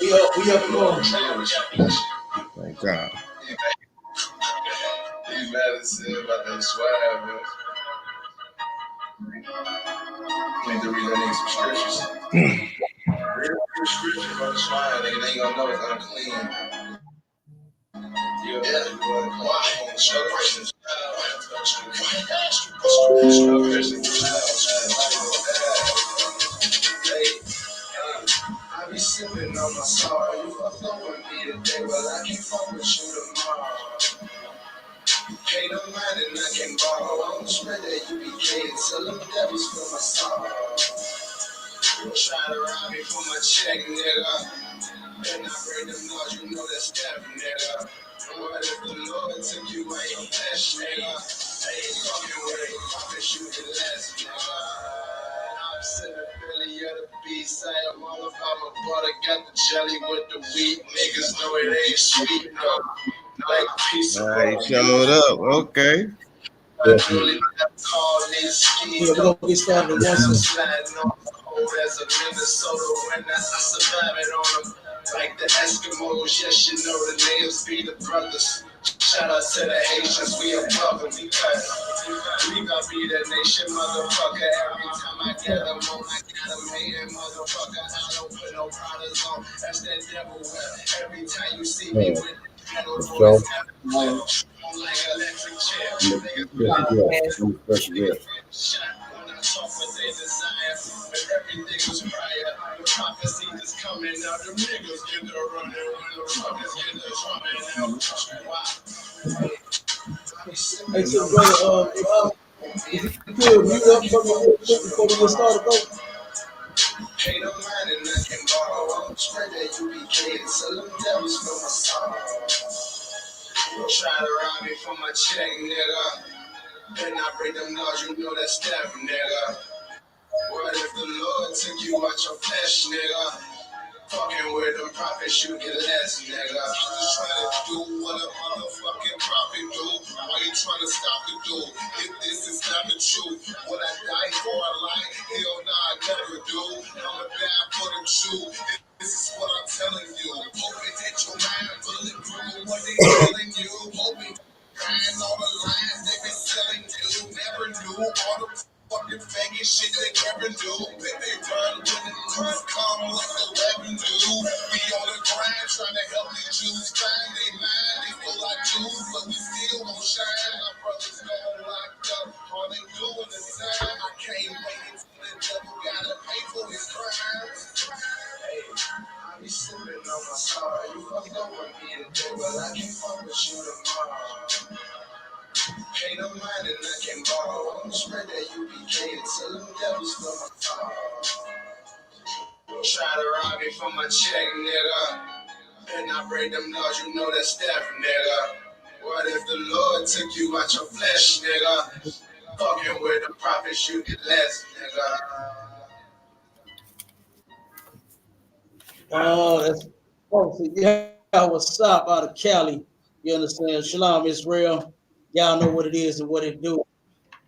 We up north. Thank God. He's mad as hell about that swag, man. Need to read that nigga some scriptures. Read the scriptures on the swag, nigga. They ain't gonna know it's unclean. Yeah. Why? Show Christians. Show Christians. I be sipping on my sorrow. You fucked up with me today, but I can't fuck with you tomorrow. Pay no mind and I can borrow. I'm spread that you be paid. Tell them devils for my sorrow. Try to rob me for my check, nigga. And I break them laws, you know that's death, nigga. What if the Lord took you out your flesh, nigga? Hey, fucking with it, fucking shoot it less, nigga. I'm sitting Billy of the beast. I am all about my butter. Got the jelly with the wheat. Niggas know it ain't sweet, no. Like a piece of He showed up. Okay. Yeah, we're gonna get started in 1 second. As a Minnesota winter, I survive it on them. Like the Eskimos, yes, you know the natives be the brothers. Shout out to the Haitians, we above them. We gon' be the nation, motherfucker. Every time I get them on, I got them hating, motherfucker. I don't put no products on. That's that devil well. Every time you see me with metal boys, like electric chair. Talk what they desire, but everything was prior. The prophecy is coming out. The niggas get the running, the fuckers get the drumming out. Hey, so brother, if you could mute up for me real quick before we get started, bro. Pay no mind and I can borrow. I'm spread that you be paid. Tell them devils for my sorrow. Try to rob me for my check, nigga. Then I break them laws, you know that's death, nigga. What if the Lord took you out your flesh, nigga? Fucking with them prophets, you get less, nigga. I'm just trying to do what a motherfucking prophet do. Why you trying to stop the dude? If this is not the truth, would I die for a lie? Hell nah, I never do. I'ma die for the truth. This is what I'm telling you. Hoping that your mind bulletproof. What they telling you? Hoping crying all the lies they been selling you. Never knew all the fucking faggot shit they never do. That they run when the news come like the revenue. We on the grind trying to help these Jews find their mind. They feel like Jews, but we still gon' shine. My brothers got locked up. All they doing is time. I can't wait until the devil gotta pay for his crimes. Hey, I be sipping on my sorrow. You fucked up with me today, but I can't fuck with you tomorrow. Pay no mind and I can borrow. I'm spread that you be paid. Tell them devils for my sorrow. Try to rob me for my check, nigga. And I break them laws, you know that's death, nigga. What if the Lord took you out your flesh, nigga? Fucking with the prophets, you get less, nigga. Oh, that's yeah. What's up out of Cali? You understand? Shalom, Israel. Y'all know what it is and what it do.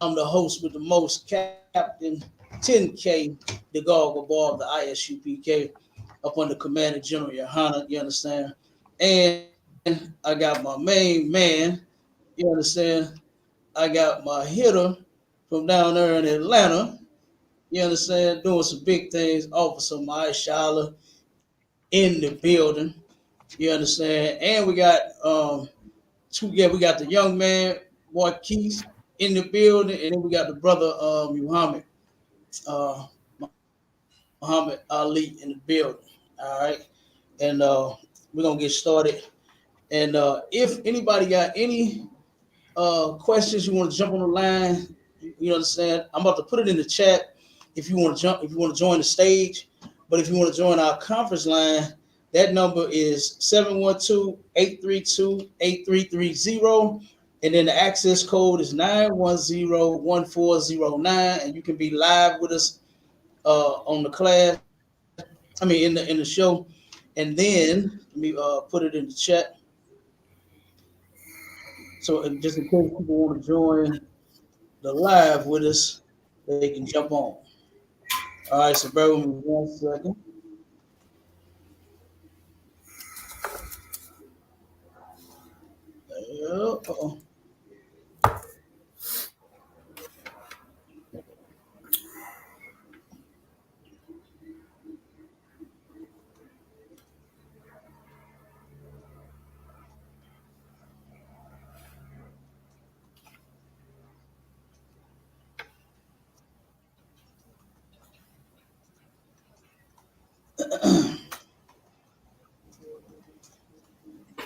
I'm the host with the most, Captain 10K, the Gargle Bar of the ISUPK, up under Commander General YAHANNA. You understand? And I got my main man. You understand? I got my hitter from down there in Atlanta. You understand? Doing some big things. Officer Maya Shala in the building. You understand? And we got we got the young man Marquise in the building, and then we got the brother uh, Muhammad Ali in the building. All right, and we're gonna get started. And if anybody got any questions, you want to jump on the line, you understand? I'm about to put it in the chat if you want to jump, if you want to join the stage. But if you want to join our conference line, that number is 712-832-8330. And then the access code is 910-1409. And you can be live with us on the class. I mean, in the show. And then let me put it in the chat. So just in case people want to join the live with us, they can jump on. All right, so bear with me 1 second. Uh-oh.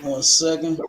One second.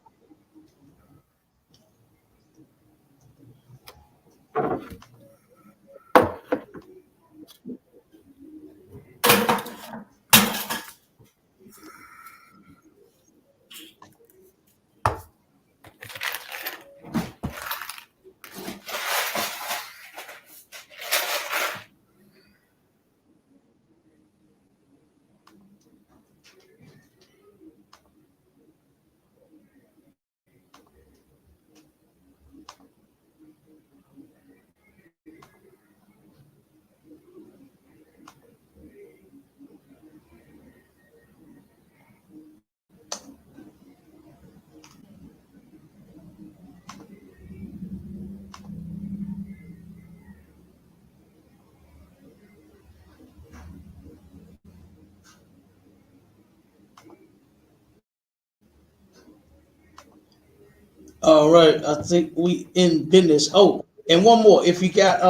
All right, I think we in business. Oh, and one more. If you got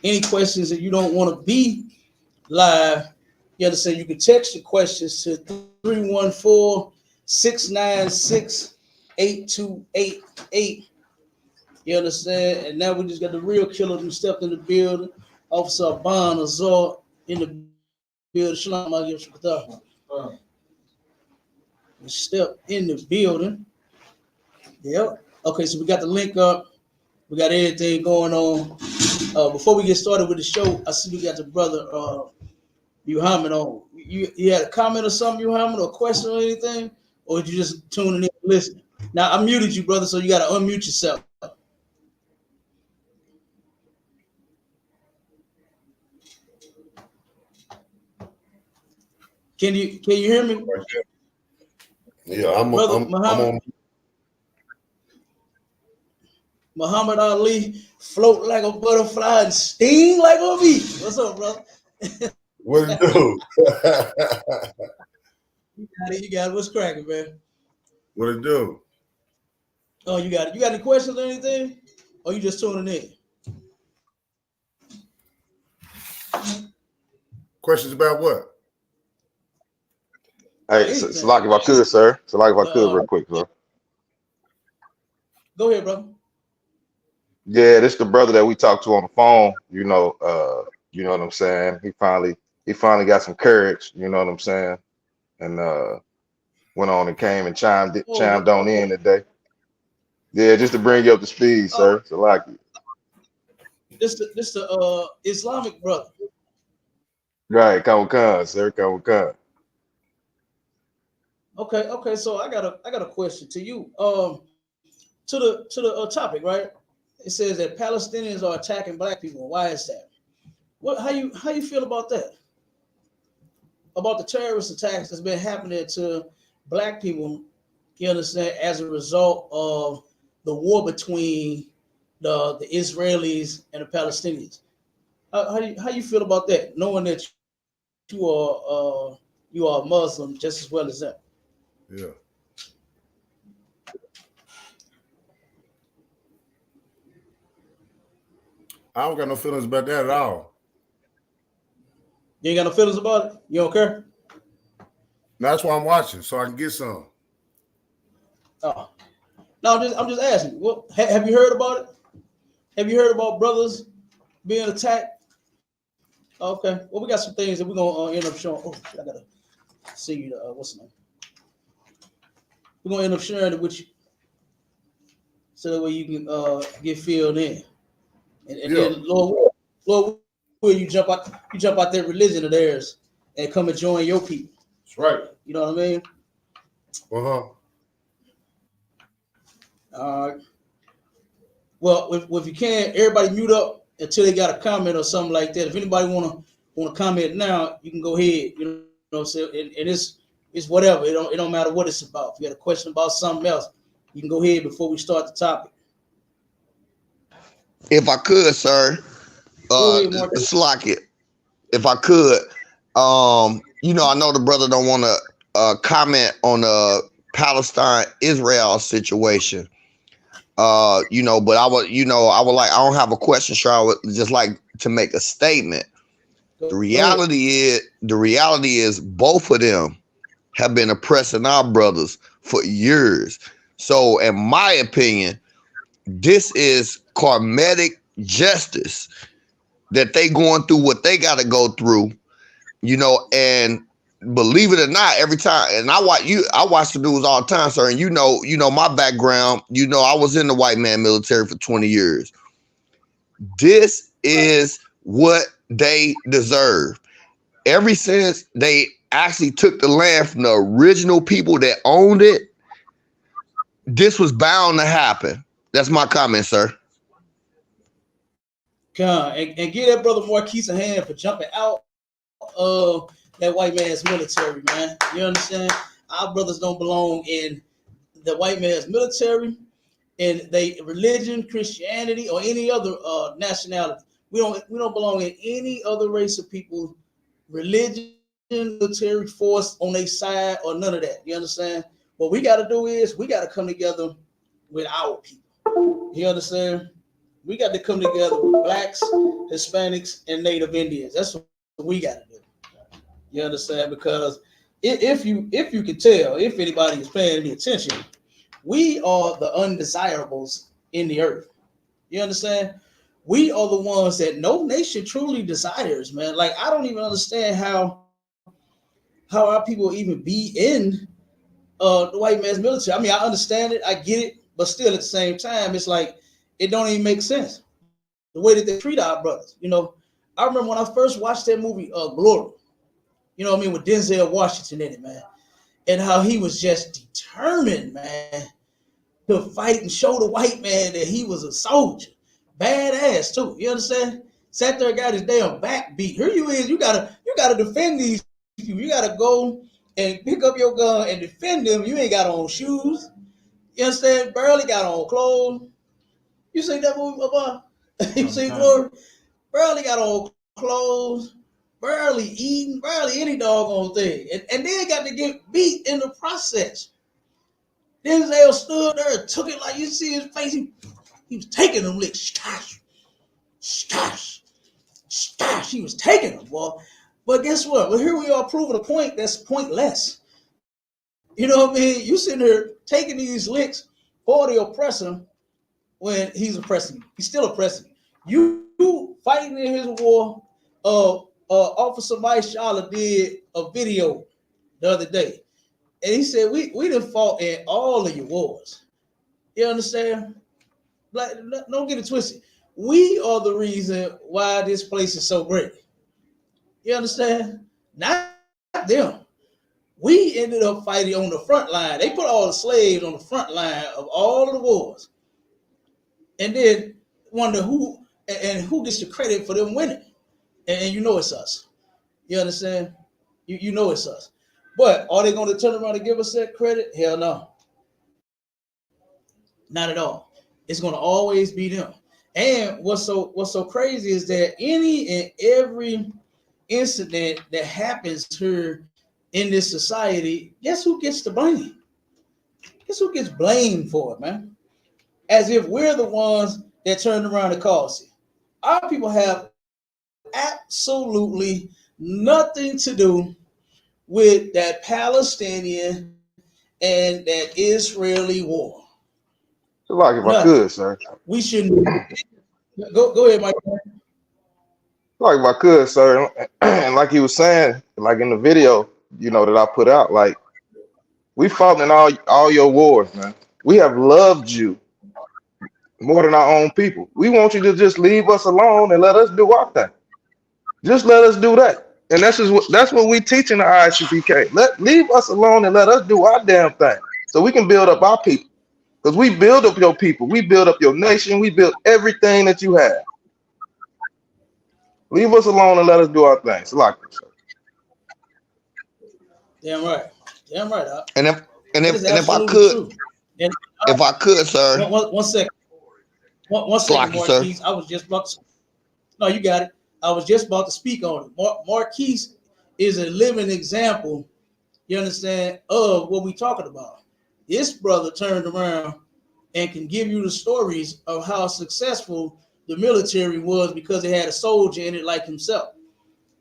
any questions that you don't want to be live, you understand you can text your questions to 314-696-8288. You understand? And now we just got the real killer who stepped in the building. Officer Ban Azar in the building. Shalom Alaikum. Step in the building. Yep. Okay, so we got the link up. We got everything going on. Before we get started with the show, I see we got the brother YAHANNA on. You had a comment or something, YAHANNA, or a question or anything? Or did you just tuning in and listening? Now, I muted you, brother, so you got to unmute yourself. Can you hear me? Yeah, I'm Brother I'm on. Muhammad Ali, float like a butterfly and sting like a bee. What's up, brother? What it do? You got it. What's cracking, man? What it do? Oh, you got it. You got any questions or anything? Or you just tuning in? Questions about what? Hey, it's like if I could, sir. It's like if I could, real quick, sir. Go ahead, brother. Yeah, this the brother that we talked to on the phone. You know what I'm saying. He finally got some courage. You know what I'm saying, and went on and came and chimed on in today. Yeah, just to bring you up to speed, sir. So like it. This the Islamic brother. Right, come, sir, come. Okay. So I got a question to you. To the topic, right? It says that Palestinians are attacking black people. Why is that? How you feel about that? About the terrorist attacks that's been happening to black people, you understand, as a result of the war between the Israelis and the Palestinians. How you feel about that? Knowing that you are a Muslim just as well as them. Yeah. I don't got no feelings about that at all. You ain't got no feelings about it? You don't care? That's why I'm watching, so I can get some. Oh. No, I'm just asking. Well, have you heard about it? Have you heard about brothers being attacked? Okay. Well, we got some things that we're gonna end up showing. Oh, I gotta see you. What's the name? We're gonna end up sharing it with you, so that way you can get filled in. And then Lord, will you jump out that religion of theirs and come and join your people? That's right. You know what I mean? All right. Well, if you can, everybody mute up until they got a comment or something like that. If anybody wanna comment now, you can go ahead. You know what I'm saying? And it's whatever. It don't matter what it's about. If you got a question about something else, You can go ahead before we start the topic. If I could, sir, Go ahead, Marcus. Slack it. If I could, you know, I know the brother don't want to comment on the Palestine-Israel situation. You know, but I would like, I don't have a question, sure. I would just like to make a statement. The reality is both of them have been oppressing our brothers for years. So in my opinion, this is karmatic justice that they going through what they got to go through, you know, and believe it or not, every time, and I watch the news all the time, sir, and you know my background, you know, I was in the white man military for 20 years. This is what they deserve. Ever since they actually took the land from the original people that owned it, this was bound to happen. That's my comment, sir. And give that brother Marquise a hand for jumping out of that white man's military, man. You understand? Our brothers don't belong in the white man's military, in they religion, Christianity, or any other nationality. We don't belong in any other race of people, religion, military force on their side, or none of that. You understand? What we got to do is we got to come together with our people. You understand? We got to come together with blacks, Hispanics, and Native Indians. That's what we got to do. You understand? Because if you can tell, if anybody is paying any attention, we are the undesirables in the earth. You understand? We are the ones that no nation truly desires, man. Like, I don't even understand how our people even be in the white man's military. I mean, I understand it, I get it, but still at the same time, it's like it don't even make sense the way that they treat our brothers. You know, I remember when I first watched that movie, Glory. You know what I mean, with Denzel Washington in it, man, and how he was just determined, man, to fight and show the white man that he was a soldier, badass too. You understand? Sat there, got his damn back beat. Here you is, you gotta defend these people. You gotta go and pick up your gun and defend them. You ain't got on shoes. You understand? Barely got on clothes. You see that movie, Papa? You see Glory? Barely got on clothes, barely eating, barely any doggone thing. And then got to get beat in the process. Denzel stood there and took it like you see his face. He was taking them licks. Stash. He was taking them, boy. But guess what? Well, here we are proving a point that's pointless. You know what I mean? You sitting there taking these licks for the oppressor when he's oppressing you. He's still oppressing you. You fighting in his war. Officer Mike Shala did a video the other day, and he said we done fought in all of your wars. You understand? Like, don't get it twisted. We are the reason why this place is so great. You understand? Not them. We ended up fighting on the front line. They put all the slaves on the front line of all of the wars, and then wonder who gets the credit for them winning. And you know it's us. You understand? You know it's us. But are they going to turn around and give us that credit? Hell no. Not at all. It's going to always be them. And what's so crazy is that any and every incident that happens here in this society, guess who gets the blame? Guess who gets blamed for it, man? As if we're the ones that turned around and caused it. Our people have absolutely nothing to do with that Palestinian and that Israeli war. So like if I could, sir. We shouldn't go ahead, Mike. Like if I could, sir, and like he was saying, like in the video, you know, that I put out, like we fought in all your wars, man. We have loved you more than our own people. We want you to just leave us alone and let us do our thing. Just let us do that. And that's what we teach in the ISUPK. Leave us alone and let us do our damn thing so we can build up our people. Because we build up your people. We build up your nation. We build everything that you have. Leave us alone and let us do our thing. It's like this. Damn right. Damn right. And if I could, and if I could, sir. One second. One second, Slocky, sir. Marquise. I was just about to. No, you got it. I was just about to speak on it. Marquise is a living example, you understand, of what we talking about. This brother turned around and can give you the stories of how successful the military was because it had a soldier in it like himself.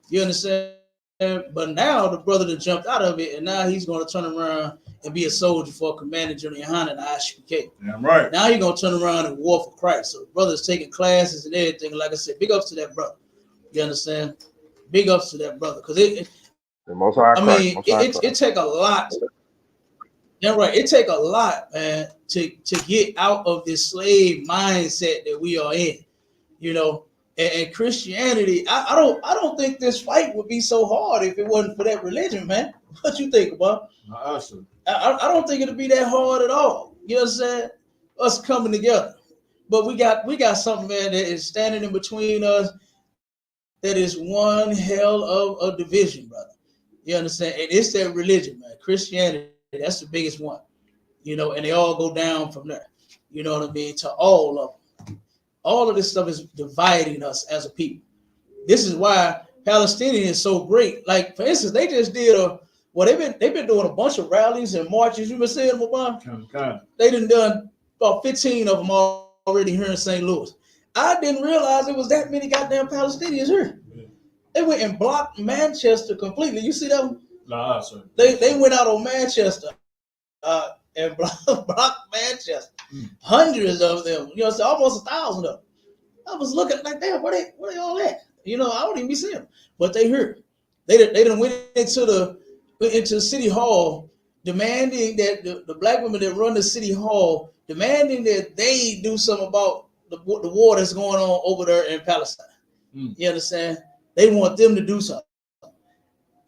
You understand? But now the brother that jumped out of it, and now he's going to turn around and be a soldier for Commander General YAHANNA in the ISUPK. Damn right. Now he's going to turn around and war for Christ. So the brother's taking classes and everything. Like I said, big ups to that brother. You understand? Big ups to that brother. Because it take a lot. Yeah, right. It take a lot, man, to get out of this slave mindset that we are in, you know. And Christianity, I don't think this fight would be so hard if it wasn't for that religion, man. What you think about? Awesome. I don't think it'd be that hard at all. You know what I'm saying? Us coming together. But we got something, man, that is standing in between us. That is one hell of a division, brother. You understand? And it's that religion, man. Christianity, that's the biggest one. You know, and they all go down from there. You know what I mean? To all of them. All of this stuff is dividing us as a people. This is why Palestinians is so great. Like, for instance, they just did they've been doing a bunch of rallies and marches. You been seeing them, Obama? They done about 15 of them already here in St. Louis. I didn't realize there was that many goddamn Palestinians here. Yeah. They went and blocked Manchester completely. You see them? Nah, sir. They went out on Manchester and blocked Manchester. Hundreds of them, you know, so almost 1,000 of them. I was looking like, damn, where they all at? You know, I don't even be seeing them, but they heard. They done went into the city hall, demanding that the black women that run the city hall, demanding that they do something about the war that's going on over there in Palestine. You understand? They want them to do something,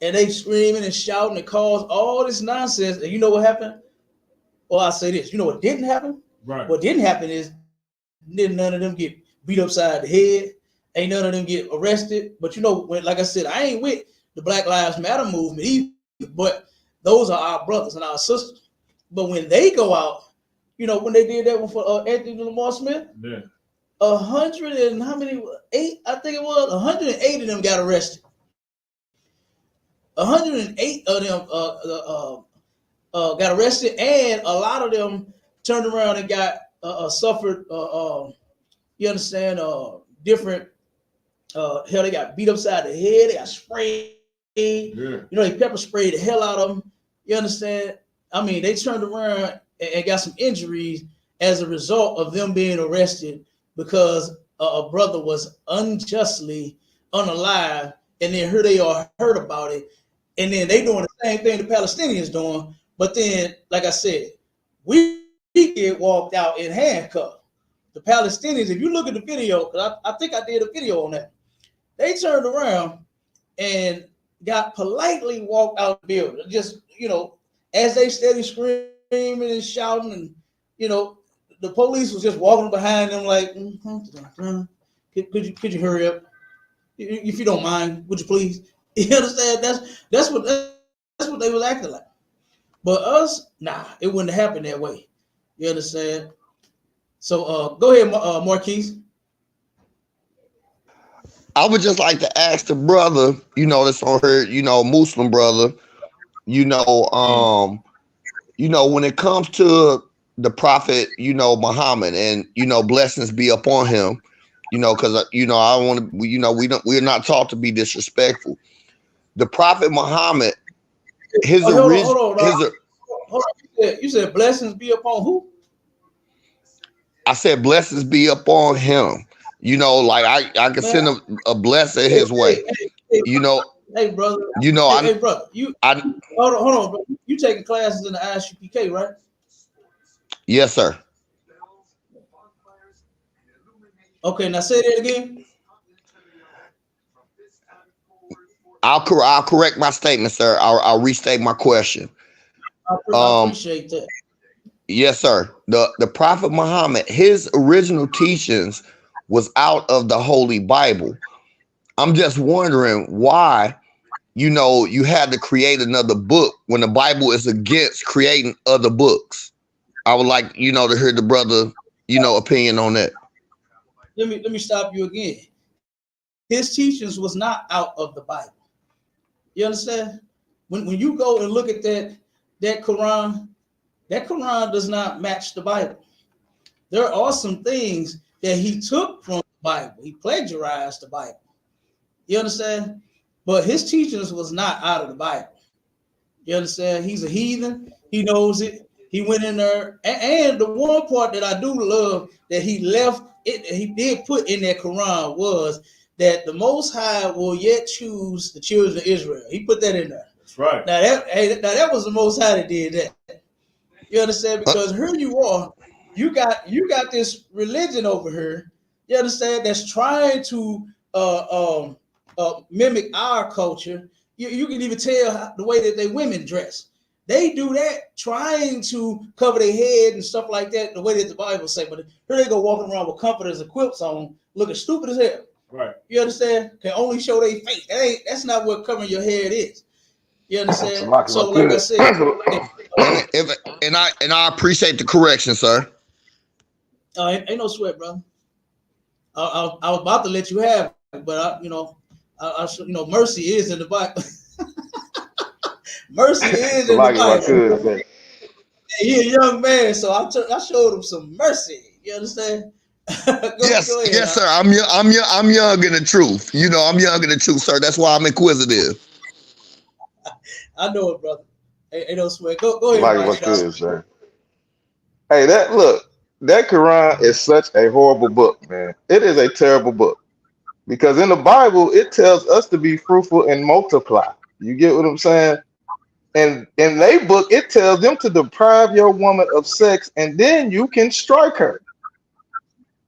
and they screaming and shouting and caused all this nonsense. And you know what happened? Well, I say this. You know what didn't happen? Right. What didn't happen is none of them get beat upside the head. Ain't none of them get arrested. But you know, like I said, I ain't with the Black Lives Matter movement either. But those are our brothers and our sisters. But when they go out, you know, when they did that one for Anthony Lamar Smith, 100 and how many? 8, I think it was. 108 of them got arrested. 108 of them got arrested, and a lot of them turned around and got suffered. You understand? Different. Hell, they got beat upside the head. They got sprayed. You know, they pepper sprayed the hell out of them. You understand? I mean, they turned around and got some injuries as a result of them being arrested because a brother was unjustly unalive, and then here they are heard about it, and then they doing the same thing the Palestinians doing. But then, like I said, we get walked out in handcuffs. The Palestinians, if you look at the video, because I think I did a video on that, they turned around and got politely walked out the building. Just, you know, as they steady screaming and shouting, and, you know, the police was just walking behind them like, could you hurry up? If you don't mind, would you please? You understand? That's what they was acting like. But us, nah, it wouldn't happen that way. You understand? So go ahead, Marquise. I would just like to ask the brother, you know, that's on her, you know, Muslim brother, you know, when it comes to the prophet, you know, Muhammad, and, you know, blessings be upon him, you know, because, you know, I want to, you know, we're not taught to be disrespectful. The prophet Muhammad, hold on. You said blessings be upon who? I said blessings be upon him. You know, like I can send a blessing his way. You know, hey brother. You know, hey brother. Hold on, bro. You taking classes in the ISUPK, right? Yes, sir. Okay, now say that again. I'll correct my statement, sir. I'll restate my question. I appreciate that. Yes, sir. The Prophet Muhammad, his original teachings was out of the Holy Bible. I'm just wondering why, you know, you had to create another book when the Bible is against creating other books. I would like, you know, to hear the brother, you know, opinion on that. Let me stop you again. His teachings was not out of the Bible. You understand? When you go and look at that Quran does not match the Bible. There are some things that he took from the Bible. He plagiarized the Bible. You understand? But his teachings was not out of the Bible. You understand? He's a heathen. He knows it. He went in there. And the one part that I do love that he left, he did put in that Quran was that the Most High will yet choose the children of Israel. He put that in there. That's right. Now that was the Most High that did that. You understand? Because here you are, you got this religion over here. You understand? That's trying to mimic our culture. You can even tell the way that they women dress. They do that trying to cover their head and stuff like that, the way that the Bible say. But here they go walking around with comforters and quilts on, looking stupid as hell. Right. You understand? Can only show their face. That's not what covering your head is. You understand? So like I said, and I appreciate the correction, sir. ain't no sweat, brother. I was about to let you have it, but mercy is in the Bible. Mercy is in the Bible. He a young man, so I showed him some mercy. You understand? Yes, sir. I'm young in the truth. You know, I'm young in the truth, sir. That's why I'm inquisitive. I know it, brother. Ain't no sweat. Go ahead, what's good, sir? Hey, that Quran is such a horrible book, man. It is a terrible book because in the Bible it tells us to be fruitful and multiply. You get what I'm saying? And in their book, it tells them to deprive your woman of sex, and then you can strike her.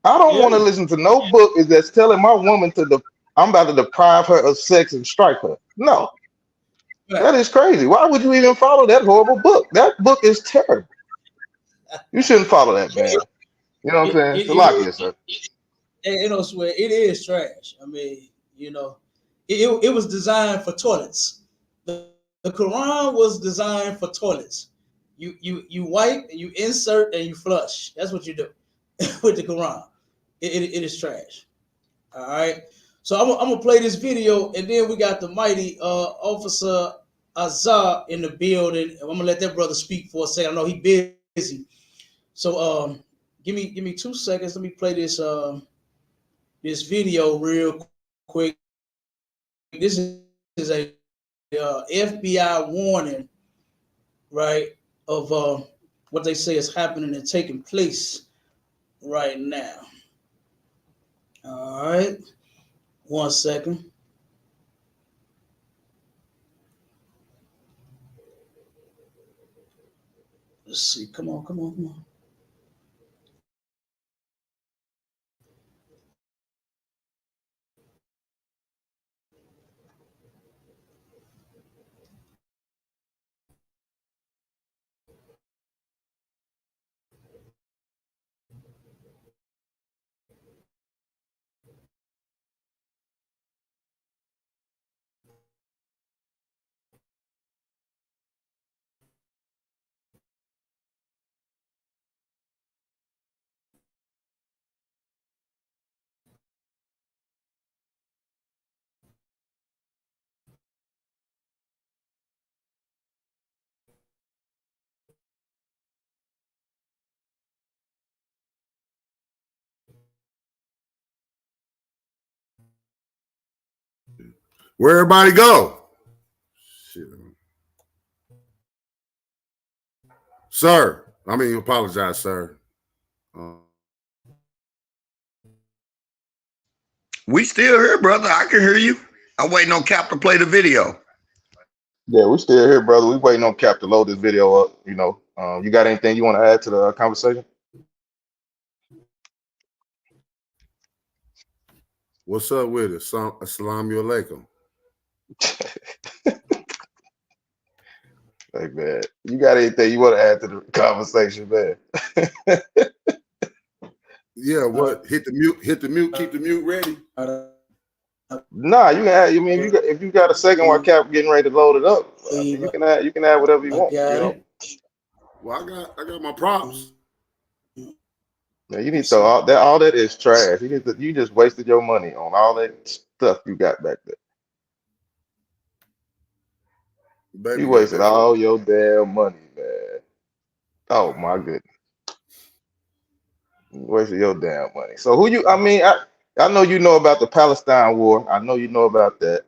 I don't want to listen to no book that's telling my woman I'm about to deprive her of sex and strike her. No, that is crazy. Why would you even follow that horrible book? That book is terrible. You shouldn't follow that, man. You know what I'm saying? Salakia, sir. Ain't no sweat. It is trash. I mean, you know, it was designed for toilets. The Quran was designed for toilets. You wipe and you insert and you flush. That's what you do with the Quran. It is trash. All right. So I'm gonna play this video, and then we got the mighty Officer Azar in the building. I'm gonna let that brother speak for a second. I know he's busy. So give me 2 seconds. Let me play this this video real quick. This is a FBI warning, right, of what they say is happening and taking place right now. All right, 1 second. Let's see. Come on. Where everybody go? Shit. Sir, I mean, apologize, sir. We still here, brother. I can hear you. I'm waiting on Cap to play the video. Yeah, we still here, brother. We waiting on Cap to load this video up. You know, you got anything you want to add to the conversation? What's up with it? Assalamu alaikum. Hey, man, you got anything you want to add to the conversation, man? Yeah, what? Hit the mute, keep the mute ready. Nah, you can add. I mean, if you got a second while Cap getting ready to load it up, I mean, you can add whatever you want. You know? Well, I got my props. Yeah, you need to throw all that is trash. You just wasted your money on all that stuff you got back there. Baby You got wasted that shit. all your damn money, man. Oh my goodness. You wasted your damn money. So I know you know about the Palestine war. I know you know about that.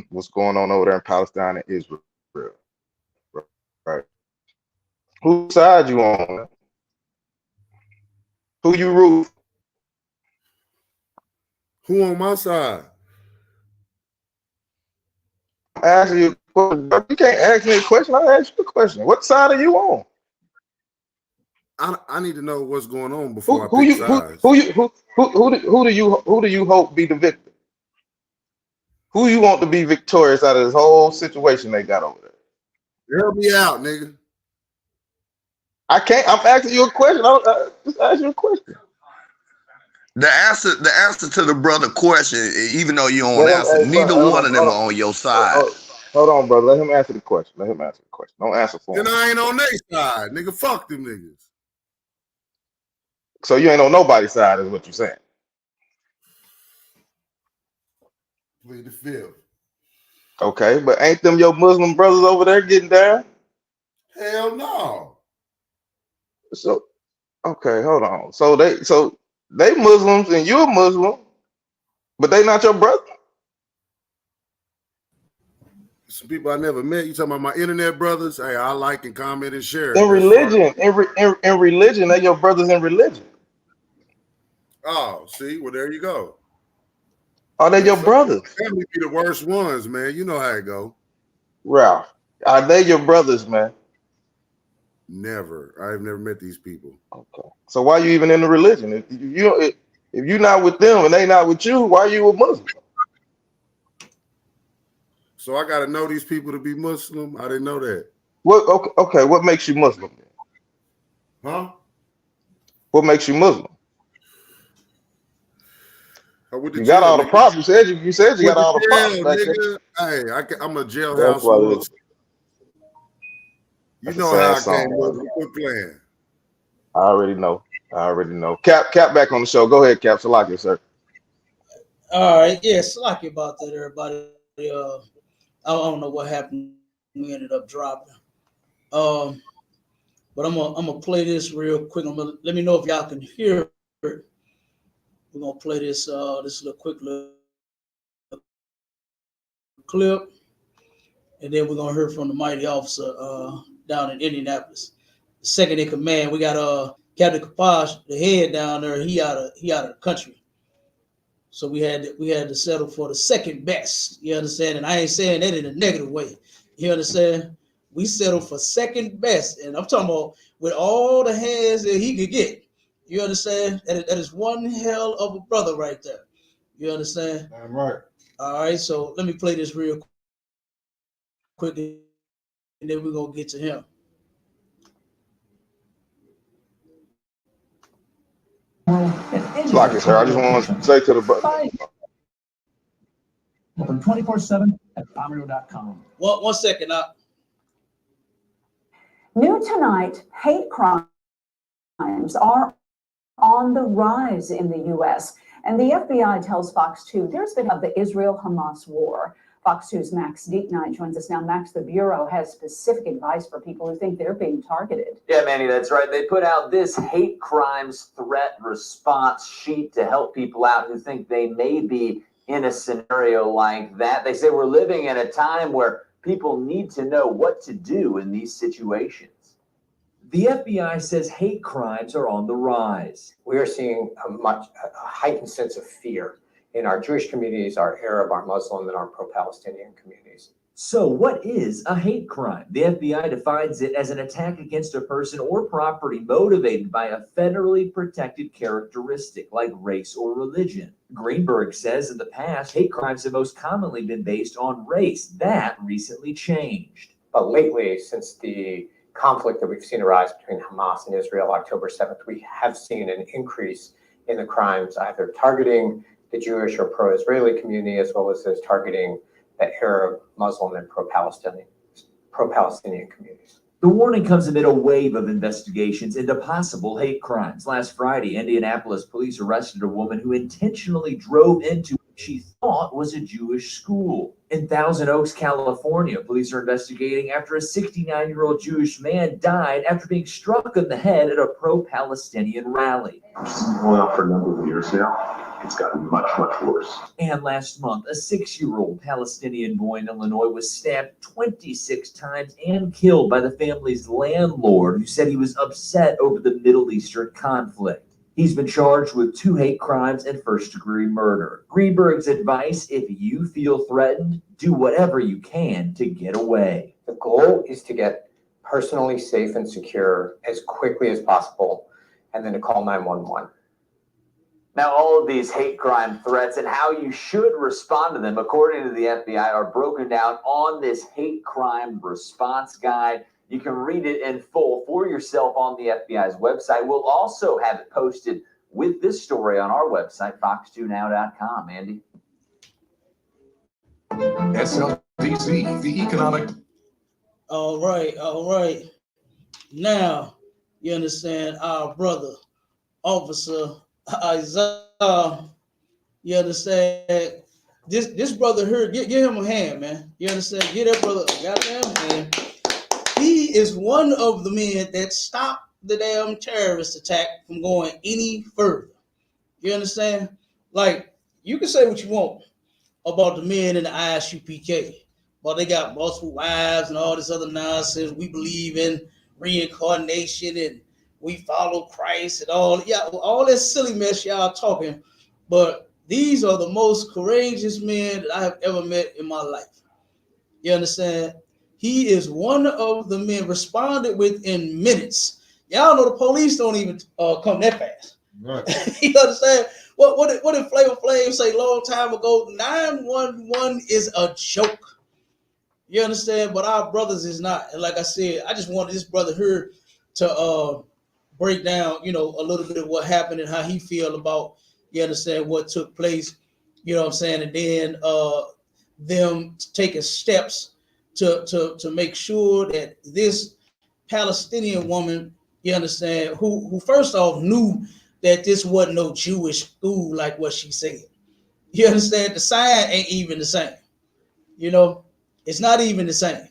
What's going on over there in Palestine and Israel. Right. Whose side you on? Man? Who you root? Who on my side? Ask you a question. You can't ask me a question. I ask you a question. What side are you on? I need to know what's going on Who before I who pick you who sides. who you who do you hope be the victor? Who you want to be victorious out of this whole situation they got over there? Help me out, nigga. I can't. I'm asking you a question. I just ask you a question. The answer to the brother question, even though you don't Let him. answer, Hey, neither hold one on, of them hold are on. on your side. Hold on, brother. Let him answer the question. Let him answer the question. Don't answer for Then him. I ain't on their side, nigga. Fuck them niggas. So you ain't on nobody's side, is what you're saying. Plead the fifth. Okay, but ain't them your Muslim brothers over there getting down? Hell no. So okay, hold on. So they Muslims and you're Muslim, but they not your brother. Some people I never met. You talking about my internet brothers? Hey, I like and comment and share. In That's fine. religion, in religion, they your brothers in religion. Oh, see, well there you go. Are they Man, your brothers? family be the worst ones, man. You know how it go. Ralph, are they your brothers, man? Never. I've never met these people. Okay. So why you even in the religion? If you're not with them and they not with you, why you a Muslim? So I got to know these people to be Muslim. I didn't know that. What? Okay. What makes you Muslim then? Huh? What makes you Muslim? I went to You got jail, all the nigga. props. You said you Went got all to the props jail, back there. nigga. Hey, I'm a That's jailhouse what it Muslim. is. You That's a know how sad I song. came Muslim. Quit playing. I already know. Cap back on the show. Go ahead, Cap. Salaki, sir. All right, yeah, slack about that, everybody. I don't know what happened. We ended up dropping. Um, but I'm gonna play this real quick. Let me know if y'all can hear it. We're gonna play this little quick little clip, and then we're gonna hear from the mighty officer down in Indianapolis, the second in command. We got Captain Kapash, the head down there. He out of the country. So we had to settle for the second best. You understand? And I ain't saying that in a negative way. You understand? We settled for second best, and I'm talking about with all the hands that he could get. You understand? That is one hell of a brother right there. You understand? I'm right. All right. So let me play this real quick, and then we're gonna get to him. Salaki, sir. I just want to say to the brother. Open 24/7 at Pomeranian.com. One second. New tonight, hate crimes are on the rise in the U.S. And the FBI tells Fox 2 there's been of the Israel-Hamas war. Fox 2's Max Deepnight joins us now. Max, the Bureau has specific advice for people who think they're being targeted. Yeah, Manny, that's right. They put out this hate crimes threat response sheet to help people out who think they may be in a scenario like that. They say we're living in a time where people need to know what to do in these situations. The FBI says hate crimes are on the rise. We are seeing a heightened sense of fear in our Jewish communities, our Arab, our Muslim, and our pro-Palestinian communities. So what is a hate crime? The FBI defines it as an attack against a person or property motivated by a federally protected characteristic like race or religion. Greenberg says in the past, hate crimes have most commonly been based on race. That recently changed. But lately, since the conflict that we've seen arise between Hamas and Israel, October 7th, we have seen an increase in the crimes, either targeting the Jewish or pro-Israeli community, as well as targeting the Arab, Muslim, and pro-Palestinian communities. The warning comes amid a wave of investigations into possible hate crimes. Last Friday, Indianapolis police arrested a woman who intentionally drove into what she thought was a Jewish school. In Thousand Oaks, California, police are investigating after a 69-year-old Jewish man died after being struck in the head at a pro-Palestinian rally. It's been going on for a number of years now. It's gotten much, much worse. And last month, a 6-year-old Palestinian boy in Illinois was stabbed 26 times and killed by the family's landlord, who said he was upset over the Middle Eastern conflict. He's been charged with 2 hate crimes and first-degree murder. Greenberg's advice: if you feel threatened, do whatever you can to get away. The goal is to get personally safe and secure as quickly as possible, and then to call 911. Now, all of these hate crime threats and how you should respond to them, according to the FBI, are broken down on this hate crime response guide. You can read it in full for yourself on the FBI's website. We'll also have it posted with this story on our website, fox2now.com. Andy? SLDC, the economic. All right. Now, you understand our brother, Officer Isaiah, you understand? This brother here, give him a hand, man. You understand? Give that brother a goddamn hand. He is one of the men that stopped the damn terrorist attack from going any further. You understand? Like, you can say what you want about the men in the ISUPK, but they got multiple wives and all this other nonsense. We believe in reincarnation and we follow Christ and all this silly mess y'all talking. But these are the most courageous men that I have ever met in my life. You understand? He is one of the men responded within minutes. Y'all know the police don't even come that fast. Right. You understand? What did Flavor Flav say a long time ago? 911 is a joke. You understand? But our brothers is not. And like I said, I just wanted this brother here to break down, a little bit of what happened and how he feel about, you understand, what took place. You know what I'm saying? And then them taking steps to make sure that this Palestinian woman, you understand, who first off knew that this wasn't no Jewish school like what she said. You understand? The sign ain't even the same. It's not even the same.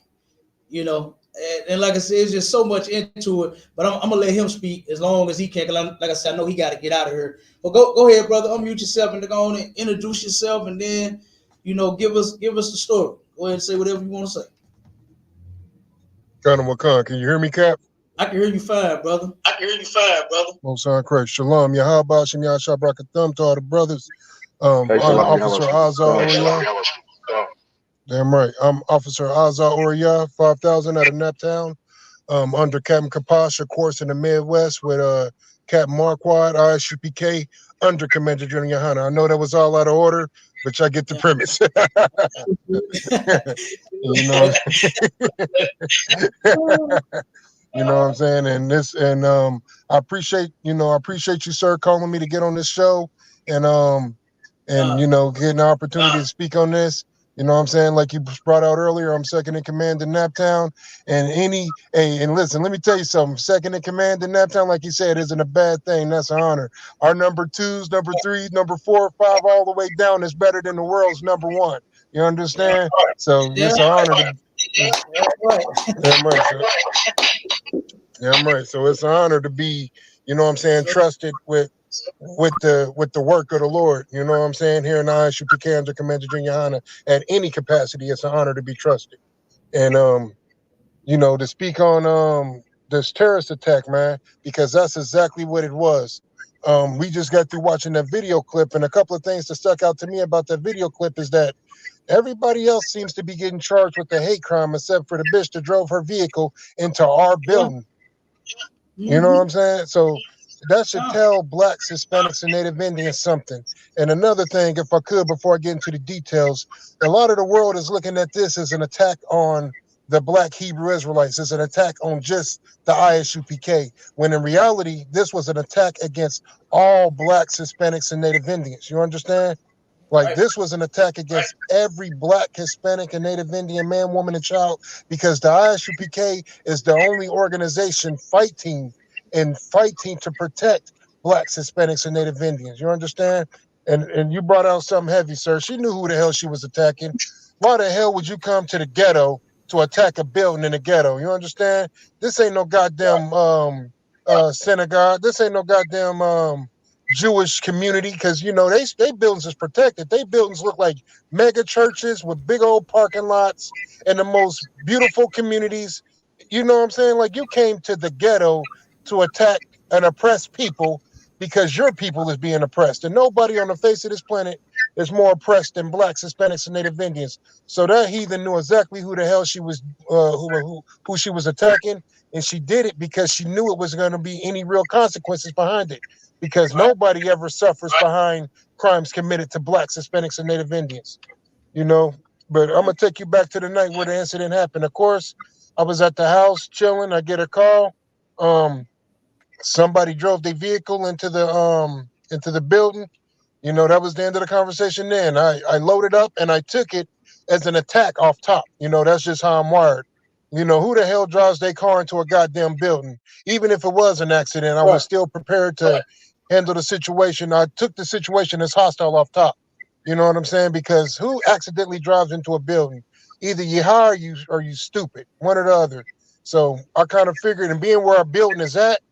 And like I said, it's just so much into it. But I'm gonna let him speak as long as he can. Cause like I said, I know he got to get out of here. But go ahead, brother. Unmute yourself and go on and introduce yourself, and then give us the story. Go ahead and say whatever you want to say. Colonel Wakan, can you hear me, Cap? I can hear you fine, brother. Most on Christ. Shalom. Yahaba Shem Yahshua Brakathum to all the brothers. I'm Officer Azar Uriah. Damn right. I'm Officer Azar Uriah, 5,000 out of Naptown. Under Captain Kapash, of course, in the Midwest with Captain Marquardt, ISUPK, under Commander General YAHANNA. I know that was all out of order, but I get the premise. You know what I'm saying? And I appreciate you, sir, calling me to get on this show and getting the opportunity to speak on this. You know what I'm saying? Like you brought out earlier, I'm second in command in Naptown. And listen, let me tell you something. Second in command in Naptown, like you said, isn't a bad thing. That's an honor. Our number 2s, number 3s, number 4, 5, all the way down is better than the world's number 1. You understand? So it's an honor. Damn right. So it's an honor to be, trusted with the work of the Lord. You know what I'm saying? Here in ISUPK under Commander General YAHANNA, at any capacity, it's an honor to be trusted. And to speak on this terrorist attack, man, because that's exactly what it was. We just got through watching that video clip, and a couple of things that stuck out to me about that video clip is that everybody else seems to be getting charged with the hate crime except for the bitch that drove her vehicle into our building. You know what I'm saying? So that should tell Blacks, Hispanics, and Native Indians something. And another thing, if I could, before I get into the details, a lot of the world is looking at this as an attack on the Black Hebrew Israelites, as an attack on just the ISUPK, when in reality, this was an attack against all Blacks, Hispanics, and Native Indians. You understand? Like, this was an attack against every Black, Hispanic, and Native Indian man, woman, and child, because the ISUPK is the only organization fighting to protect Blacks, Hispanics, and Native Indians. You understand? And you brought out something heavy, sir. She knew who the hell she was attacking. Why the hell would you come to the ghetto to attack a building in the ghetto? You understand? This ain't no goddamn synagogue. This ain't no goddamn Jewish community, because you know they buildings is protected. They buildings look like mega churches with big old parking lots and the most beautiful communities. You know what I'm saying? Like, you came to the ghetto to attack and oppress people because your people is being oppressed, and nobody on the face of this planet is more oppressed than Blacks, Hispanics, and Native Indians. So that heathen knew exactly who the hell she was, who she was attacking, and she did it because she knew it was going to be any real consequences behind it. Because nobody ever suffers behind crimes committed to Blacks, Hispanics, and Native Indians, you know. But I'm gonna take you back to the night where the incident happened. Of course, I was at the house chilling. I get a call. Somebody drove their vehicle into the building. You know, that was the end of the conversation then. I loaded up and I took it as an attack off top. You know, that's just how I'm wired. You know, who the hell drives their car into a goddamn building? Even if it was an accident, I was still prepared to handle the situation. I took the situation as hostile off top. You know what I'm saying? Because who accidentally drives into a building? Either you high or you stupid, one or the other. So I kind of figured, and being where our building is at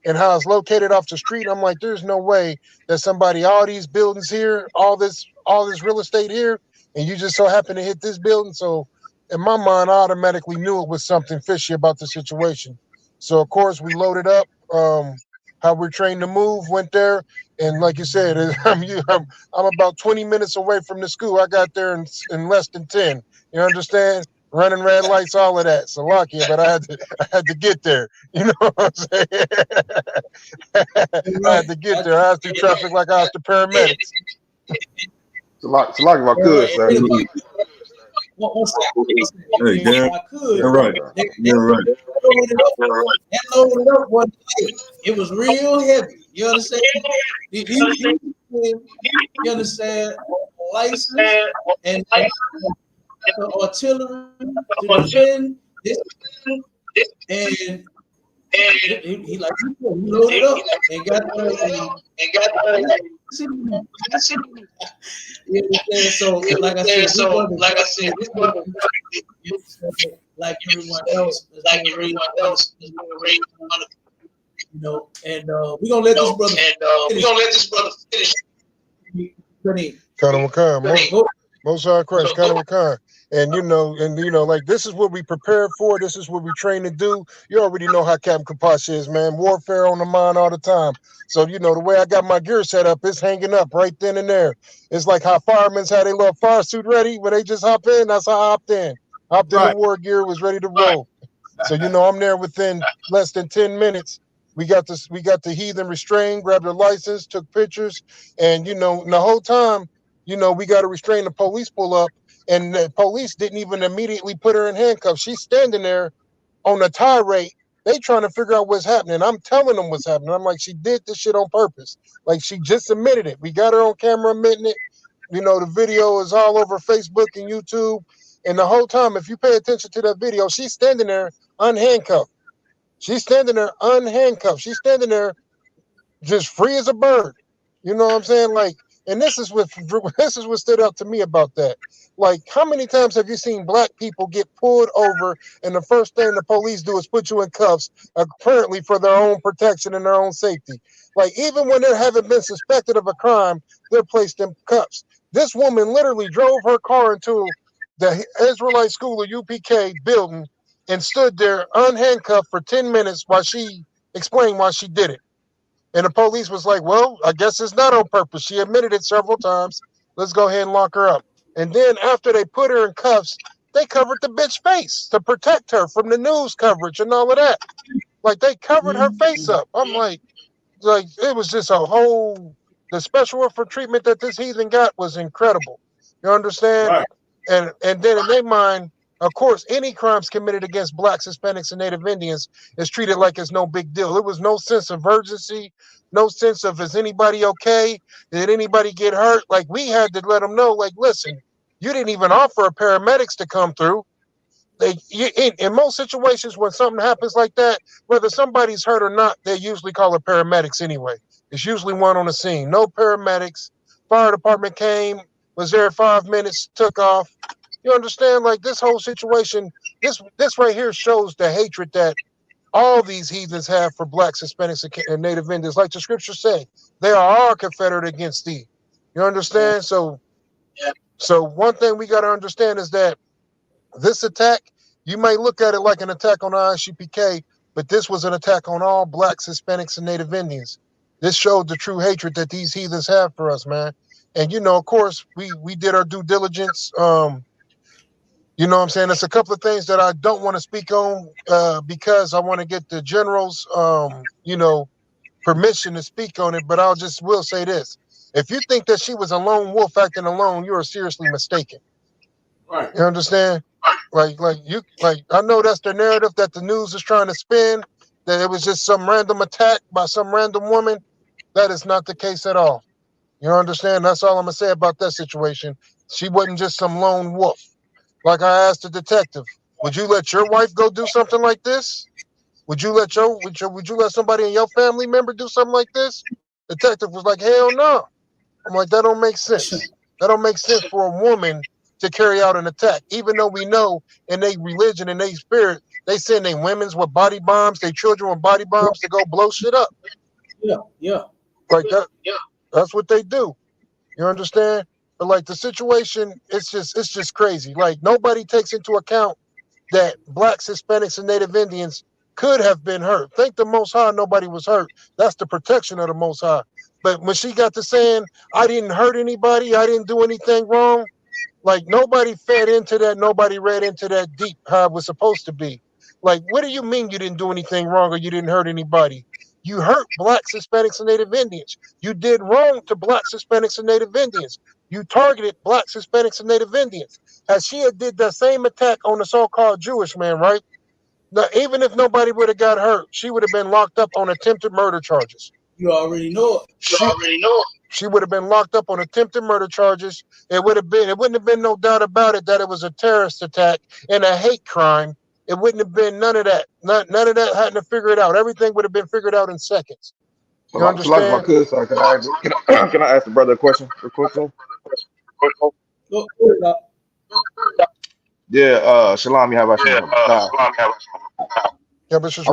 and how it's located off the street, I'm like, there's no way that somebody, all these buildings here, all this real estate here, and you just so happen to hit this building. So in my mind, I automatically knew it was something fishy about the situation. So of course we loaded up. How we're trained to move, went there, and like you said, I'm about 20 minutes away from the school. I got there in less than 10. You understand? Running red lights, all of that. So lucky, but I had to get there. You know what I'm saying? I had to get there. I was through traffic like I was the paramedics. It's like if I could, sir. Hey, Dan, you're right. You're right. That loaded up one day. It was real heavy. You understand? You understand? License and artillery to defend this, and he like he loaded up and got so like I said, this brother, like everyone else, you know, and we're gonna let this brother finish. Kind of McCann, most high Christ, kind of McCann. And you know, like, this is what we prepare for. This is what we train to do. You already know how Captain Kapash is, man. Warfare on the mind all the time. So, you know, the way I got my gear set up, it's hanging up right then and there. It's like how firemen's had their little fire suit ready when they just hop in. That's how I hopped in. Hopped in the war gear, was ready to roll. So, you know, I'm there within less than 10 minutes. We got the heathen restrained, grabbed their license, took pictures, and you know, the whole time, you know, we got to restrain. The police pull up, and the police didn't even immediately put her in handcuffs. She's standing there on a tirade. They trying to figure out what's happening. I'm telling them what's happening. I'm like, she did this shit on purpose. Like, she just admitted it. We got her on camera admitting it. You know, the video is all over Facebook and YouTube. And the whole time, if you pay attention to that video, she's standing there unhandcuffed. She's standing there unhandcuffed. She's standing there just free as a bird. You know what I'm saying? Like, and this is what stood out to me about that. Like, how many times have you seen black people get pulled over and the first thing the police do is put you in cuffs, apparently for their own protection and their own safety? Like, even when they haven't been suspected of a crime, they're placed in cuffs. This woman literally drove her car into the Israelite School of UPK building and stood there unhandcuffed for 10 minutes while she explained why she did it. And the police was like, well, I guess it's not on purpose. She admitted it several times. Let's go ahead and lock her up. And then after they put her in cuffs, they covered the bitch face to protect her from the news coverage and all of that. Like, they covered her face up. I'm like it was just the special for treatment that this heathen got was incredible. You understand? Right. And then in their mind, Of course, any crimes committed against blacks, Hispanics, and Native Indians is treated like it's no big deal. There was no sense of urgency, no sense of is anybody okay? Did anybody get hurt? Like we had to let them know, like, listen, you didn't even offer paramedics to come through. In most situations, when something happens like that, whether somebody's hurt or not, they usually call it paramedics anyway. It's usually one on the scene. No paramedics. Fire department came, was there 5 minutes, took off. You understand? Like this whole situation, this right here shows the hatred that all these heathens have for blacks, Hispanics, and Native Indians. Like the scriptures say, they are all confederate against thee. You understand? So one thing we got to understand is that this attack, you might look at it like an attack on the ISUPK, but this was an attack on all blacks, Hispanics, and Native Indians. This showed the true hatred that these heathens have for us, man. And you know, of course, we did our due diligence. You know what I'm saying? There's a couple of things that I don't want to speak on because I want to get the general's, you know, permission to speak on it. But will say this. If you think that she was a lone wolf acting alone, you are seriously mistaken. Right. You understand? Like I know that's the narrative that the news is trying to spin, that it was just some random attack by some random woman. That is not the case at all. You understand? That's all I'm going to say about that situation. She wasn't just some lone wolf. Like I asked the detective, would you let your wife go do something like this? Would you let somebody in your family member do something like this? The detective was like, hell no. I'm like, that don't make sense. That don't make sense for a woman to carry out an attack, even though we know in their religion and their spirit, they send their women's with body bombs, their children with body bombs to go blow shit up. Yeah. Like that. Yeah. That's what they do. You understand? But like the situation, it's just crazy. Like nobody takes into account that blacks, Hispanics, and Native Indians could have been hurt. Thank the Most High, nobody was hurt. That's the protection of the Most High. But when she got to saying, I didn't hurt anybody, I didn't do anything wrong, like nobody fed into that, nobody read into that deep how it was supposed to be. Like, what do you mean you didn't do anything wrong or you didn't hurt anybody? You hurt blacks, Hispanics, and Native Indians. You did wrong to blacks, Hispanics, and Native Indians. You targeted blacks, Hispanics, and Native Indians. As she had did that same attack on the so-called Jewish man, right? Now, even if nobody would have got hurt, she would have been locked up on attempted murder charges. You already know it. She would have been locked up on attempted murder charges. It wouldn't have been no doubt about it that it was a terrorist attack and a hate crime. It wouldn't have been none of that. None of that hadn't to figure it out. Everything would have been figured out in seconds. You understand? Like my cousin, can I ask the brother a question? Yeah, Shalom, how about you? Yeah, but I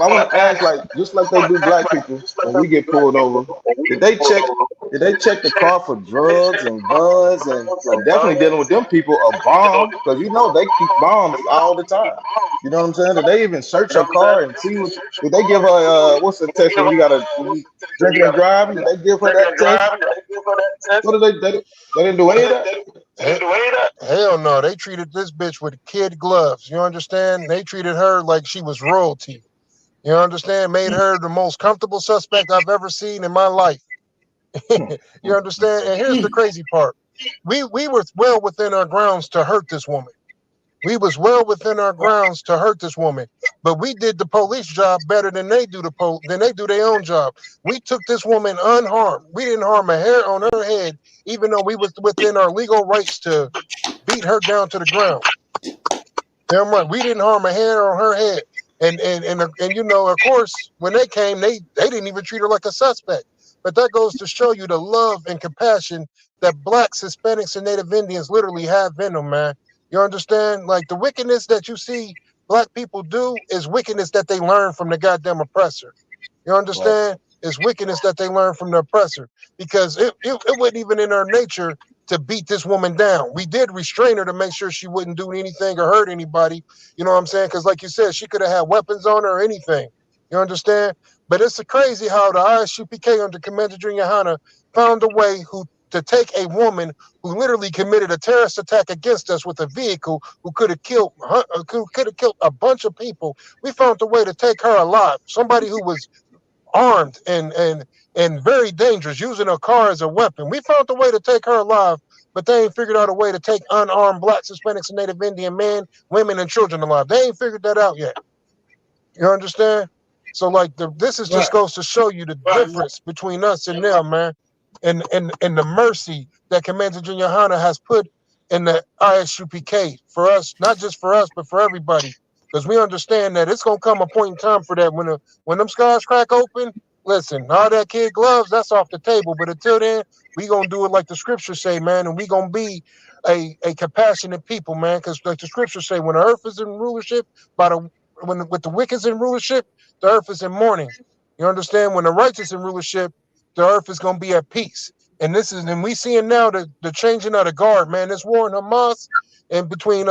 want to ask, like, just like they do black people when we get pulled over, did they check the car for drugs and guns and definitely dealing with them people a bomb? Because you know they keep bombs all the time. You know what I'm saying? Did they even search her car and see did they give her what's the test when you gotta drink and drive? Did they give her that test? What did they didn't do any of that? Hell no, they treated this bitch with kid gloves. You understand? They treated her like she was royalty. You understand? Made her the most comfortable suspect I've ever seen in my life. You understand? And here's the crazy part. We were well within our grounds to hurt this woman. We was well within our grounds to hurt this woman. But we did the police job better than they do their own job. We took this woman unharmed. We didn't harm a hair on her head, even though we was within our legal rights to beat her down to the ground. Damn right. We didn't harm a hair on her head. And you know, of course, when they came, they didn't even treat her like a suspect. But that goes to show you the love and compassion that blacks, Hispanics, and Native Indians literally have in them, man. You understand? Like the wickedness that you see black people do is wickedness that they learn from the goddamn oppressor. You understand? Right. It's wickedness that they learn from the oppressor because it wasn't even in our nature to beat this woman down. We did restrain her to make sure she wouldn't do anything or hurt anybody. You know what I'm saying? Because like you said, she could have had weapons on her or anything. You understand? But it's crazy how the ISUPK under Commander YAHANNA found a way to take a woman who literally committed a terrorist attack against us with a vehicle who could have killed a bunch of people. We found a way to take her alive. Somebody who was armed and very dangerous, using a car as a weapon. We found a way to take her alive but they ain't figured out a way to take unarmed blacks, Hispanics, and Native Indian men, women, and children alive. They ain't figured that out yet. You understand? So like this is just goes to show you the difference between us and them, man, and the mercy that Commander Junior YAHANNA has put in the ISUPK for us, not just for us, but for everybody, because we understand that it's gonna come a point in time for that when them skies crack open. Listen, all that kid gloves, that's off the table. But until then, we gonna do it like the scriptures say, man, and we gonna be a compassionate people, man, because like the scriptures say, when the earth is in rulership by the with the wicked in rulership, the earth is in mourning. You understand? When the righteous in rulership, the earth is gonna be at peace. And we seeing now the changing of the guard, man. This war in Hamas and between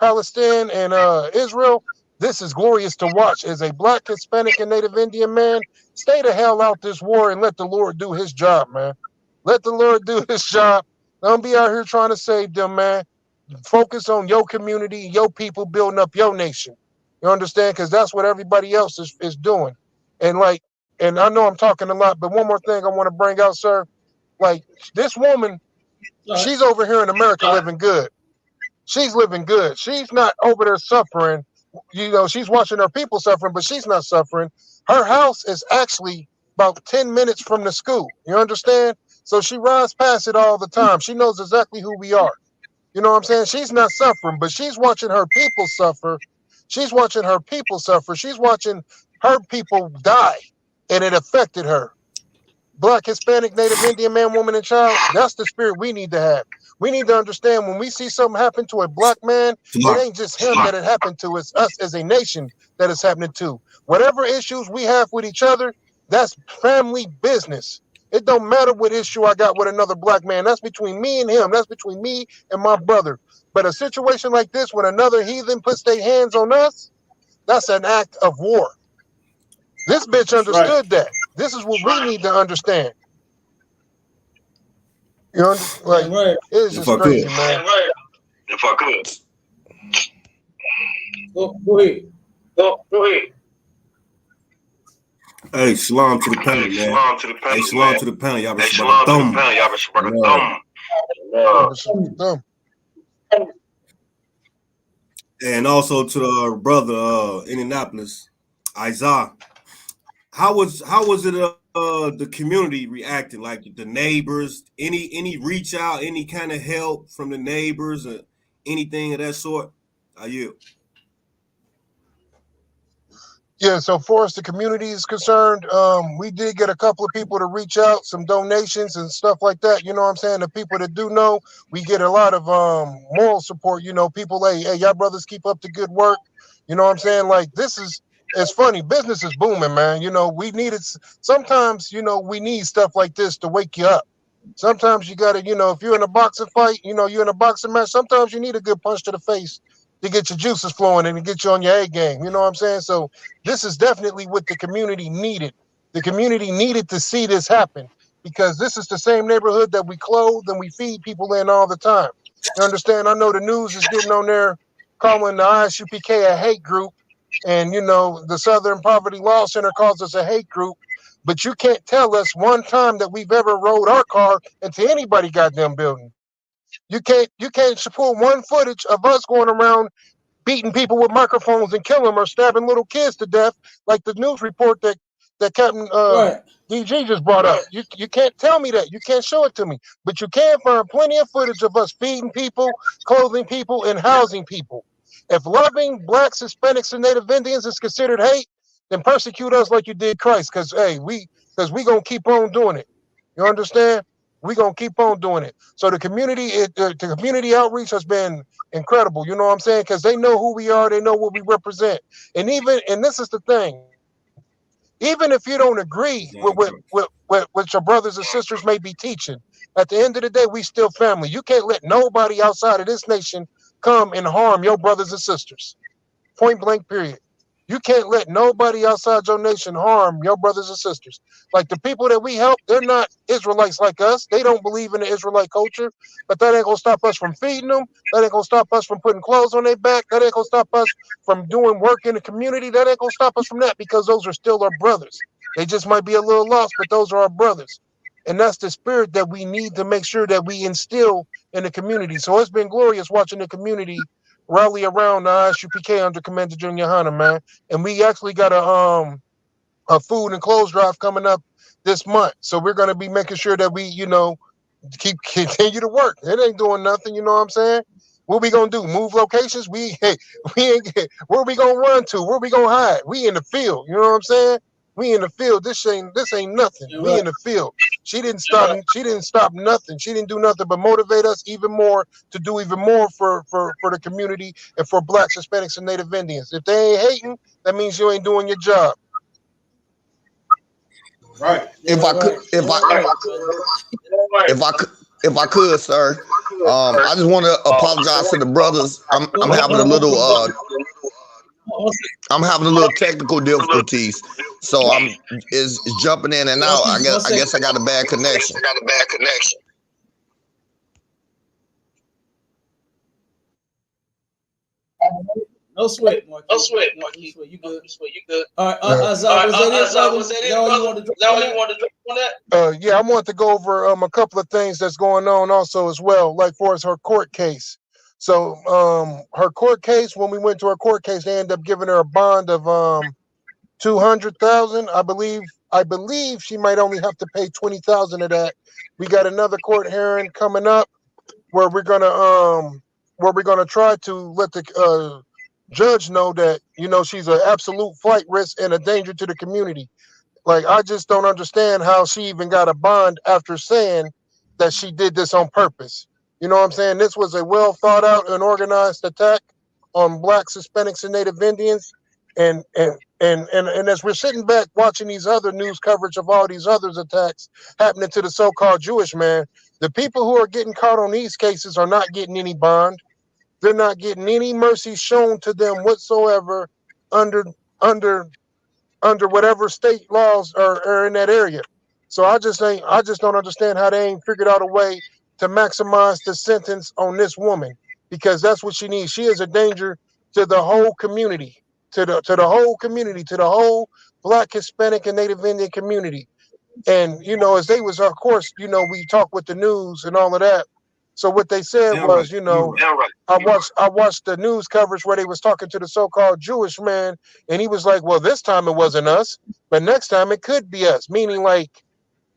Palestine and Israel, this is glorious to watch. As a black, Hispanic, and Native Indian man, stay the hell out this war and let the Lord do his job, man. Let the Lord do his job. Don't be out here trying to save them, man. Focus on your community, your people, building up your nation. You understand? Because that's what everybody else is doing. And I know I'm talking a lot, but one more thing I want to bring out, sir. Like this woman, she's over here in America living good. She's living good. She's not over there suffering. You know, she's watching her people suffering, but she's not suffering. Her house is actually about 10 minutes from the school. You understand? So she rides past it all the time. She knows exactly who we are. You know what I'm saying? She's not suffering, but she's watching her people suffer. She's watching her people suffer. She's watching her people die, and it affected her. Black, Hispanic, Native Indian man, woman, and child, that's the spirit we need to have. We need to understand when we see something happen to a black man, it ain't just him that it happened to, it's us as a nation that it's happening to. Whatever issues we have with each other, that's family business. It don't matter what issue I got with another black man. That's between me and him. That's between me and my brother. But a situation like this, when another heathen puts their hands on us, that's an act of war. This bitch understood that. This is what we need to understand. You know, like it's just crazy, man. If I could. Go ahead. Go ahead. Hey, shalom to the panel, man. Hey, shalom to the panel. Y'all and also to the brother Indianapolis, Isaiah. How was it the community reacting? Like the neighbors, any reach out, any kind of help from the neighbors or anything of that sort? Are you? Yeah, so far as the community is concerned, we did get a couple of people to reach out, some donations and stuff like that. You know what I'm saying? The people that do know, we get a lot of moral support. You know, people, hey, y'all brothers keep up the good work. You know what I'm saying? Like, it's funny. Business is booming, man. You know, sometimes, you know, we need stuff like this to wake you up. Sometimes you got to, you know, if you're in a boxing fight, you know, you're in a boxing match, sometimes you need a good punch to the face to get your juices flowing and to get you on your A game. You know what I'm saying? So this is definitely what the community needed. The community needed to see this happen because this is the same neighborhood that we clothe and we feed people in all the time. You understand? I know the news is getting on there calling the ISUPK a hate group. And, you know, the Southern Poverty Law Center calls us a hate group. But you can't tell us one time that we've ever rode our car into anybody goddamn building. You can't pull one footage of us going around beating people with microphones and killing them or stabbing little kids to death, like the news report that Captain DG just brought up. You can't tell me that. You can't show it to me. But you can find plenty of footage of us feeding people, clothing people, and housing people. If loving blacks, Hispanics, and Native Indians is considered hate, then persecute us like you did Christ. Because we gonna keep on doing it. You understand? We gonna keep on doing it. So the community outreach has been incredible. You know what I'm saying? Because they know who we are, they know what we represent. And this is the thing. Even if you don't agree with what your brothers and sisters may be teaching, at the end of the day, we still family. You can't let nobody outside of this nation come and harm your brothers and sisters. Point blank, period. You can't let nobody outside your nation harm your brothers and sisters. Like the people that we help, they're not Israelites like us. They don't believe in the Israelite culture, but that ain't gonna stop us from feeding them. That ain't gonna stop us from putting clothes on their back. That ain't gonna stop us from doing work in the community. That ain't gonna stop us from that because those are still our brothers. They just might be a little lost, but those are our brothers. And that's the spirit that we need to make sure that we instill in the community. So it's been glorious watching the community rally around the ISUPK under Commander General YAHANNA, man. And we actually got a food and clothes drive coming up this month. So we're going to be making sure that we, you know, continue to work. It ain't doing nothing, you know what I'm saying? What we gonna do? Move locations? We ain't. Where we gonna run to? Where we gonna hide? We in the field. You know what I'm saying? We in the field. This ain't nothing. You're We right. in the field. She didn't stop. She didn't stop nothing. She didn't do nothing but motivate us even more to do even more for the community and for Blacks, Hispanics, and Native Indians. If they ain't hating, that means you ain't doing your job. Right. If I could, if I could, sir, I just want to apologize to the brothers. I'm having a little I'm having a little technical difficulties, so I'm is jumping in and out. I guess I got a bad connection. No sweat, Mark. No sweat. You good? All right. Azar, was that it? All you wanted to drop on that? Yeah, I want to go over a couple of things that's going on also as well, like for as her court case. So her court case, when we went to her court case, they ended up giving her a bond of $200,000. I believe she might only have to pay $20,000 of that. We got another court hearing coming up where we're gonna try to let the judge know that, you know, she's an absolute flight risk and a danger to the community. Like, I just don't understand how she even got a bond after saying that she did this on purpose. You know what I'm saying? This was a well thought out and organized attack on Blacks, Hispanics, and Native Indians. And as we're sitting back watching these other news coverage of all these others attacks happening to the so-called Jewish man, the people who are getting caught on these cases are not getting any bond. They're not getting any mercy shown to them whatsoever under whatever state laws are in that area. So I just don't understand how they ain't figured out a way to maximize the sentence on this woman, because that's what she needs. She is a danger to the whole community, to the whole Black, Hispanic, and Native Indian community. And, you know, as they was, of course, you know, we talk with the news and all of that. So what they said was, you know, I watched the news coverage where they was talking to the so-called Jewish man, and he was like, well, this time it wasn't us, but next time it could be us. Meaning, like,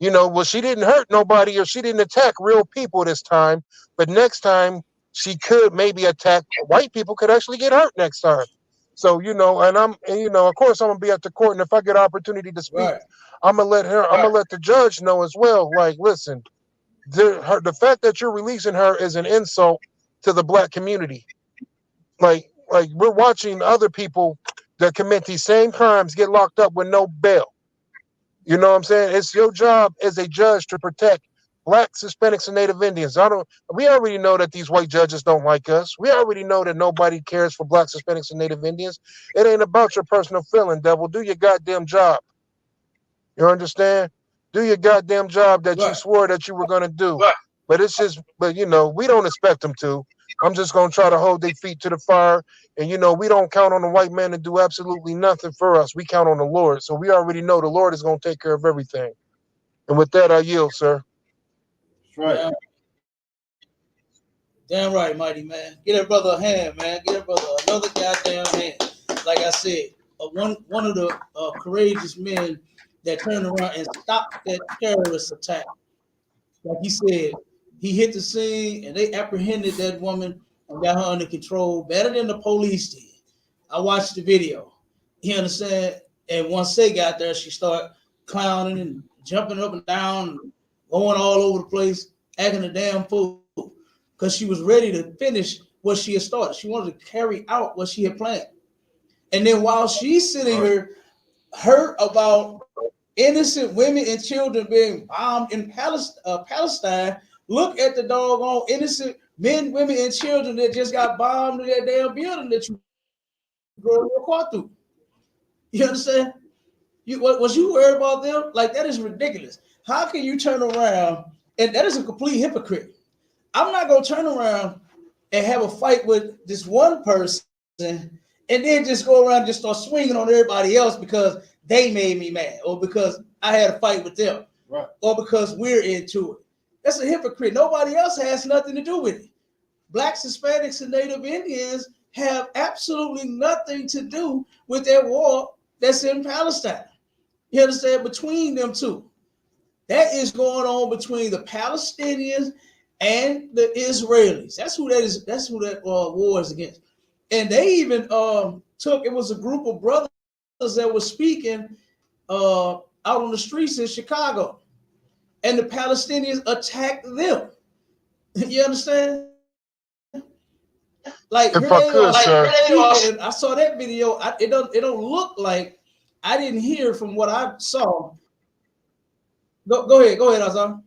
you know, well, she didn't hurt nobody or she didn't attack real people this time, but next time she could maybe attack white people, could actually get hurt next time. So, you know, and you know, of course I'm gonna be at the court, and if I get an opportunity to speak, I'm gonna let the judge know as well. Like, listen, the fact that you're releasing her is an insult to the Black community. Like we're watching other people that commit these same crimes get locked up with no bail. You know what I'm saying? It's your job as a judge to protect Blacks, Hispanics, and Native Indians. We already know that these white judges don't like us. We already know that nobody cares for Blacks, Hispanics, and Native Indians. It ain't about your personal feeling, devil. Do your goddamn job. You understand? Do your goddamn job that you swore that you were going to do. But it's just, but you know, we don't expect them to. I'm just going to try to hold their feet to the fire. And, you know, we don't count on the white man to do absolutely nothing for us. We count on the Lord. So we already know the Lord is going to take care of everything. And with that, I yield, sir. Right. Damn right, mighty man. Get that brother a hand, man. Get that brother another goddamn hand. Like I said, one of the courageous men that turned around and stopped that terrorist attack. Like he said, he hit the scene and they apprehended that woman and got her under control better than the police did. I watched the video. You understand? And once they got there, she started clowning and jumping up and down, going all over the place, acting a damn fool, because she was ready to finish what she had started. She wanted to carry out what she had planned. And then while she's sitting here hurt about innocent women and children being bombed in Palestine, look at the doggone innocent men, women, and children that just got bombed in that damn building that you drove your car through. You understand? Was you worried about them? Like, that is ridiculous. How can you turn around, and that is a complete hypocrite. I'm not going to turn around and have a fight with this one person and then just go around and just start swinging on everybody else because they made me mad or because I had a fight with them. right, or because we're into it. That's a hypocrite. Nobody else has nothing to do with it. Blacks, Hispanics, and Native Indians have absolutely nothing to do with that war that's in Palestine. You understand? Between them two. That is going on between the Palestinians and the Israelis. That's who that is. That's who that war is against. And they even it was a group of brothers that were speaking out on the streets in Chicago. And the Palestinians attacked them. You understand? Like, If I could, sir. And I saw that video. It don't look like, I didn't hear from what I saw. Go ahead, Azam.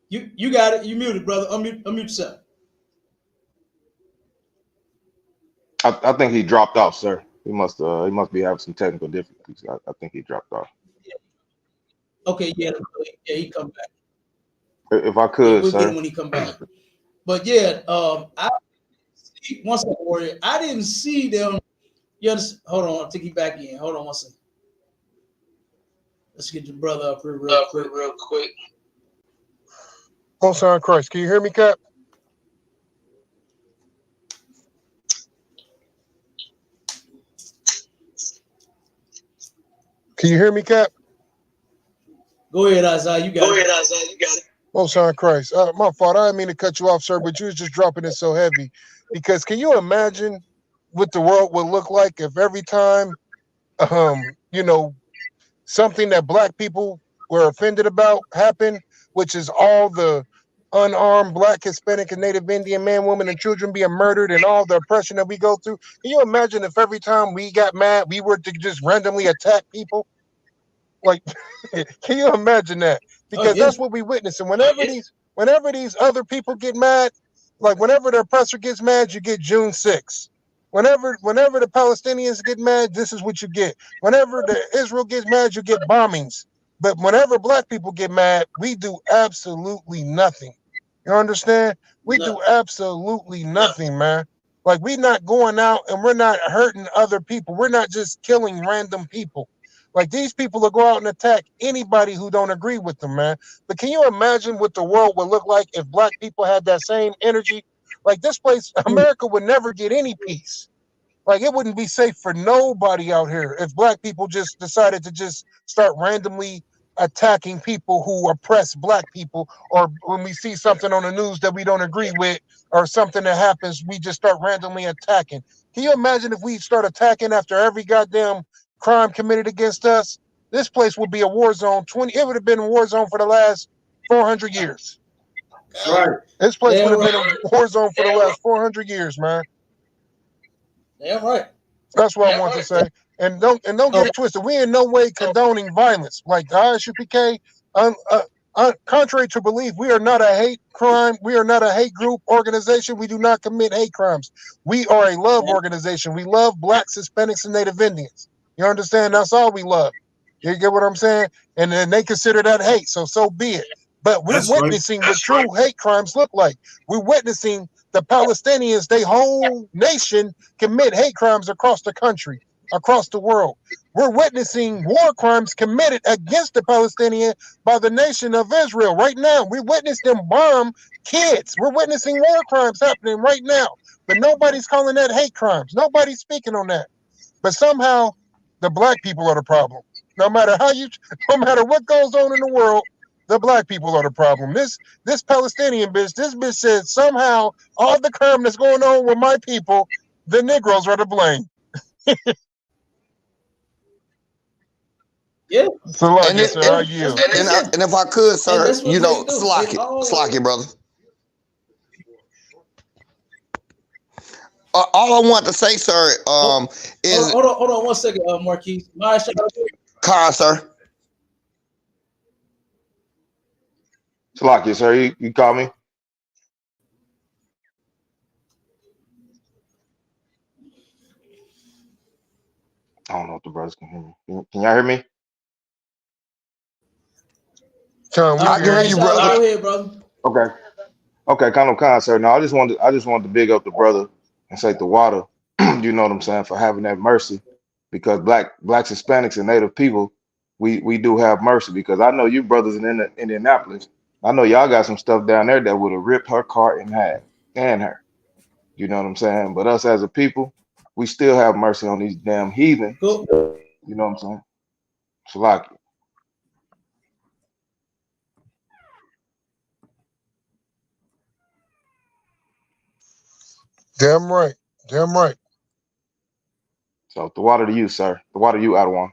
You got it. You muted, brother. Unmute yourself. I think he dropped off, sir. He must be having some technical difficulties. I think he dropped off. Okay, yeah, he come back. If I could, we'll sir. get him when he come back. But yeah, I see, one second, Warrior. I didn't see them. You understand? Hold on, I'll take you back in. Hold on one second. Let's get your brother up here real quick. Most High in Christ. Can you hear me, Cap? Can you hear me, Cap? Go ahead, Isaiah. You got it. Most High in Christ. My fault. I didn't mean to cut you off, sir, but you was just dropping it so heavy. Because can you imagine what the world would look like if every time, something that black people were offended about happened, which is all the unarmed black, Hispanic, and Native Indian men, women, and children being murdered and all the oppression that we go through? Can you imagine if every time we got mad, we were to just randomly attack people? Like, can you imagine that? Because that's what we witnessing. Whenever these other people get mad, like whenever the oppressor gets mad, you get June 6th. Whenever the Palestinians get mad, this is what you get. Whenever the Israel gets mad, you get bombings. But whenever black people get mad, we do absolutely nothing. You understand? We do absolutely nothing, man. Like, we're not going out and we're not hurting other people. We're not just killing random people. Like, these people will go out and attack anybody who don't agree with them, man. But can you imagine what the world would look like if black people had that same energy? Like, this place, America would never get any peace. Like, it wouldn't be safe for nobody out here if black people just decided to just start randomly attacking people who oppress black people, or when we see something on the news that we don't agree with or something that happens, we just start randomly attacking. Can you imagine if we start attacking after every goddamn crime committed against us? This place would be a war zone. It would have been a war zone for the last 400 years. That's right. This place would have been a war zone for the last 400 years, man. Damn right. That's what I want to say. And don't get it twisted. We in no way condoning violence. Like the ISUPK, contrary to belief, we are not a hate crime. We are not a hate group organization. We do not commit hate crimes. We are a love organization. We love blacks, Hispanics, and Native Indians. You understand? That's all we love. You get what I'm saying? And then they consider that hate, so be it. But we're witnessing what true hate crimes look like. We're witnessing the Palestinians, their whole nation, commit hate crimes across the country, across the world. We're witnessing war crimes committed against the Palestinians by the nation of Israel right now. We witness them bomb kids. We're witnessing war crimes happening right now. But nobody's calling that hate crimes. Nobody's speaking on that. But somehow the black people are the problem. No matter what goes on in the world, the black people are the problem. This Palestinian bitch, this bitch said somehow all the crime that's going on with my people, the Negroes are to blame. Yeah. So like I said, I yield. And if I could, sir, slack it, brother. All I want to say, sir, is hold on 1 second, Marquise. Car, sir. Salakia, sir, you call me? I don't know if the brothers can hear me. Can y'all hear me? I can hear you, brother. Go ahead, brother. Okay, kind of, sir. No, I just wanted to big up the brother and say the water, you know what I'm saying, for having that mercy because blacks, Hispanics, and Native people, we do have mercy. Because I know you brothers in Indianapolis, I know y'all got some stuff down there that would have ripped her car in half and her. You know what I'm saying? But us as a people, we still have mercy on these damn heathen. Cool. You know what I'm saying? Salaki. Damn right. Damn right. So the water to you, sir. The water to you, Adawan.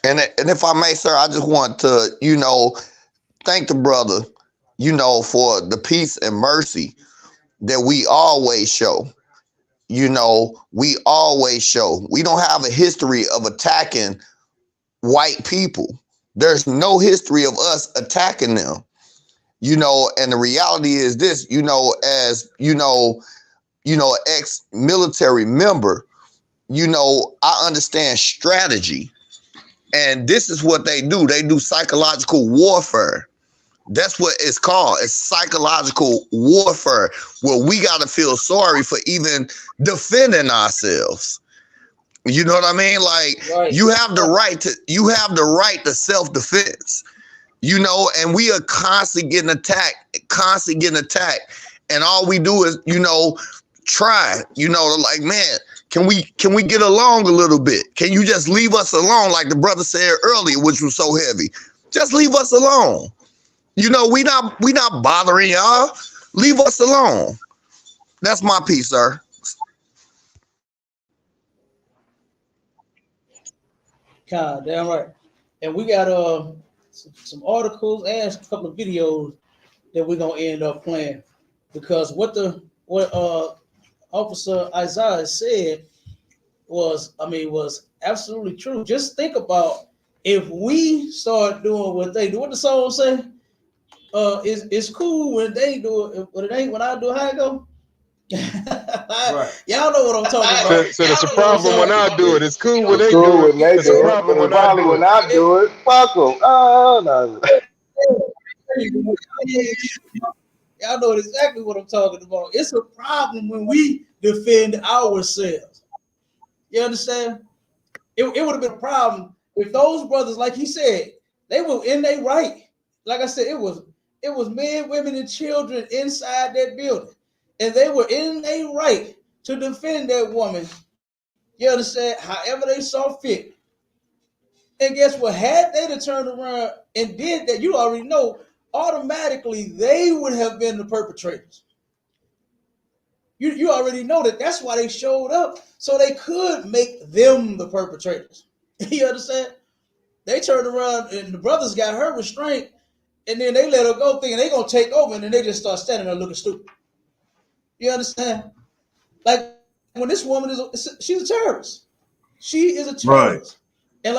And if I may, sir, I just want to, thank the brother, for the peace and mercy that we always show. We always show. We don't have a history of attacking white people. There's no history of us attacking them. And the reality is this, as ex-military member, I understand strategy. And this is what they do. They do psychological warfare. That's what it's called. It's psychological warfare, where we got to feel sorry for even defending ourselves. You know what I mean? Like, Right. you have the right to self-defense. And we are constantly getting attacked. And all we do is, try, like, man, can we get along a little bit? Can you just leave us alone? Like the brother said earlier, which was so heavy. Just leave us alone. We not bothering y'all. Leave us alone. That's my piece, sir. God damn right. And we got some articles and a couple of videos that we're gonna end up playing, because what Officer Isaiah said was absolutely true. Just think about if we start doing what they do. What the song say? It's cool when they do it, but it ain't when I do. How it go? Right. Y'all know what I'm talking about. So it's a problem when I do it. It's cool when they It's cool do it. when they It's a do it, problem but when I probably do when it. I do it, fuck them. Oh, no. Y'all know exactly what I'm talking about. It's a problem when we defend ourselves. You understand? It would have been a problem if those brothers, like he said, they were in their right. Like I said, it was men, women, and children inside that building, and they were in their right to defend that woman. You understand? However they saw fit. And guess what? Had they to turn around and did that, you already know, automatically they would have been the perpetrators. You already know that. That's why they showed up, so they could make them the perpetrators. You understand? They turned around and the brothers got her restraint, and then they let her go thinking they're going to take over, and then they just start standing there looking stupid. You understand? Like when this woman she's a terrorist. She is a terrorist. Right. And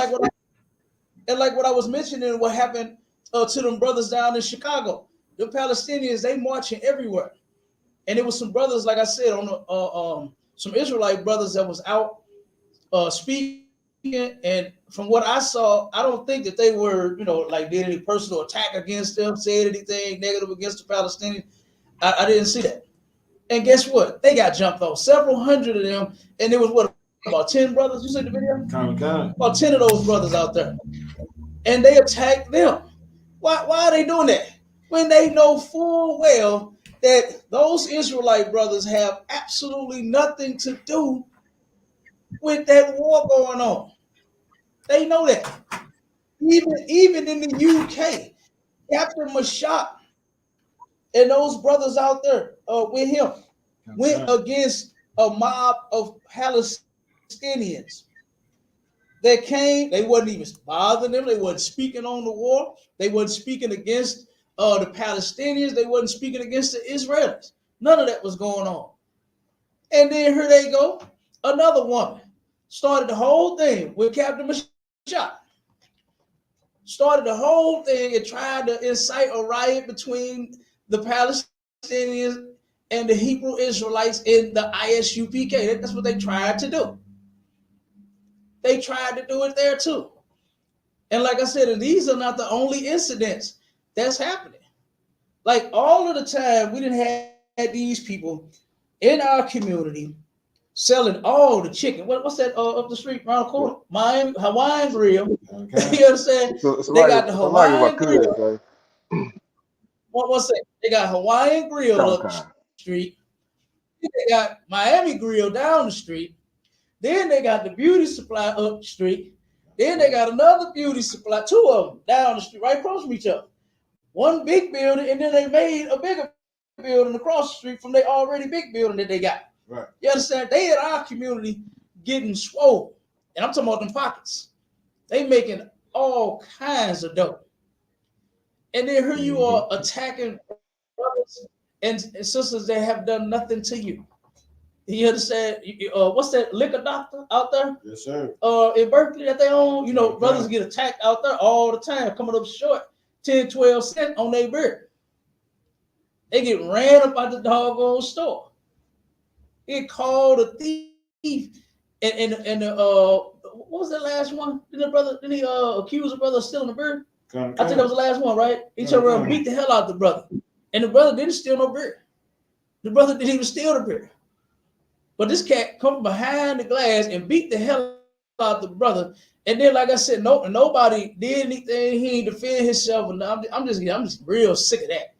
like what I was mentioning, what happened to them brothers down in Chicago. The Palestinians, they marching everywhere. And it was some brothers, like I said, on some Israelite brothers that was out speaking. And from what I saw, I don't think that they were, like did any personal attack against them, said anything negative against the Palestinians. I didn't see that. And guess what? They got jumped off. Several hundred of them. And there was about 10 brothers. You see the video? About 10 of those brothers out there. And they attacked them. Why are they doing that? When they know full well that those Israelite brothers have absolutely nothing to do with that war going on. They know that. Even in the UK, Captain Mashak and those brothers out there with him went against a mob of Palestinians. They came, they wasn't even bothering them. They wasn't speaking on the war. They wasn't speaking against the Palestinians. They wasn't speaking against the Israelis. None of that was going on. And then here they go. Another woman started the whole thing with Captain Mashak. Started the whole thing and tried to incite a riot between the Palestinians and the Hebrew Israelites in the ISUPK. That's what they tried to do. They tried to do it there too. And like I said, these are not the only incidents that's happening. Like all of the time, we didn't these people in our community selling all the chicken. What's that up the street around the corner? Miami Hawaiian Grill. Okay. You understand? They got the Hawaiian Grill. Say. What's that? They got Hawaiian Grill up the street. They got Miami Grill down the street. Then they got the beauty supply up the street. Then they got another beauty supply, two of them down the street, right across from each other. One big building, and then they made a bigger building across the street from their already big building that they got. Right. You understand? They in our community getting swole. And I'm talking about them pockets. They making all kinds of dough. And then here you are attacking brothers and sisters that have done nothing to you. You understand? What's that liquor doctor out there? Yes, sir. In Berkeley that they own? You know, brothers get attacked out there all the time, coming up short 10, 12 cents on their beer. They get ran up out the doggone store. It called a thief. And what was that last one? Didn't he accuse a brother of stealing a beer? I think that was the last one, right? He turned around and beat the hell out of the brother. And the brother didn't steal no beer. The brother didn't even steal the beer. But this cat come behind the glass and beat the hell out of the brother. And then, like I said, nobody did anything. He ain't defend himself. And I'm just real sick of that.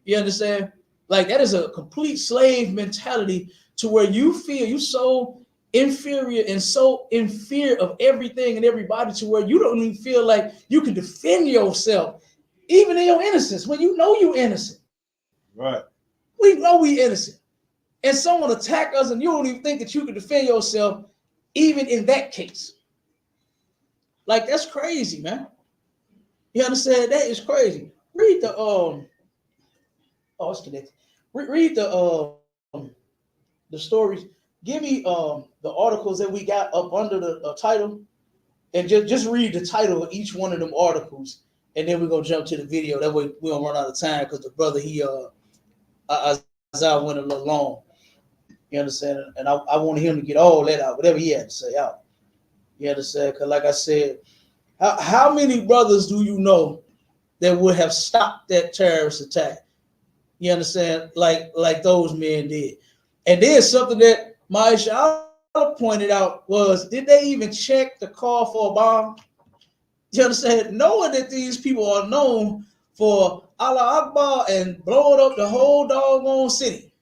You understand? Like, that is a complete slave mentality to where you feel you so inferior and so in fear of everything and everybody to where you don't even feel like you can defend yourself, even in your innocence, when you know you're innocent. Right. We know we innocent. And someone attack us and you don't even think that you can defend yourself, even in that case. Like, that's crazy, man. You understand? That is crazy. Read the it's connected. Read the stories. Give me the articles that we got up under the title, and just read the title of each one of them articles, and then we're gonna jump to the video. That way we don't run out of time because the brother Isaiah went a little long. You understand? And I want him to get all that out, whatever he had to say out. You understand? Because like I said, how many brothers do you know that would have stopped that terrorist attack? You understand? Like those men did. And then something that Maisha pointed out was, did they even check the call for a bomb? You understand? Knowing that these people are known for Allah Akbar and blowing up the whole doggone city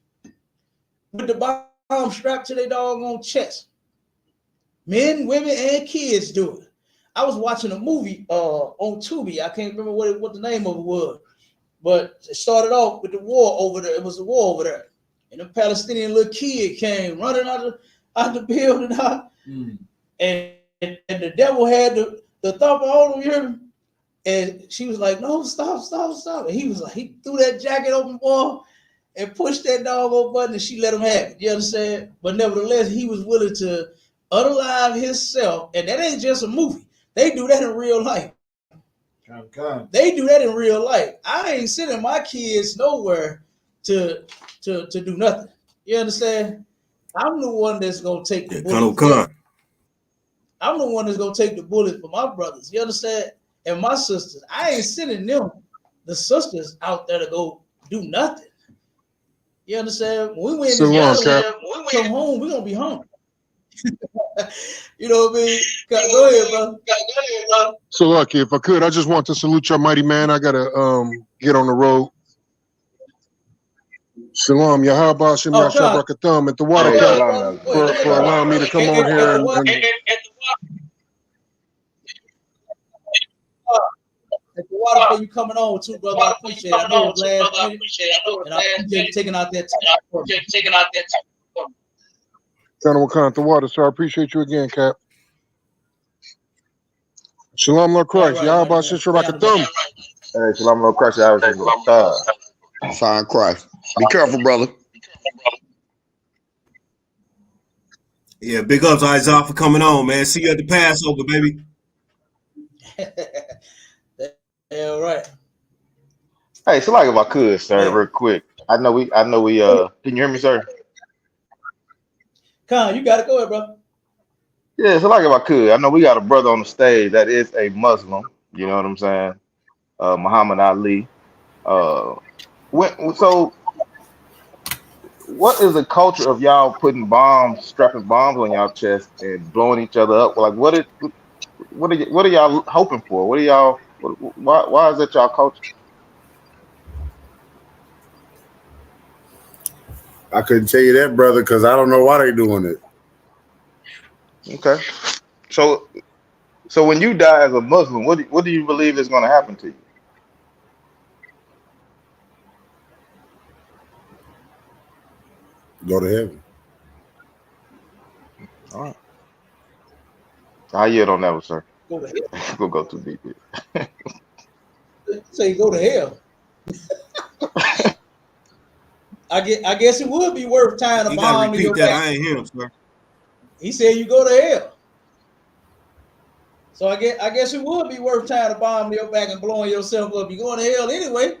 with the bomb strapped to their doggone chest. Men, women, and kids do it. I was watching a movie on Tubi. I can't remember what the name of it was, but it started off with the war over there. It was a war over there. And the Palestinian little kid came running out the building, and the devil had the thumper on him, and she was like, "No, stop!" And he was like, he threw that jacket open for her and pushed that doggone button, and she let him have it. You understand? But nevertheless, he was willing to unalive himself, and that ain't just a movie. They do that in real life. They do that in real life. I ain't sending my kids nowhere to do nothing. You understand? I'm the one that's gonna take the bullet. I'm the one that's gonna take the bullet for my brothers. You understand? And my sisters. I ain't sending them, the sisters, out there to go do nothing. You understand? When we win this battle, come home, we're gonna be home. You know what I mean? Go ahead, bro. So lucky, if I could, I just want to salute your mighty man. I gotta get on the road. Shalom, Yahweh Shem Yahshua Brakathum at the water for allowing me to come on here and at the water for you coming on too, brother. I appreciate it. I know it was last minute, and I appreciate you taking out that time. General Khan, the water, so I appreciate you again, Cap. Shalom, Lord Christ. Yahweh Shem Brakathum. Hey, Shalom, Lord Christ. Sign Christ. Be careful, brother. Yeah, big ups, Isaiah, for coming on, man. See you at the Passover, baby. Yeah, right. Hey, so like if I could, sir, real quick. I know we can you hear me, sir? Con, you gotta go ahead, bro. Yeah, so like if I could, I know we got a brother on the stage that is a Muslim, you know what I'm saying? Muhammad Ali. So what is the culture of y'all putting bombs, strapping bombs on y'all chest and blowing each other up? Like, what are y'all hoping for? What are y'all? Why is that y'all culture? I couldn't tell you that, brother, because I don't know why they doing it. Okay, so when you die as a Muslim, what do you believe is going to happen to you? Go to heaven. All right, I yield on that one, sir. Go to hell. We'll go too deep here. Say go to hell. I guess it would be worth tying a You gotta bomb to repeat your that. back. I ain't hear him, sir. He said you go to hell. So I guess it would be worth tying a bomb to your back and blowing yourself up. You're going to hell anyway.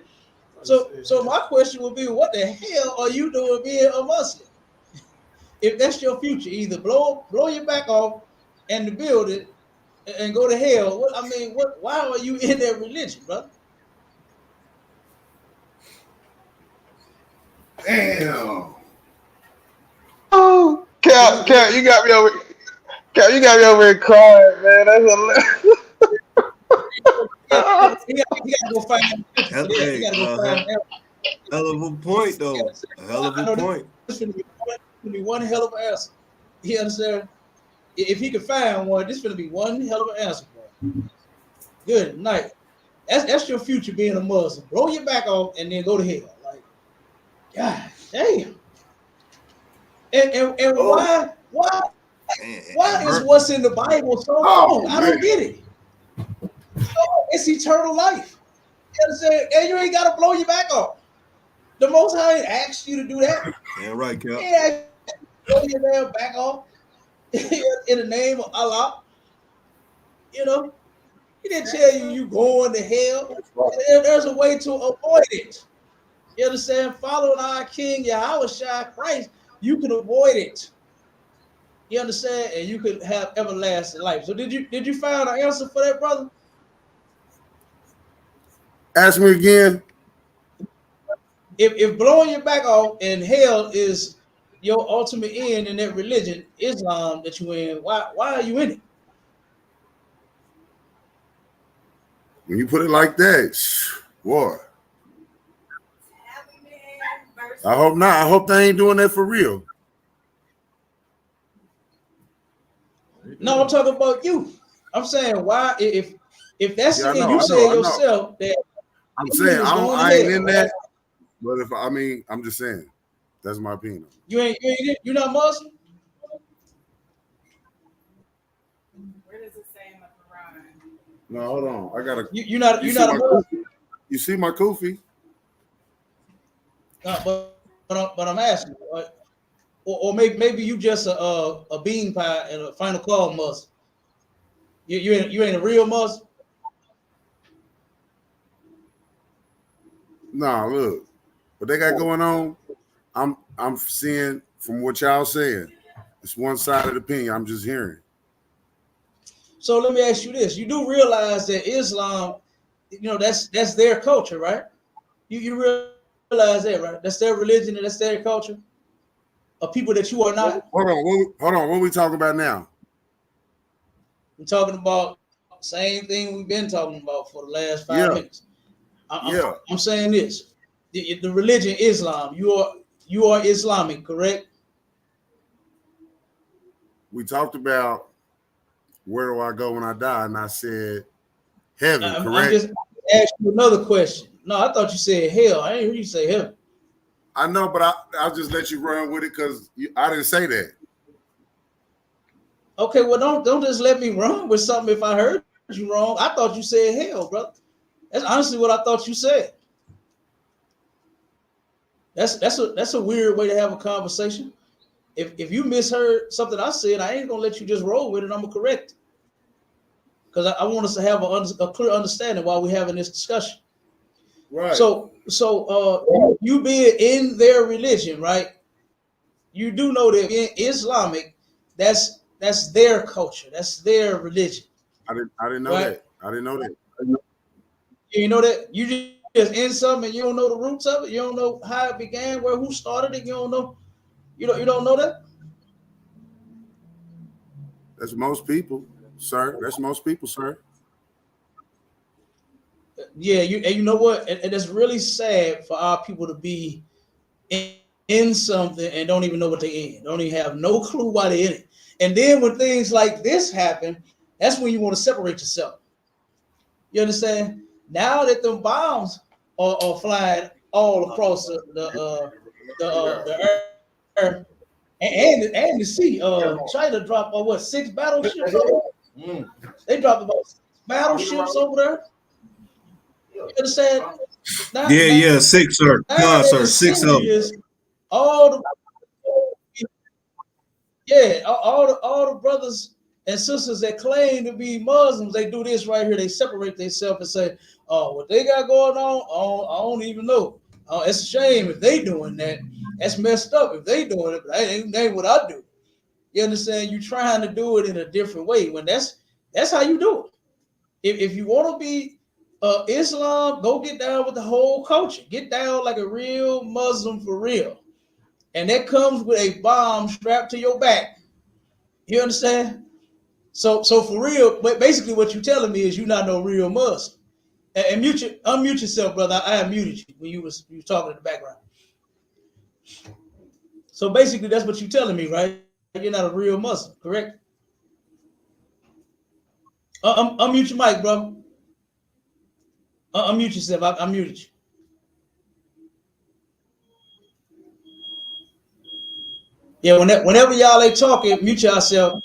So my question would be, what the hell are you doing being a Muslim? If that's your future, either blow your back off and build it and go to hell. Why are you in that religion, brother? Damn. Oh, Cap, you got me over. Cap, you got me over here crying, man. That's hilarious. He got to go find him. He got to go find him. Hell of a point, though. A hell of a point. This is going to be one hell of an answer. You understand? If he could find one, this is going to be one hell of an answer, bro. Good night. That's your future being a Muslim. Blow your back off and then go to hell. Like, God damn. And why is what's in the Bible so long? I don't get it. It's eternal life. You understand? And you ain't got to blow your back off. The Most High asked you to do that. Yeah, right, Cap. He asked you to blow your damn back off in the name of Allah. You know, he didn't tell you going to hell. There's a way to avoid it. You understand? Following our King Yahawashi Christ, you can avoid it. You understand? And you could have everlasting life. So did you find an answer for that, brother? Ask me again. If blowing your back off and hell is your ultimate end in that religion, Islam, that you in, why are you in it? When you put it like that, boy. I hope not. I hope they ain't doing that for real. No, I'm talking about you. I'm saying why if that's Yeah, you say yourself that I'm saying I ain't in that. But I'm just saying. That's my opinion. You're not Muslim? Where does it say in the Quran? No, hold on. I gotta. You're not a Muslim. You see my kufi? No, but I'm asking, or maybe you just a bean pie and a final call Muslim. You ain't a real Muslim. Nah, look, what they got going on. I'm seeing from what y'all saying. It's one side of the opinion. I'm just hearing. So let me ask you this: you do realize that Islam, that's their culture, right? You realize that, right? That's their religion and that's their culture. Of people that you are not. Hold on. What are we talking about now? We're talking about the same thing we've been talking about for the last 5 minutes. I'm saying this: the religion Islam. You are Islamic, correct? We talked about where do I go when I die, and I said heaven, correct? I'm just asking you another question. No, I thought you said hell. I didn't hear you say heaven. I know, but I'll just let you run with it because I didn't say that. Okay, well, don't just let me run with something if I heard you wrong. I thought you said hell, brother. That's honestly what I thought you said. That's a weird way to have a conversation. If you misheard something I said, I ain't gonna let you just roll with it. I'm gonna correct it because I want us to have a clear understanding while we're having this discussion. Right. So you being in their religion, right? You do know that being Islamic, that's their culture, that's their religion. I didn't know that. I didn't know that. You know that you just in something and you don't know the roots of it. You don't know how it began, who started it. You don't know You don't know that? That's most people, sir. That's most people, sir. Yeah, you know what? And it's really sad for our people to be in something and don't even know what they're in. Don't even have no clue why they're in it. And then when things like this happen, that's when you want to separate yourself. You understand? Now that the bombs are flying all across the earth and the sea, China dropped 6 battleships over there? They dropped about 6 battleships over there. You understand? Yeah, 6, sir. Now No, that sir, the 6 of them. serious, all the all the brothers and sisters that claim to be Muslims, they do this right here. They separate themselves and say, "Oh, what they got going on, I don't even know." It's a shame if they doing that. That's messed up if they doing it. But that ain't what I do. You understand? You trying to do it in a different way when that's how you do it. If you want to be Islam, go get down with the whole culture. Get down like a real Muslim for real. And that comes with a bomb strapped to your back. You understand? So for real, but basically what you're telling me is you're not no real Muslim. And unmute yourself, brother. I muted you when you was talking in the background. So basically that's what you're telling me, right? You're not a real Muslim, correct? Unmute your mic, bro. Unmute yourself. I muted you. Yeah, whenever y'all ain't talking, mute yourself,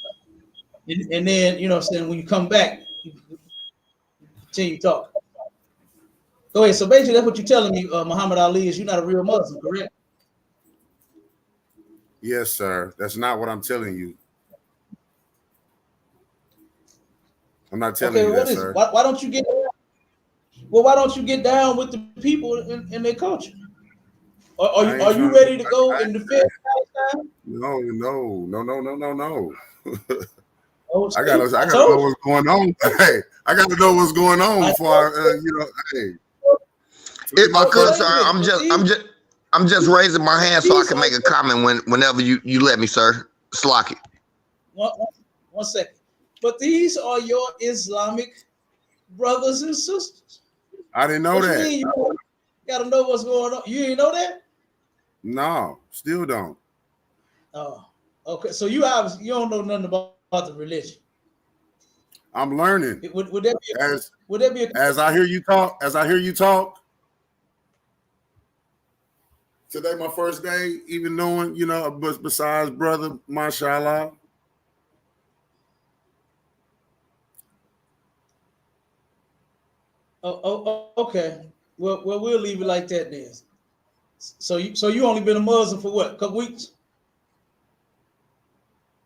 and then you know what I'm saying when you come back, you continue talking. Go ahead. So basically, that's what you're telling me, Muhammad Ali, is you're not a real Muslim, correct? Yes, sir. That's not what I'm telling you. I'm not telling you that, sir. Why don't you get? Well, why don't you get down with the people in their culture? Are you ready to go and defend Palestine? No. Oh, I gotta know what's going on. Hey, I gotta know what's going on before hey. If I could, sir, I'm just raising my hand so I can make a comment whenever you let me, sir. Slocky. One second. But these are your Islamic brothers and sisters. I didn't know that. You gotta know what's going on. You didn't know that? No, still don't. Oh, okay. So you don't know nothing about the religion. I'm learning. Would that be as I hear you talk? Today my first day, even knowing, but besides brother, mashallah. Oh, okay. Well, we'll leave it like that then. So you only been a Muslim for what? A couple weeks?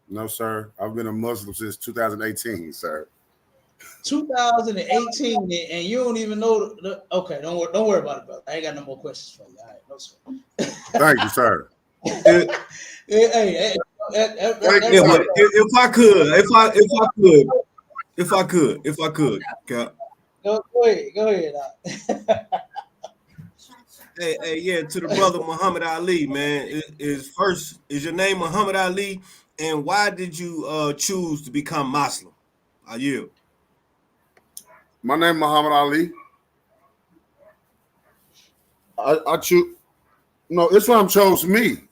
No, sir. I've been a Muslim since 2018, sir. 2018, and you don't even know okay, don't worry about it, brother. I ain't got no more questions for you. All right, no sir. Thank you, sir. Hey, if I could, Cap. Go ahead. Hey, yeah, to the brother Muhammad Ali, man. Is your name Muhammad Ali, and why did you choose to become Muslim? Are you? My name is Muhammad Ali. I choose. No, Islam chose me.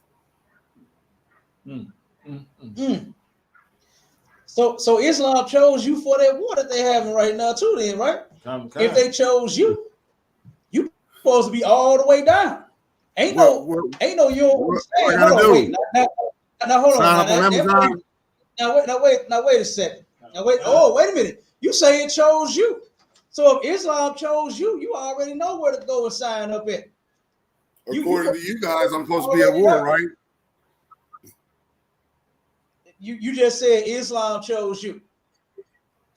So Islam chose you for that war that they having right now too, then, right? If they chose you, you supposed to be all the way down. Ain't no you don't understand. Hold on, wait. Now hold on. Now wait a second. Wait a minute. You say it chose you. So if Islam chose you, you already know where to go and sign up at. According to you guys, I'm supposed to be at war, right? You just said Islam chose you.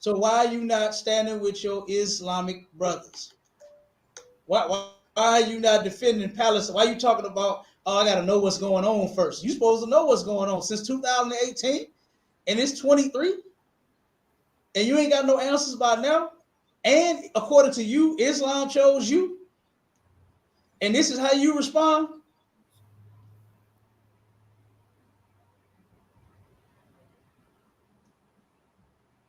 So why are you not standing with your Islamic brothers? Why are you not defending Palestine? Why are you talking about, I got to know what's going on first? You're supposed to know what's going on since 2018, and it's 23, and you ain't got no answers by now. And according to you, Islam chose you, and this is how you respond?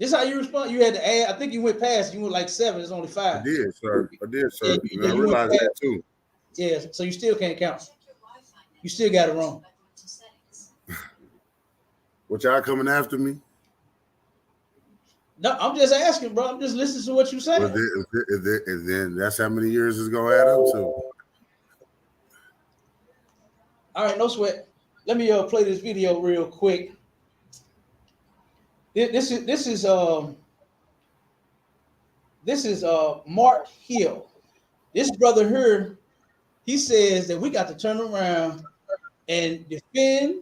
This is how you respond. You had to add. I think you went past. You went like 7. It's only 5. I did, sir. I did, sir. Yeah, And I realized that too. Yeah, so you still can't count. You still got it wrong. What y'all coming after me? No, I'm just asking, bro. I'm just listening to what you say. Well, then that's how many years it's gonna add up to. All right, no sweat. Let me play this video real quick. This is Mark Hill. This brother here, he says that we got to turn around and defend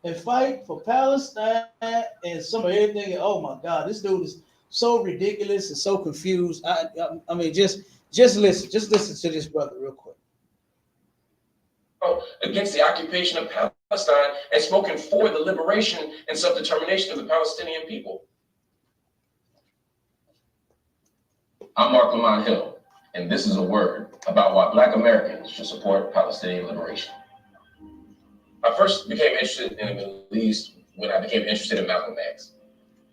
and fight for Palestine and some of everything. Oh my God, this dude is so ridiculous and so confused. I mean, just listen to this brother real quick. Against the occupation of Palestine and spoken for the liberation and self-determination of the Palestinian people. I'm Mark Lamont Hill, and this is a word about why Black Americans should support Palestinian liberation. I first became interested in the Middle East when I became interested in Malcolm X.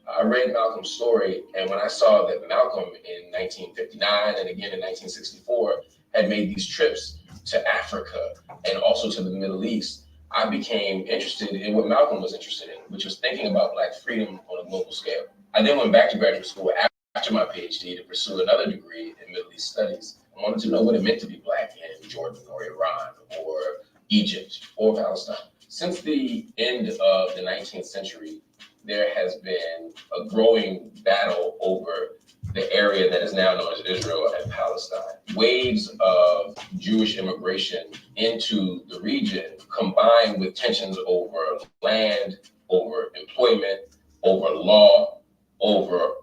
I read Malcolm's story, and when I saw that Malcolm in 1959 and again in 1964 had made these trips to Africa and also to the Middle East, I became interested in what Malcolm was interested in, which was thinking about Black freedom on a global scale. I then went back to graduate school after my PhD to pursue another degree in Middle East studies. I wanted to know what it meant to be Black in Jordan or Iran or Egypt or Palestine. Since the end of the 19th century, there has been a growing battle over the area that is now known as Israel and Palestine. Waves of Jewish immigration into the region, combined with tensions over land, over employment, over law, over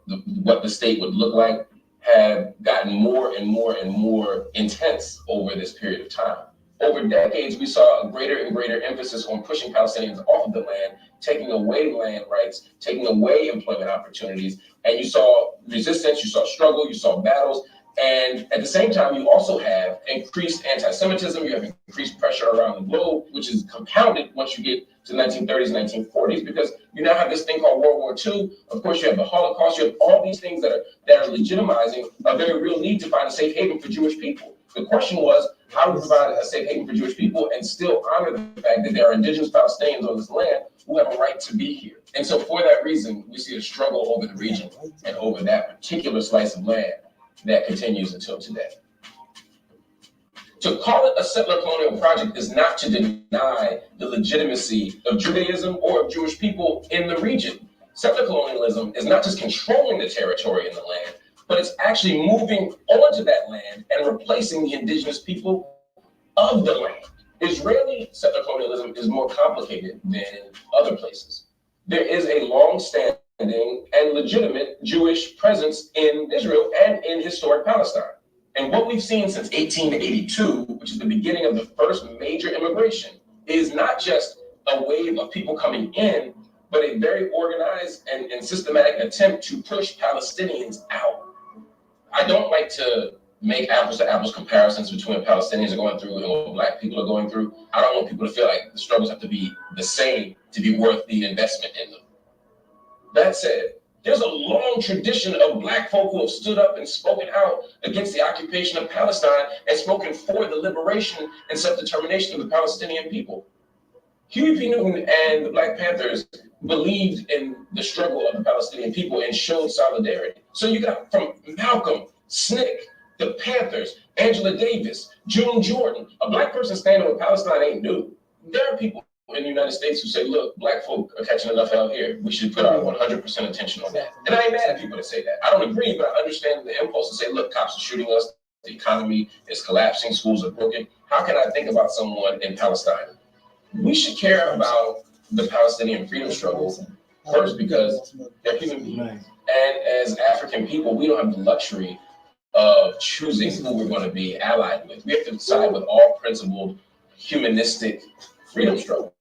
what the state would look like, have gotten more and more and more intense over this period of time. Over decades, we saw a greater and greater emphasis on pushing Palestinians off of the land, taking away land rights, taking away employment opportunities. And you saw resistance, you saw struggle, you saw battles. And at the same time, you also have increased anti-Semitism, you have increased pressure around the globe, which is compounded once you get to the 1930s and 1940s, because you now have this thing called World War II. Of course, you have the Holocaust, you have all these things that are legitimizing a very real need to find a safe haven for Jewish people. The question was, how do we provide a safe haven for Jewish people and still honor the fact that there are indigenous Palestinians on this land who have a right to be here? And so for that reason, we see a struggle over the region and over that particular slice of land that continues until today. To call it a settler colonial project is not to deny the legitimacy of Judaism or of Jewish people in the region. Settler colonialism is not just controlling the territory and the land, but it's actually moving onto that land and replacing the indigenous people of the land. Israeli settler colonialism is more complicated than other places. There is a long-standing and legitimate Jewish presence in Israel and in historic Palestine. And what we've seen since 1882, which is the beginning of the first major immigration, is not just a wave of people coming in, but a very organized and systematic attempt to push Palestinians out. I don't like to make apples to apples comparisons between what Palestinians are going through and what Black people are going through. I don't want people to feel like the struggles have to be the same to be worth the investment in them. That said, there's a long tradition of Black folk who have stood up and spoken out against the occupation of Palestine and spoken for the liberation and self-determination of the Palestinian people. Huey P. Newton and the Black Panthers believed in the struggle of the Palestinian people and showed solidarity. So you got from Malcolm, SNCC, the Panthers, Angela Davis, June Jordan. A Black person standing with Palestine ain't new. There are people in the United States who say, look, Black folk are catching enough hell here. We should put our 100% attention on that. And I ain't mad at people that say that. I don't agree, but I understand the impulse to say, look, cops are shooting us. The economy is collapsing. Schools are broken. How can I think about someone in Palestine? We should care about the Palestinian freedom struggle first because they're human beings. And as African people, we don't have the luxury of choosing who we're going to be allied with. We have to decide with all principled, humanistic freedom struggle.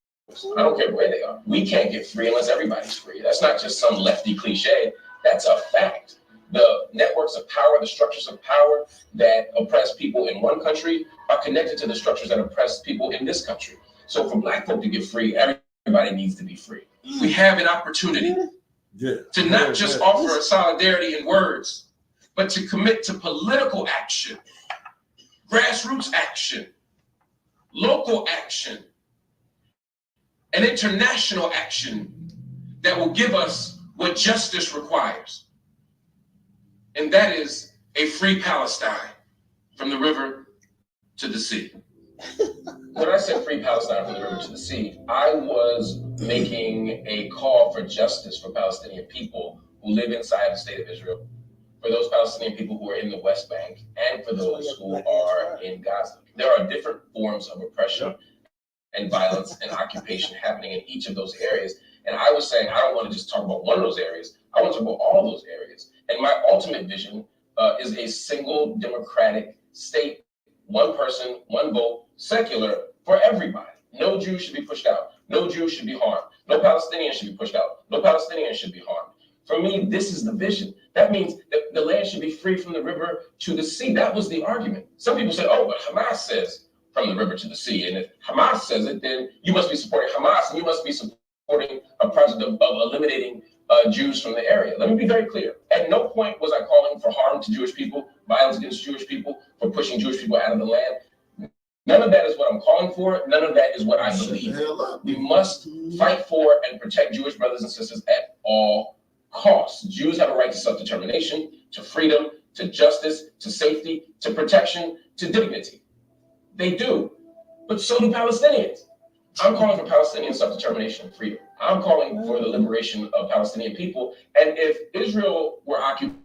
I don't care where they are. We can't get free unless everybody's free. That's not just some lefty cliche. That's a fact. The networks of power, the structures of power that oppress people in one country are connected to the structures that oppress people in this country. So for Black folk to get free, everybody needs to be free. We have an opportunity To not just offer solidarity in words, but to commit to political action, grassroots action, local action, and international action that will give us what justice requires. And that is a free Palestine from the river to the sea. When I said free Palestine from the river to the sea, I was making a call for justice for Palestinian people who live inside the state of Israel, for those Palestinian people who are in the West Bank, and for those who are in Gaza. There are different forms of oppression and violence and occupation happening in each of those areas. And I was saying, I don't want to just talk about one of those areas. I want to talk about all those areas. And my ultimate vision is a single democratic state, one person, one vote, secular for everybody. No Jews should be pushed out. No Jews should be harmed. No Palestinians should be pushed out. No Palestinians should be harmed. For me, this is the vision. That means that the land should be free from the river to the sea. That was the argument. Some people said, oh, but Hamas says from the river to the sea. And if Hamas says it, then you must be supporting Hamas and you must be supporting a project of eliminating Jews from the area. Let me be very clear. At no point was I calling for harm to Jewish people, violence against Jewish people, for pushing Jewish people out of the land. None of that is what I'm calling for. None of that is what I believe. We must fight for and protect Jewish brothers and sisters at all costs. Jews have a right to self-determination, to freedom, to justice, to safety, to protection, to dignity. They do, but so do Palestinians. I'm calling for Palestinian self-determination and freedom. I'm calling for the liberation of Palestinian people. And if Israel were occupied,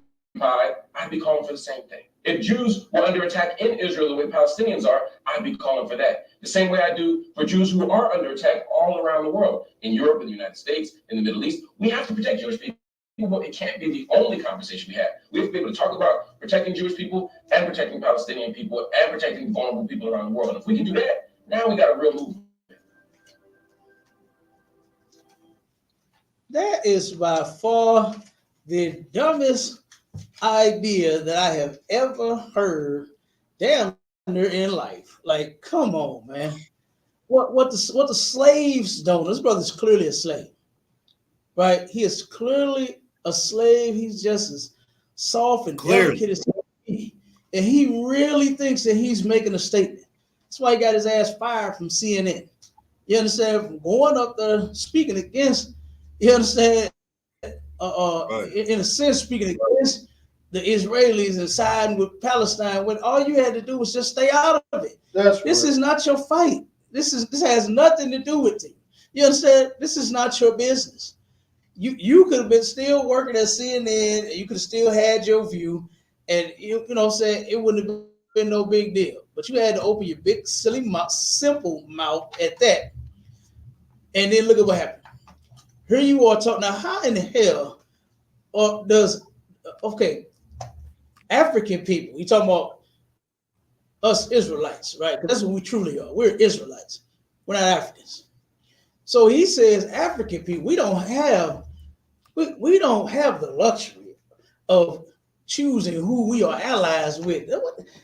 I'd be calling for the same thing. If Jews were under attack in Israel the way Palestinians are, I'd be calling for that. The same way I do for Jews who are under attack all around the world, in Europe, in the United States, in the Middle East. We have to protect Jewish people. It can't be the only conversation we have. We have to be able to talk about protecting Jewish people and protecting Palestinian people and protecting vulnerable people around the world. And if we can do that, now we got a real movement. That is by far the dumbest idea that I have ever heard damn near in life. Like, come on, man. What the slaves don't. This brother's clearly a slave, right? He is clearly a slave. He's just as soft and delicate as he, and he really thinks that he's making a statement. That's why he got his ass fired from CNN. You understand? From going up there speaking against, you understand? In a sense, speaking against the Israelis and siding with Palestine, when all you had to do was just stay out of it. This is not your fight. This has nothing to do with it. You understand? This is not your business. You could have been still working at CNN, and you could have still had your view, and you know what I'm saying, it wouldn't have been no big deal. But you had to open your big, silly mouth, simple mouth at that. And then look at what happened. Here you are talking. Now, how in the hell does, okay, African people, you talking about us Israelites, right? Because that's what we truly are. We're Israelites. We're not Africans. So he says African people, we don't have the luxury of choosing who we are allies with.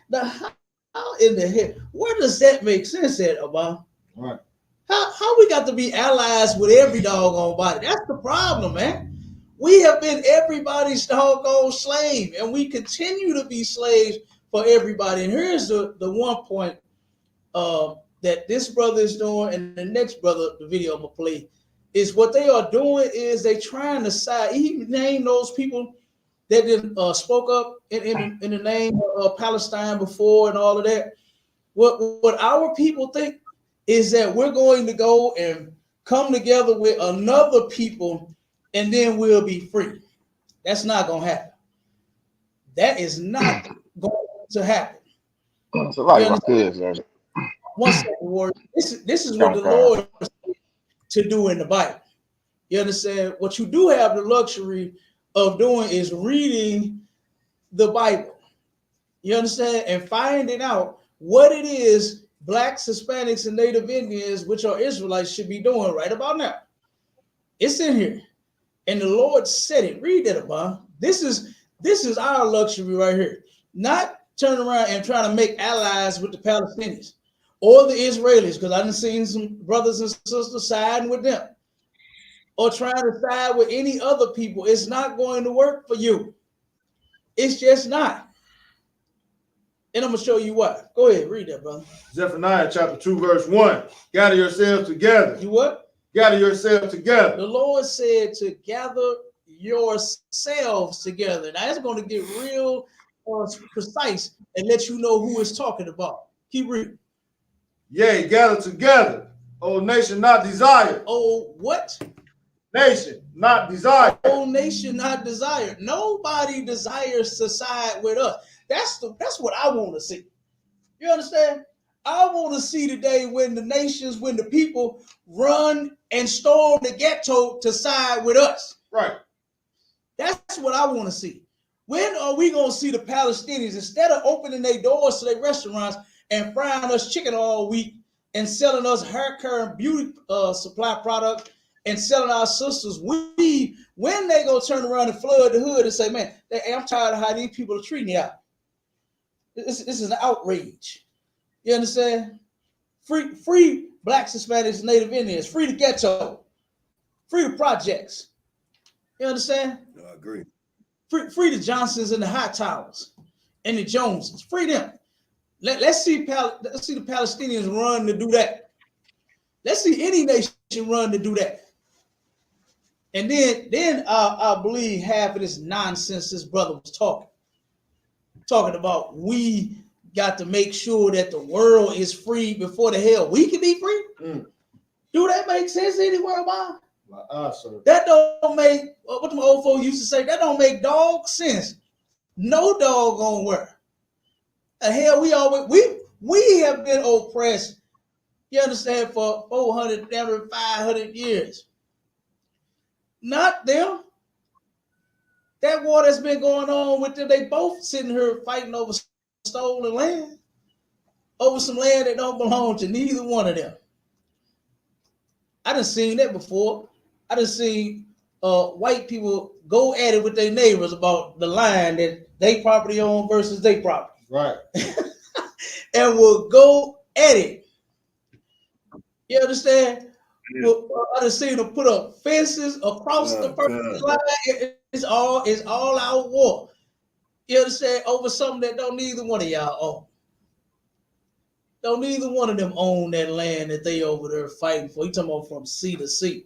Now, how in the hell, where does that make sense at, Obama? Right. How we got to be allies with every doggone body? That's the problem, man. We have been everybody's doggone slave, and we continue to be slaves for everybody. And here's the one point that this brother is doing, and the next brother, the video I'm gonna play, is what they are doing is they trying to side. He named those people that didn't spoke up in the name of Palestine before and all of that. What our people think is that we're going to go and come together with another people and then we'll be free. That's not going to happen. That is not going to happen. It's a lot of kids, one second, Warrior. This is what the Lord is to do in the Bible. You understand? What you do have the luxury of doing is reading the Bible. You understand? And finding out what it is Blacks, Hispanics, and Native Indians, which are Israelites, should be doing right about now. It's in here. And the Lord said it. Read that about. This is our luxury right here. Not turn around and try to make allies with the Palestinians or the Israelis, because I done seen some brothers and sisters siding with them. or trying to side with any other people, it's not going to work for you. It's just not. And I'm going to show you why. Go ahead, read that, brother. Zephaniah chapter 2, verse 1. Gather yourselves together. You what? Gather yourselves together. The Lord said to gather yourselves together. Now, it's going to get real precise and let you know who it's talking about. Keep reading. Yea, gather together. O nation not desired. Oh, what? Nation not desired. Oh, nation not desired. Nobody desires to side with us. That's what I want to see. You understand? I want to see the day when the nations, when the people run and storm the ghetto to side with us. Right. That's what I want to see. When are we going to see the Palestinians, instead of opening their doors to their restaurants and frying us chicken all week and selling us hair care and beauty supply product and selling our sisters weed, when they going to turn around and flood the hood and say, man, hey, I'm tired of how these people are treating you out. This is an outrage. You understand? Free blacks, Hispanics, Native Indians. Free the ghetto. Free the projects. You understand? I agree. Free the Johnsons and the High Towers and the Joneses. Free them. Let's see the Palestinians run to do that. Let's see any nation run to do that. And then I'll believe half of this nonsense this brother was talking about. We got to make sure that the world is free before the hell we can be free. Do that make sense anywhere, Bob? That don't make, what the old folks used to say, that don't make dog sense. No doggone word. The hell, we have been oppressed, you understand, for 400, 500 years. Not them. That war that's been going on with them, they both sitting here fighting over stolen land, over some land that don't belong to neither one of them. I done seen that before. I done seen white people go at it with their neighbors about the line that they property own versus their property. Right. And will go at it. You understand? Yeah. Well, I done seen them put up fences across the first line. It's all out war. You understand? Over something that don't neither one of y'all own. Don't neither one of them own that land that they over there fighting for. You talking about from sea to sea.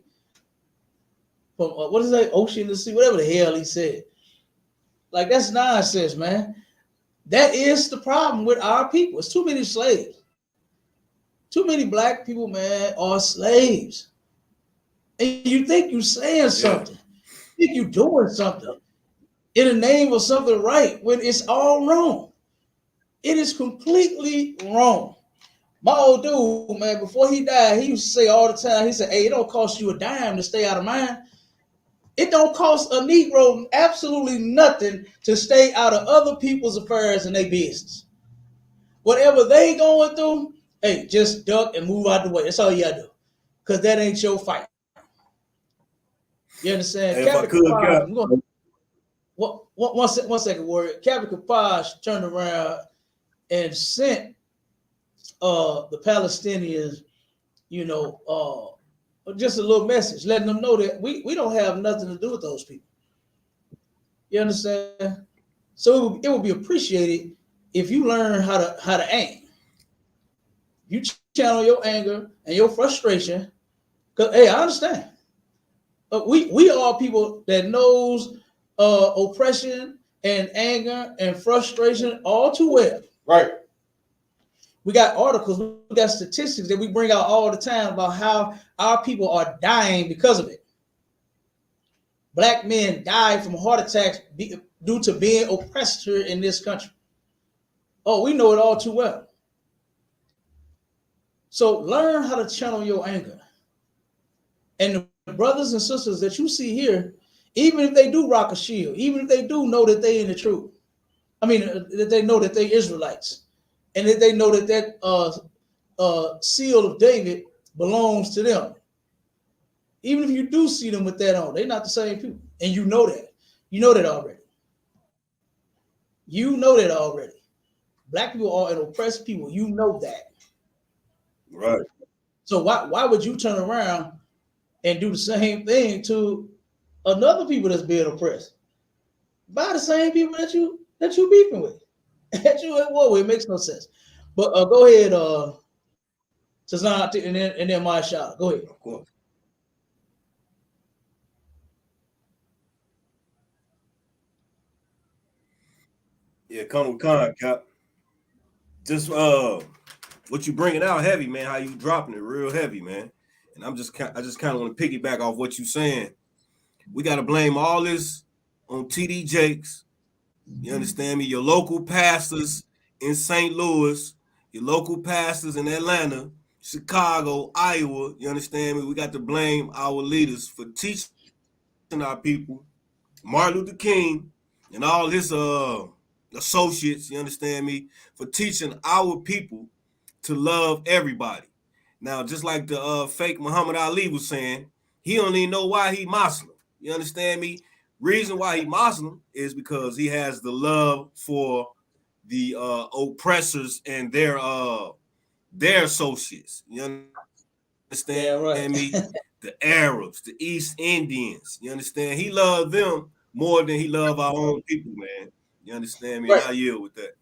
From what is that? Ocean to sea, whatever the hell he said. Like, that's nonsense, man. That is the problem with our people. It's too many slaves. Too many black people, man, are slaves. And you think you're saying something. You think you're doing something in the name of something right when it's all wrong. It is completely wrong. My old dude, man, before he died, he used to say all the time, he said, hey, it don't cost you a dime to stay out of mine. It don't cost a Negro absolutely nothing to stay out of other people's affairs and their business. Whatever they going through, hey, just duck and move out the way. That's all you gotta do. Because that ain't your fight. You understand? Hey, One second, Warrior. Captain Kapaj turned around and sent the Palestinians, just a little message, letting them know that we don't have nothing to do with those people. You understand? So it would be appreciated if you learn how to aim. You channel your anger and your frustration. Because, hey, I understand. We are people that knows oppression and anger and frustration all too well. Right. We got articles, we got statistics that we bring out all the time about how our people are dying because of it. Black men die from heart attacks due to being oppressed here in this country. Oh, we know it all too well. So learn how to channel your anger. And the brothers and sisters that you see here, even if they do rock a shield, even if they do know that they in the truth, that they know that they Israelites, and that they know that seal of David belongs to them. Even if you do see them with that on, they're not the same people. And you know that. You know that already. You know that already. Black people are an oppressed people. You know that. Right. So why would you turn around and do the same thing to another people that's being oppressed by the same people that you beefing with, that you at war with. It makes no sense. But go ahead, Tazan, and then my shot. Go ahead. Of course. Yeah, come with con, Cap. Just what you bringing out heavy, man. How you dropping it real heavy, man. And I just kind of want to piggyback off what you saying. We got to blame all this on TD Jakes. You understand me? Your local pastors in St. Louis, your local pastors in Atlanta, Chicago, Iowa. You understand me? We got to blame our leaders for teaching our people, Martin Luther King and all his associates, you understand me, for teaching our people to love everybody. Now, just like the fake Muhammad Ali was saying, he don't even know why he Muslim. You understand me? Reason why he Muslim is because he has the love for the oppressors and their associates. You understand me? The Arabs, the East Indians. You understand? He loved them more than he loved our own people, man. You understand me? Right. And I yield with that.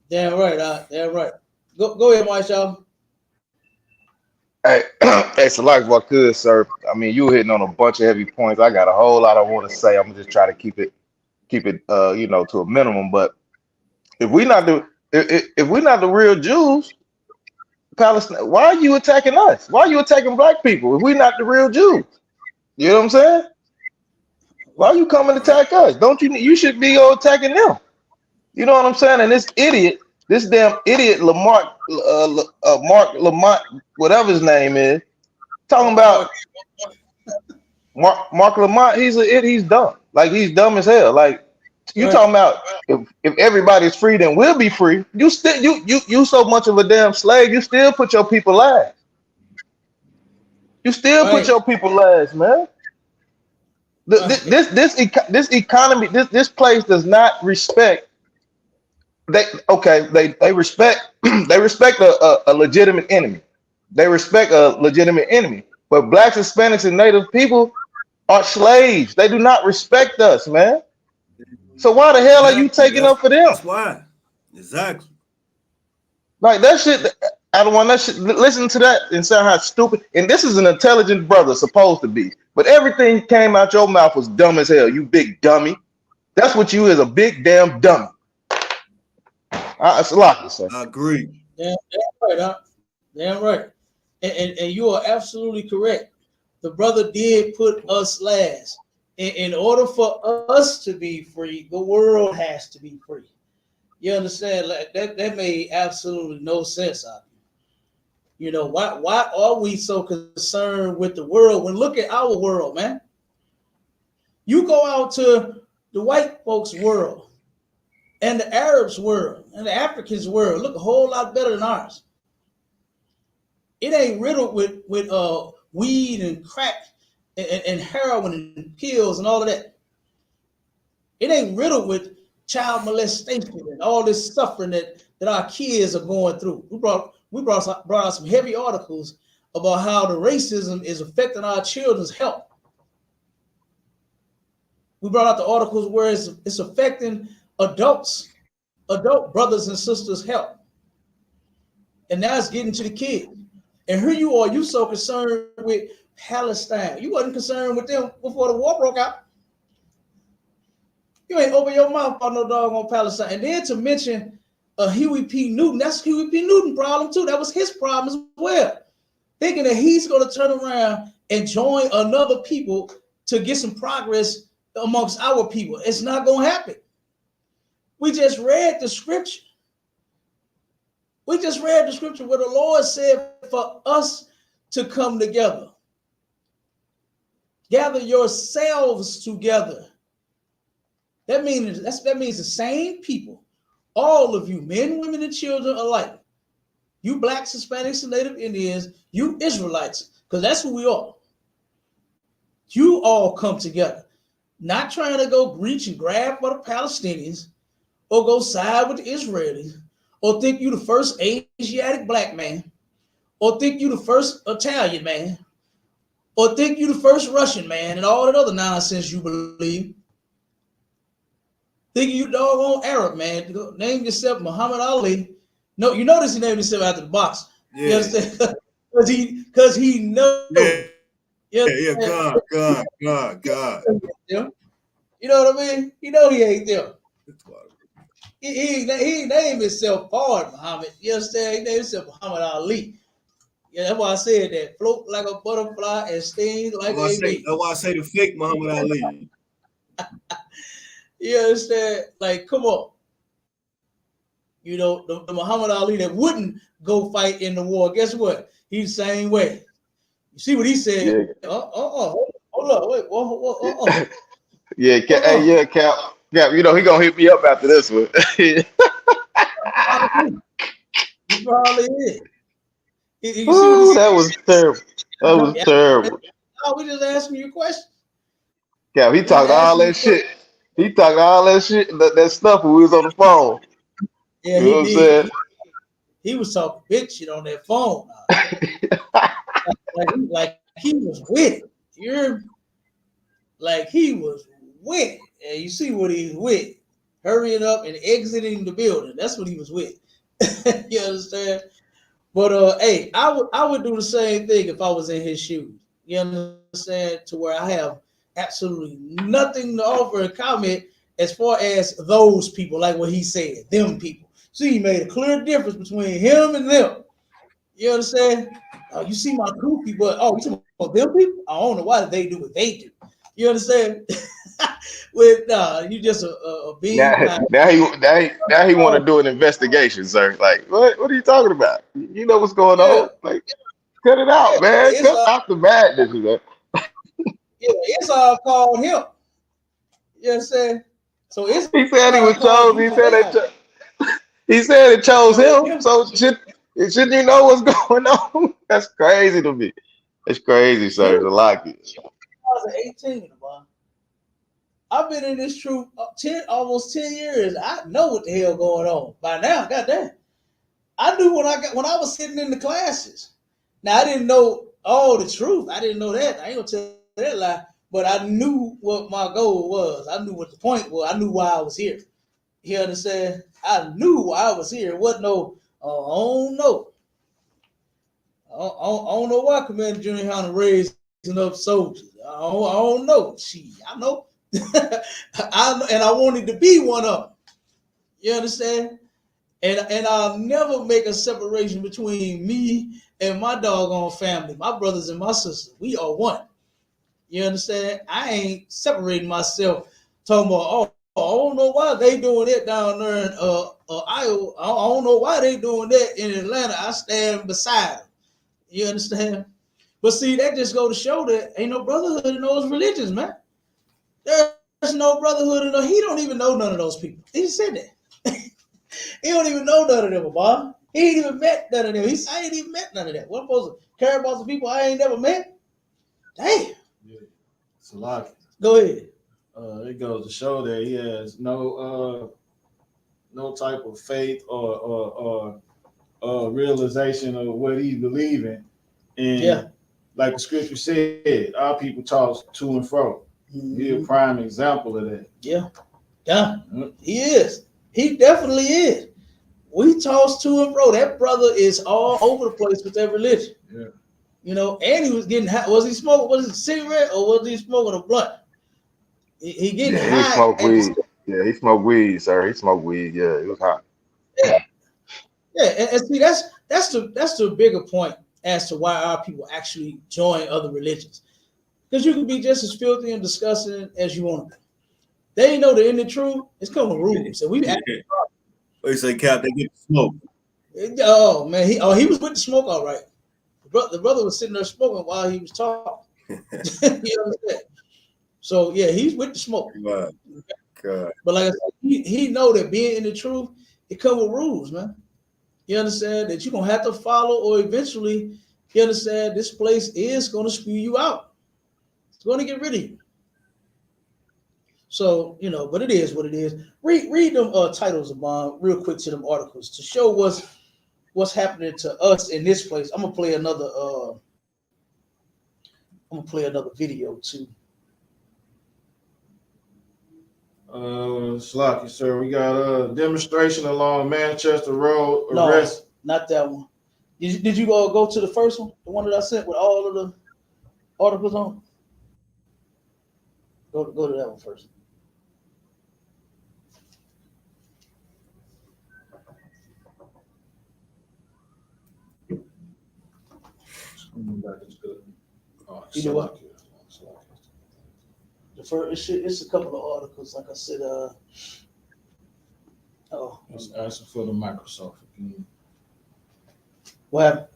Damn right. Damn right. Go ahead, Marshall. Hey, hey, so like what could, sir. I mean, you were hitting on a bunch of heavy points. I got a whole lot I want to say. I'm gonna just try to keep it, to a minimum. But if we not if we're not the real Jews, Palestine, why are you attacking us? Why are you attacking black people if we're not the real Jews? You know what I'm saying? Why are you coming to attack us? Don't you? You should be attacking them. You know what I'm saying? And this damn idiot, Mark Lamont, whatever his name is, talking about Mark Lamont. He's dumb. Like, he's dumb as hell. Like, you talking about if everybody's free, then we'll be free. You still you so much of a damn slave. You still put your people last. You still put your people last, man. This economy, this place does not respect. They respect they respect a legitimate enemy. They respect a legitimate enemy. But blacks, Hispanics, and Native people are slaves. They do not respect us, man. So why the hell are you taking up for them? That's why. Exactly. Like, that shit, I don't want that shit. Listen to that and say how stupid. And this is an intelligent brother, supposed to be. But everything came out your mouth was dumb as hell. You big dummy. That's what you is, a big damn dummy. It's a lot, sir. I agree. Damn right, huh? Damn right. And you are absolutely correct. The brother did put us last. In order for us to be free, the world has to be free. You understand? Like, that made absolutely no sense out here. You know, why are we so concerned with the world when look at our world, man? You go out to the white folks' world and the Arabs' world and the Africans' world, look a whole lot better than ours. It ain't riddled with weed and crack and heroin and pills and all of that. It ain't riddled with child molestation and all this suffering that our kids are going through. We brought out some heavy articles about how the racism is affecting our children's health. We brought out the articles where it's affecting adult brothers and sisters' health. And now it's getting to the kids. And here you are, you so concerned with Palestine. You wasn't concerned with them before the war broke out. You ain't open your mouth about no dog on Palestine. And then to mention Huey P. Newton, that's Huey P. Newton's problem too. That was his problem as well. Thinking that he's going to turn around and join another people to get some progress amongst our people. It's not going to happen. We just read the scripture. We just read the scripture where the Lord said for us to come together. Gather yourselves together. That means the same people, all of you, men, women, and children alike. You blacks, Hispanics, and Native Indians, you Israelites, because that's who we are. You all come together, not trying to go reach and grab for the Palestinians or go side with the Israelis or think you the first Asiatic black man or think you the first Italian man Or think you the first Russian, man, and all that other nonsense you believe. Think you doggone Arab, man. Name yourself Muhammad Ali. No, you notice he named himself after the boxer. Yeah. You understand? Because he knows. Yeah. You Yeah, God. You know what I mean? You know he ain't them. He named himself Pard Muhammad. You understand? He named himself Muhammad Ali. Yeah, that's why I said that. Float like a butterfly and sting like a bee. That's why I say the fake Muhammad Ali. You understand? Like, come on. You know, the Muhammad Ali that wouldn't go fight in the war, guess what? He's the same way. You see what he said? Yeah. Hold up, wait, Yeah, Cap. You know he gonna hit me up after this one. He probably is. You see Ooh, what he that was terrible. That was terrible. No, we just asking you a question. Cap, he talked all that shit. He talked all that shit, that stuff when we was on the phone. Yeah, you know what I'm saying? He was talking big shit on that phone. like he was with it. You're like he was with it. And you see what he was with. Hurrying up and exiting the building. That's what he was with. You understand? But hey, I would do the same thing if I was in his shoes. You understand? To where I have absolutely nothing to offer and comment as far as those people, like what he said, them people. See, he made a clear difference between him and them. You understand? You see my crew people, you talking about them people? I don't know why they do what they do. You understand? With you just a being. Now he want to do an investigation, sir. Like, what are you talking about? You know what's going on? Like, cut it out, man. Cut out the madness, man. Yeah, it's all called him. You understand? So it's he said he was chosen. He said it chose him. So shouldn't you know what's going on? That's crazy to me. It's crazy, sir. It's a lot. 2018, man. I've been in this troop almost 10 years. I know what the hell going on by now. Goddamn, I knew when I was sitting in the classes. Now I didn't know all the truth. I didn't know that. I ain't gonna tell that lie. But I knew what my goal was. I knew what the point was. I knew why I was here. You understand? I knew why I was here. It wasn't no, I don't know. I don't know why Commander Junior Hanna raising up soldiers. I don't know. I know. And I wanted to be one of them. You understand? And I'll never make a separation between me and my doggone family, my brothers and my sisters. We are one. You understand? I ain't separating myself talking about, I don't know why they doing it down there in Iowa. I don't know why they doing that in Atlanta. I stand beside them. You understand? But see, that just go to show that ain't no brotherhood in those religions, man. There's no brotherhood in those. He don't even know none of those people. He said that. He don't even know none of them, Bob. He ain't even met none of them. I ain't even met none of them. What I'm supposed to care about some people I ain't never met? Damn. Yeah. It's a lot. Go ahead. It goes to show that he has no type of faith or realization of what he's believing. And like the scripture said, our people toss to and fro. Mm-hmm. He's a prime example of that. Yeah. He is. He definitely is. We toss to and fro. That brother is all over the place with that religion. Yeah. You know, and he was getting high. Was he smoking? Was it a cigarette or was he smoking a blunt? He getting high. He smoked weed. Yeah, he smoked weed, sir. He smoked weed. Yeah, it was hot. Yeah, and see, that's the bigger point as to why our people actually join other religions, because you can be just as filthy and disgusting as you want to be. They know the end of truth. It's coming rules, and we. They say, Cap, they get the smoke. Oh man, he was with the smoke, all right. The brother was sitting there smoking while he was talking. You understand? So yeah, he's with the smoke. God. But like I said, he know that being in the truth, it comes with rules, man. You understand that you're gonna have to follow, or eventually, you understand this place is gonna spew you out. It's gonna get rid of you. So but it is what it is. Read them titles of real quick to them articles to show what's happening to us in this place. I'm gonna play another I'm gonna play another video too. Slocky, sir. We got a demonstration along Manchester Road. No, Arrest. not that one. Did you go to the first one, the one that I sent with all of the articles on? Go to that one first. You know what? The first, it's a couple of articles, like I said. Let's ask for the Microsoft again. What?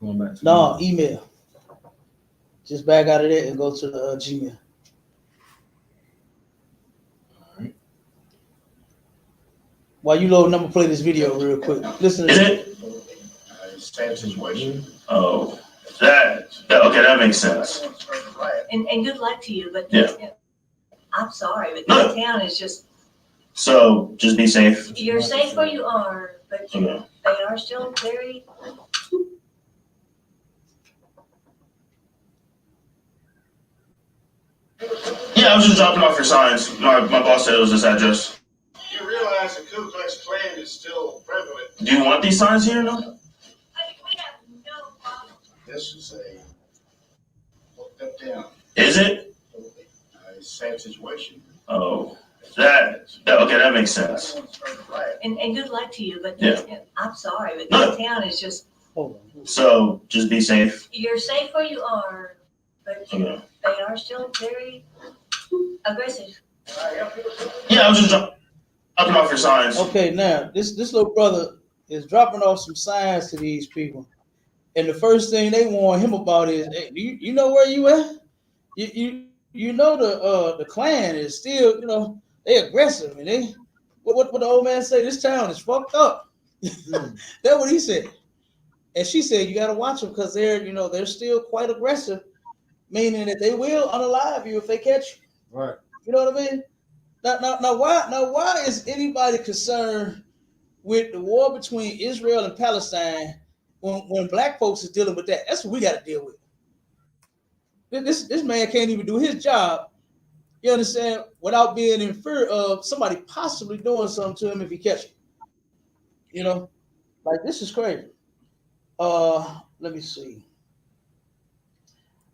Going back to no email. Just back out of there and go to the Gmail. All right. While you load, I'm gonna play this video real quick. Listen to it. Same situation. Oh, that okay, that makes sense. And good luck to you, but yeah. I'm sorry, but this town is just. So just be safe. You're safe where you are, but they are still very. Yeah, I was just dropping off your signs. My boss said it was this address. You realize the Ku Klux Klan is still prevalent. Do you want these signs here or no? We have no problem. This is a looked up down. Is it? Same situation. Oh, that okay, that makes sense. And good luck to you, but I'm sorry, but this town is just. So just be safe. You're safe where you are, but they are still very aggressive. Yeah, I was just dropping off your signs. Okay, now this little brother is dropping off some signs to these people, and the first thing they warn him about is, hey, you know where you at? You know the Klan is still, they aggressive, and they what the old man say, this town is fucked up. That's what he said. And she said you gotta watch them because they're still quite aggressive, meaning that they will unalive you if they catch you. Right. You know what I mean? Now why is anybody concerned with the war between Israel and Palestine when black folks is dealing with that? That's what we got to deal with. This man can't even do his job, you understand, without being in fear of somebody possibly doing something to him if he catch him. Like this is crazy. Let me see.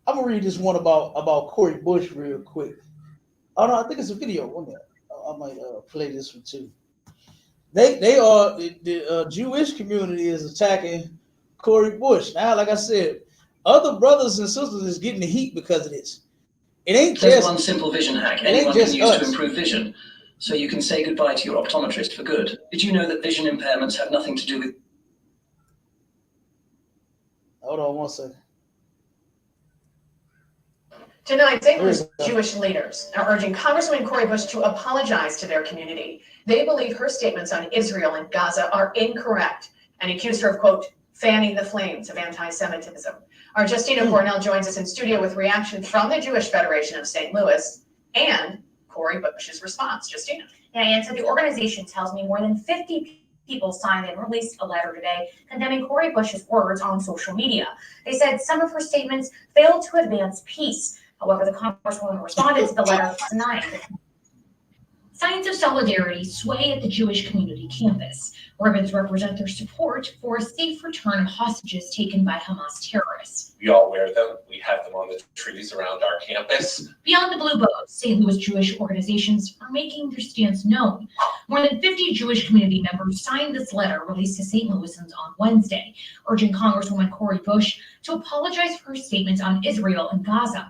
I'm gonna read this one about Corey Bush real quick. Oh no, I think it's a video. One minute. I might play this one too. They are the Jewish community is attacking Corey Bush. Now, like I said, other brothers and sisters is getting the heat because of this. It ain't There's just one simple vision hack it ain't anyone can just use us. to improve vision, so you can say goodbye to your optometrist for good. Did you know that vision impairments have nothing to do with? Hold on one second. Tonight, St. Louis Jewish leaders are urging Congresswoman Corey Bush to apologize to their community. They believe her statements on Israel and Gaza are incorrect and accuse her of, quote, fanning the flames of anti-Semitism. Our Justina Cornell joins us in studio with reaction from the Jewish Federation of St. Louis and Corey Bush's response. Justina. Yeah, and so the organization tells me more than 50 people signed and released a letter today condemning Corey Bush's words on social media. They said some of her statements failed to advance peace. However, the Congresswoman responded to the letter denying it. Signs of solidarity sway at the Jewish community campus. Ribbons represent their support for a safe return of hostages taken by Hamas terrorists. We all wear them. We have them on the trees around our campus. Beyond the blue bows, St. Louis Jewish organizations are making their stance known. More than 50 Jewish community members signed this letter released to St. Louisans on Wednesday, urging Congresswoman Corey Bush to apologize for her statements on Israel and Gaza,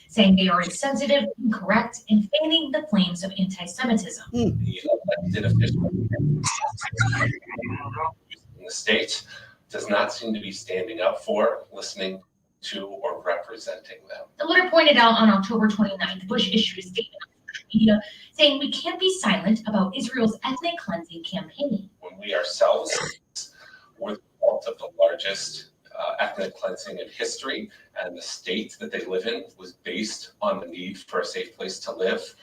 saying they are insensitive, incorrect, and fanning the flames of anti-Semitism. The elected official in the state does not seem to be standing up for, listening to, or representing them. The letter pointed out on October 29th, Bush issued a statement on social media saying we can't be silent about Israel's ethnic cleansing campaign. When we ourselves were the result of the largest ethnic cleansing in history, and the state that they live in was based on the need for a safe place to live,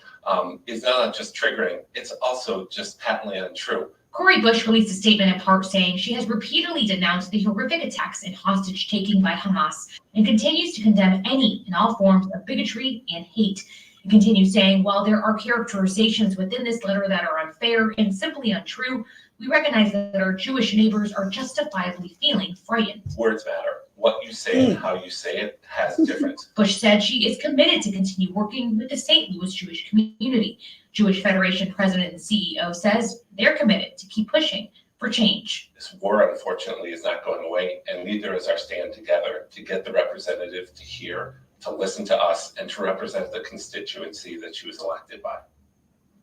is not just triggering, it's also just patently untrue. Cori Bush released a statement in part saying she has repeatedly denounced the horrific attacks and hostage taking by Hamas and continues to condemn any and all forms of bigotry and hate. It continues saying, while there are characterizations within this letter that are unfair and simply untrue, we recognize that our Jewish neighbors are justifiably feeling frightened. Words matter. What you say and how you say it has a difference. Bush said she is committed to continue working with the St. Louis Jewish community. Jewish Federation president and CEO says they're committed to keep pushing for change. This war, unfortunately, is not going away, and neither is our stand together to get the representative to hear, to listen to us, and to represent the constituency that she was elected by.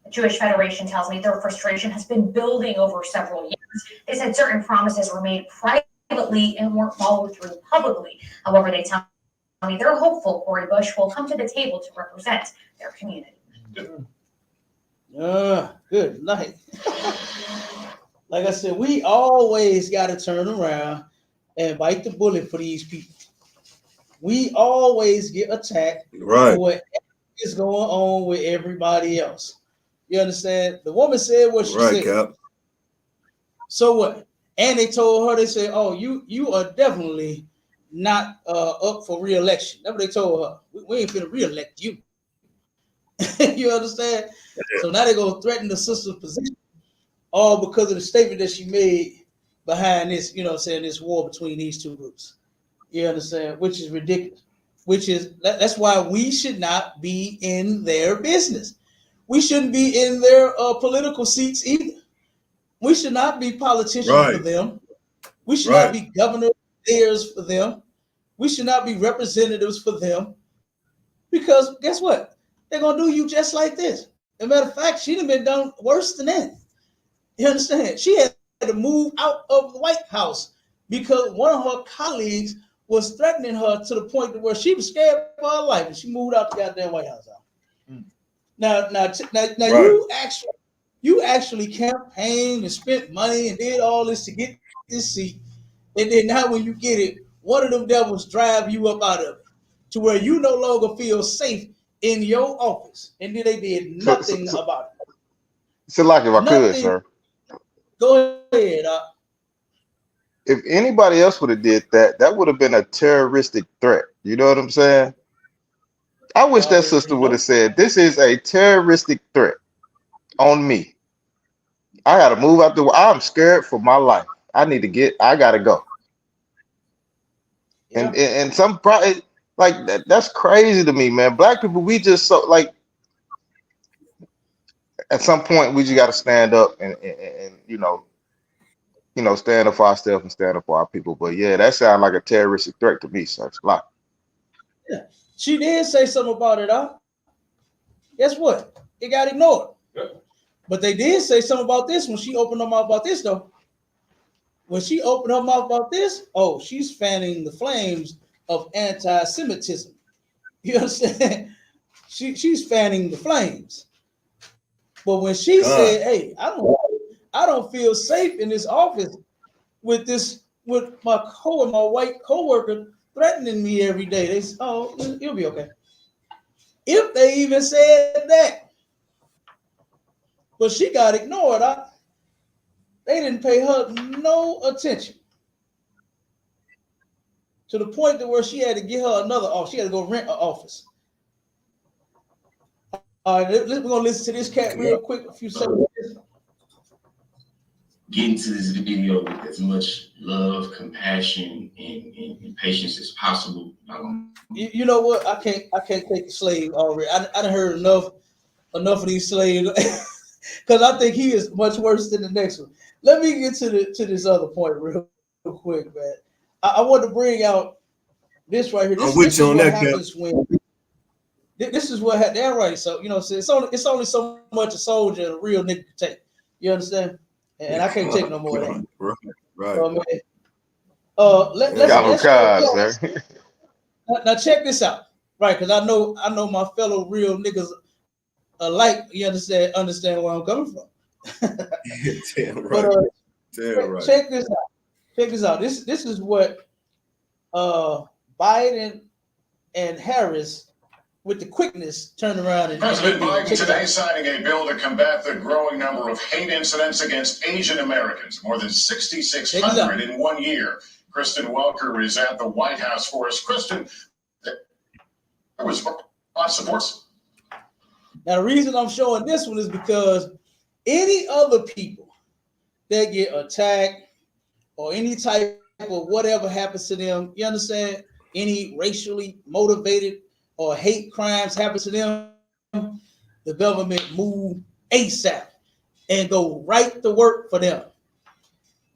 Jewish Federation tells me their frustration has been building over several years. They said certain promises were made privately and weren't followed through publicly. However, they tell me they're hopeful Cori Bush will come to the table to represent their community. Good night. Like I said, we always got to turn around and bite the bullet for these people. We always get attacked for what is going on with everybody else. You understand? The woman said what she said. Cap. So what? And they told her, they said, oh, you are definitely not up for re-election. That's what they told her. We ain't finna re-elect you. You understand? Yeah. So now they're going to threaten the sister's position, all because of the statement that she made behind this, you know what I'm saying, this war between these two groups. You understand? Which is ridiculous. That's why we should not be in their business. We shouldn't be in their political seats either. We should not be politicians for them. We should not be governors, mayors for them. We should not be representatives for them. Because guess what? They're going to do you just like this. As a matter of fact, she'd have been done worse than that. You understand? She had to move out of the White House because one of her colleagues was threatening her to the point where she was scared for her life, and she moved out the goddamn White House. Now, you actually campaigned and spent money and did all this to get this seat, and then now when you get it, one of them devils drive you up out of it to where you no longer feel safe in your office, and then they did nothing about it. So, like, if I could, sir. Go ahead. If anybody else would have did that, that would have been a terroristic threat. You know what I'm saying? I wish that sister would have said, this is a terroristic threat on me. I got to move out the way. I'm scared for my life. I got to go. Yeah. And some probably like that's crazy to me, man. Black people, we just so like at some point we just got to stand up and you know, stand up for ourselves and stand up for our people. But yeah, that sounds like a terroristic threat to me, so it's a lot. Yeah. She did say something about it, huh? Guess what? It got ignored. Yep. But they did say something about this when she opened her mouth about this, though. When she opened her mouth about this, oh, she's fanning the flames of anti-Semitism. You understand? She's fanning the flames. But when she said, hey, I don't feel safe in this office with my white coworker threatening me every day. They said, oh, it'll be okay. If they even said that. But she got ignored. They didn't pay her no attention. To the point to where she had to get her another office. She had to go rent an office. All right, we're going to listen to this cat real quick, a few seconds. Get into this video with as much love, compassion, and patience as possible. You know what? I can't take a slave already. I done heard enough of these slaves because I think he is much worse than the next one. Let me get to this other point real quick, man. I want to bring out this right here. This is what happens when. This is what happened. They're right. So, you know, it's only so much a soldier and a real nigga can take. You understand? And I can't take no more of that. Right. Let's now check this out. Right, because I know my fellow real niggas alike, you understand where I'm coming from. Damn right. But, Damn right. Check this out. This is what Biden and Harris with the quickness turn around and President Biden take it today out. signing a bill to combat the growing number of hate incidents against Asian Americans, more than 6,600 in 1 year. Kristen Welker is at the White House for us. Kristen, there was lots of force. Now, the reason I'm showing this one is because any other people that get attacked or any type of whatever happens to them, you understand, any racially motivated or hate crimes happen to them, the government move ASAP and go right to work for them.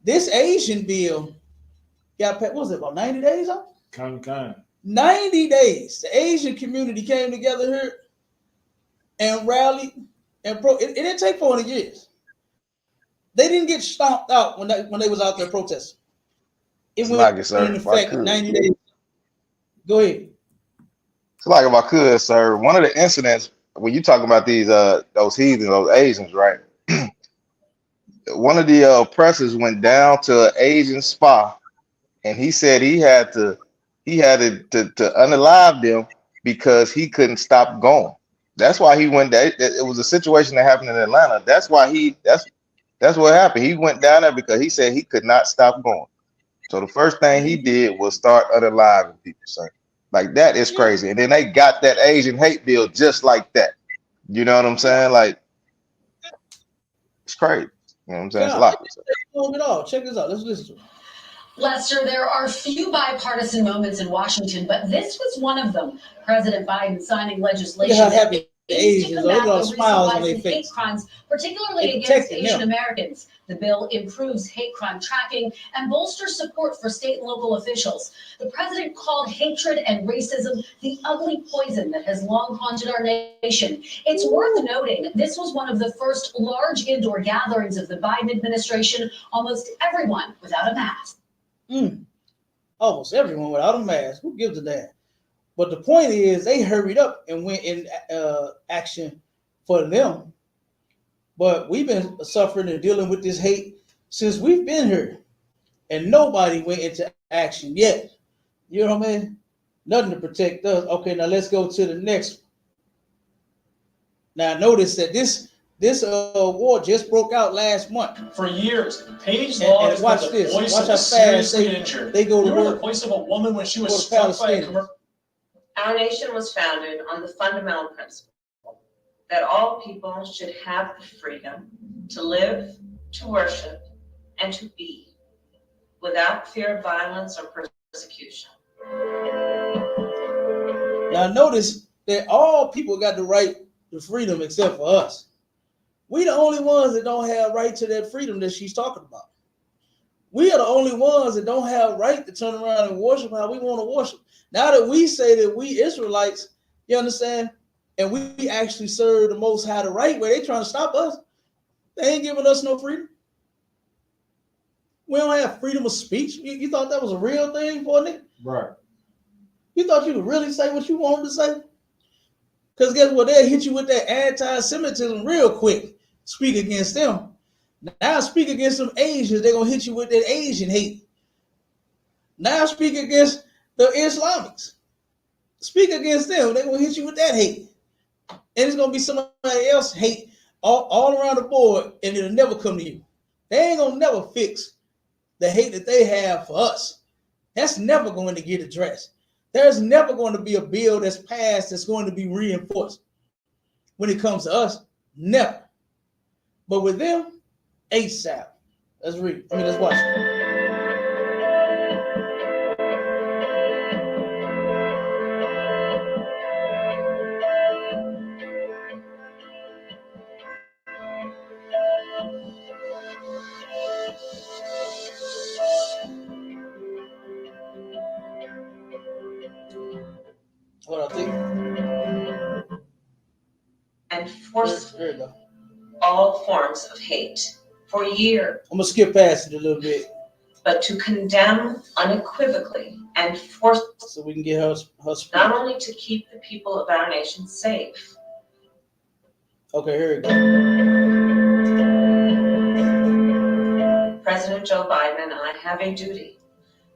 This Asian bill got, what was it, about 90 days on? 90 days. The Asian community came together here and rallied and it didn't take 400 years. They didn't get stomped out when they was out there protesting. It It's went like it, sir. in If I effect could. 90 days. Go ahead. It's like if I could, sir. One of the incidents when you talking about these those heathens, those Asians, right? One of the oppressors went down to an Asian spa, and he said he had to unalive them because he couldn't stop going. That's why he went there. It was a situation that happened in Atlanta. That's why that's what happened. He went down there because he said he could not stop going. So the first thing he did was start unaliving people, sir. Like that is crazy. And then they got that Asian hate bill just like that. You know what I'm saying? Like it's crazy. You know what I'm saying? It's a lot. Check this out. Let's listen to it. Lester, there are few bipartisan moments in Washington, but this was one of them. President Biden signing legislation that aims to combat the recent rise in hate crimes, particularly against Asian Americans. The bill improves hate crime tracking and bolsters support for state and local officials. The president called hatred and racism the ugly poison that has long haunted our nation. It's worth noting this was one of the first large indoor gatherings of the Biden administration, almost everyone without a mask. Almost everyone without a mask. Who gives a damn? But the point is, they hurried up and went in action for them. But we've been suffering and dealing with this hate since we've been here, and nobody went into action yet. You know what I mean? Nothing to protect us. Okay, now let's go to the next one. Now notice that this war just broke out last month. For years, Page Law has watch been the this. voice Watch of how the seriously fast injured. they go to You were work. the voice of a woman when she was for struck by a Palestinians. commercial. Our nation was founded on the fundamental principle that all people should have the freedom to live, to worship, and to be without fear of violence or persecution. Now notice that all people got the right to freedom except for us. We the only ones that don't have right to that freedom that she's talking about. We are the only ones that don't have right to turn around and worship how we want to worship. Now that we say that we Israelites, you understand, and we actually serve the Most High the right way, they trying to stop us. They ain't giving us no freedom. We don't have freedom of speech. You thought that was a real thing for a nigga? Right. You thought you could really say what you wanted to say? Because guess what? They'll hit you with that anti-Semitism real quick. Speak against them. Now speak against some Asians. They're going to hit you with that Asian hate. Now speak against the Islamics. Speak against them. They're going to hit you with that hate. And it's going to be somebody else hate all around the board, and it'll never come to you. They ain't going to never fix the hate that they have for us. That's never going to get addressed. There's never going to be a bill that's passed that's going to be reinforced. When it comes to us, never. But with them, ASAP. Let's read. Let's watch it. What I think. And forcefully all forms of hate for years. I'm gonna skip past it a little bit. But to condemn unequivocally and force, so we can get her not only to keep the people of our nation safe. Okay, here we go. President Joe Biden and I have a duty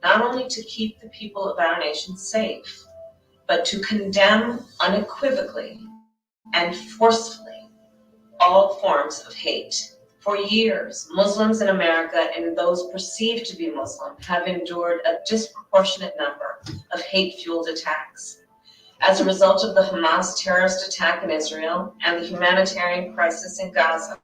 not only to keep the people of our nation safe, but to condemn unequivocally and forcefully all forms of hate. For years, Muslims in America and those perceived to be Muslim have endured a disproportionate number of hate-fueled attacks. As a result of the Hamas terrorist attack in Israel and the humanitarian crisis in Gaza,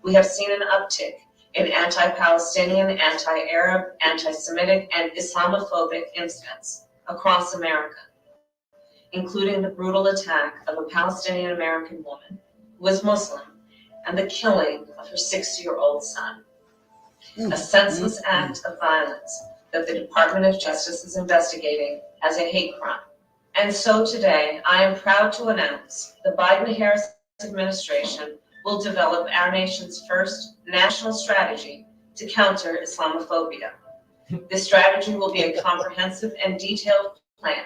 we have seen an uptick in anti-Palestinian, anti-Arab, anti-Semitic, and Islamophobic incidents across America, including the brutal attack of a Palestinian American woman who was Muslim and the killing of her 6-year-old son. A senseless act of violence that the Department of Justice is investigating as a hate crime. And so today, I am proud to announce the Biden-Harris administration will develop our nation's first national strategy to counter Islamophobia. This strategy will be a comprehensive and detailed plan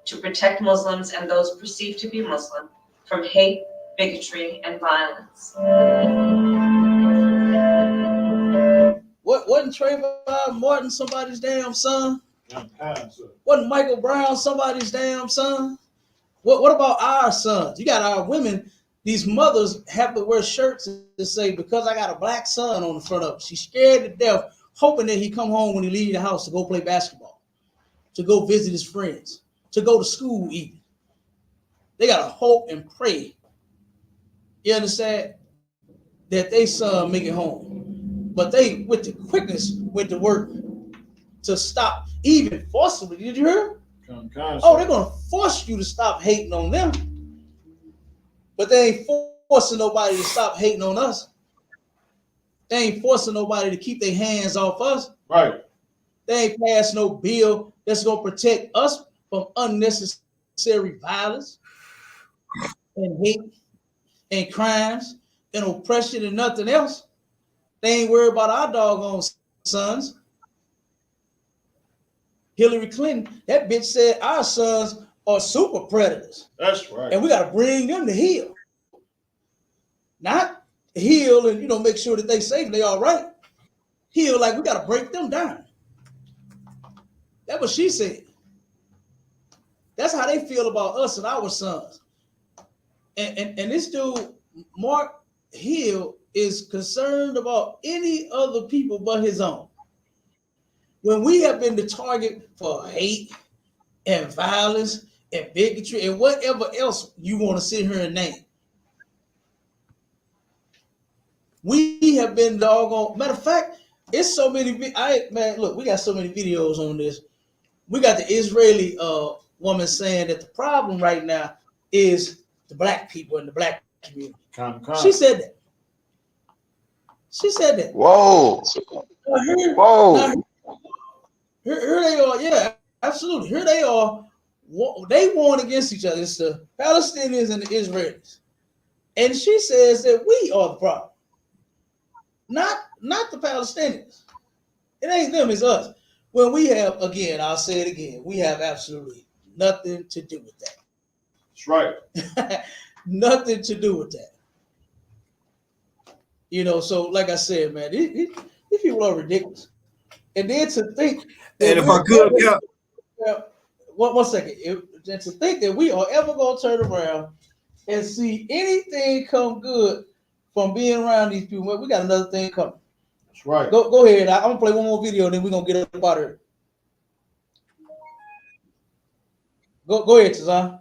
to protect Muslims and those perceived to be Muslim from hate, bigotry, and violence. Wasn't Trayvon Martin somebody's damn son? Wasn't Michael Brown somebody's damn son? What about our sons? You got our women. These mothers have to wear shirts to say, because I got a black son on the front of it. She's scared to death, hoping that he come home when he leave the house to go play basketball, to go visit his friends, to go to school even. They got to hope and pray, you understand, that they son make it home. But they, with the quickness, went to work to stop, even forcibly. Did you hear? Oh, they're going to force you to stop hating on them. But they ain't forcing nobody to stop hating on us. They ain't forcing nobody to keep their hands off us. Right. They ain't passed no bill that's going to protect us from unnecessary violence and hate and crimes and oppression and nothing else. They ain't worried about our doggone sons. Hillary Clinton, that bitch said our sons are super predators. That's right. And we got to bring them to heel. Not heal and, make sure that they safe and they all right. Heal like we got to break them down. That's what she said. That's how they feel about us and our sons. And this dude, Mark Hill, is concerned about any other people but his own. When we have been the target for hate and violence and bigotry and whatever else you want to sit here and name, we have been doggone. Matter of fact, it's so many. Look, we got so many videos on this. We got the Israeli woman saying that the problem right now is the black people in the black community. She said that. She said that. Whoa. Whoa. Here they are. Yeah, absolutely. Here they are. They warn against each other. It's the Palestinians and the Israelis. And she says that we are the problem. Not the Palestinians. It ain't them, it's us. When we have, again, I'll say it again, we have absolutely nothing to do with that. That's right. Nothing to do with that. So like I said, man, these people are ridiculous. And then to think that and if I could, one second. And to think that we are ever going to turn around and see anything come good from being around these people, we got another thing coming. That's right. Go ahead. I'm going to play one more video, and then we're going to get up out of here. Go ahead, Tazan.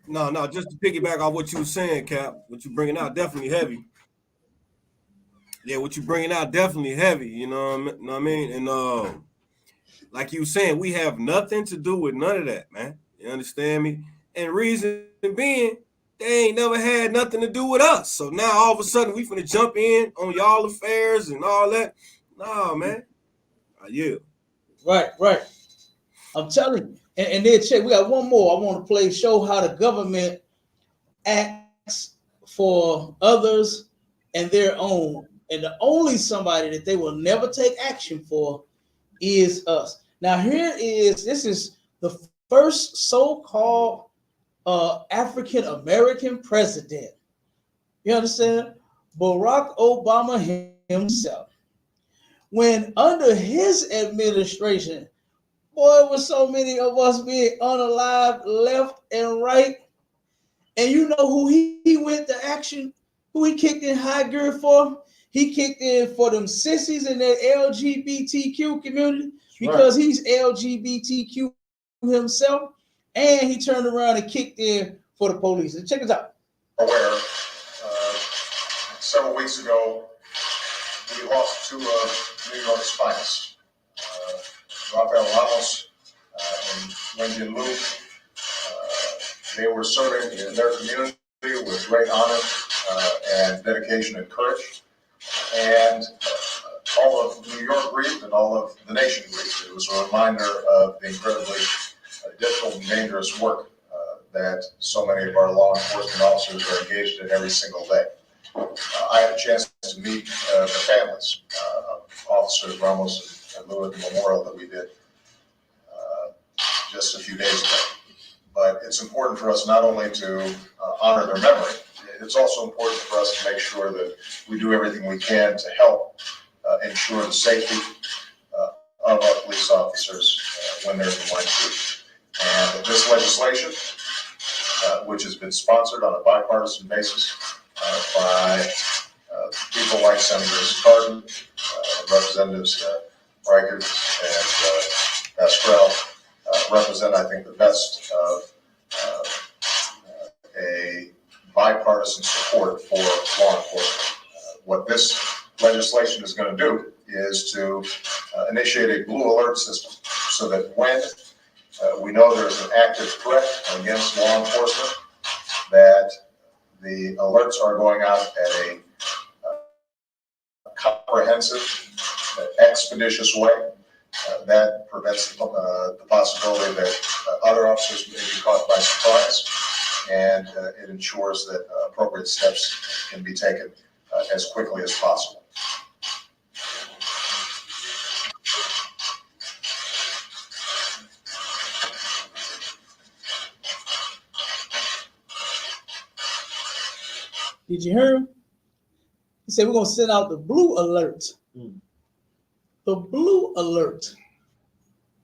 No, just to piggyback off what you were saying, Cap, what you bringing out definitely heavy. Yeah, what you bringing out definitely heavy, you know what I mean? And like you were saying, we have nothing to do with none of that, man. You understand me? And reason being, they ain't never had nothing to do with us. So now all of a sudden we finna jump in on y'all affairs and all that. Nah, man. Yeah. Right. I'm telling you. And then check, we got one more I want to play, show how the government acts for others and their own. And the only somebody that they will never take action for is us. Now this is the first so-called African American president. You understand? Barack Obama himself. When under his administration, Boy, with so many of us being unalive left and right. And you know who he went to action, who he kicked in high gear for? He kicked in for them sissies in that LGBTQ community because he's LGBTQ himself. And he turned around and kicked in for the police. And check this out. Aware, several weeks ago, we lost two of New York's finest, Rafael Ramos and Wendy and Luke. They were serving in their community with great honor and dedication and courage. And all of New York grieved and all of the nation grieved. It was a reminder of the incredibly difficult and dangerous work that so many of our law enforcement officers are engaged in every single day. I had a chance to meet the families of Officers Ramos and Lou at the memorial that we did just a few days ago. But it's important for us not only to honor their memory, it's also important for us to make sure that we do everything we can to help ensure the safety of our police officers when they're in the line of duty. And this legislation, which has been sponsored on a bipartisan basis by people like Senators Cardin, Representatives Reichert and Pastrell, represent, I think, the best of a bipartisan support for law enforcement. What this legislation is going to do is to initiate a blue alert system so that when we know there's an active threat against law enforcement, that the alerts are going out at a comprehensive, expeditious way. That prevents the possibility that other officers may be caught by surprise, and it ensures that appropriate steps can be taken as quickly as possible. Did you hear him? He said, we're going to send out the blue alert. The blue alert.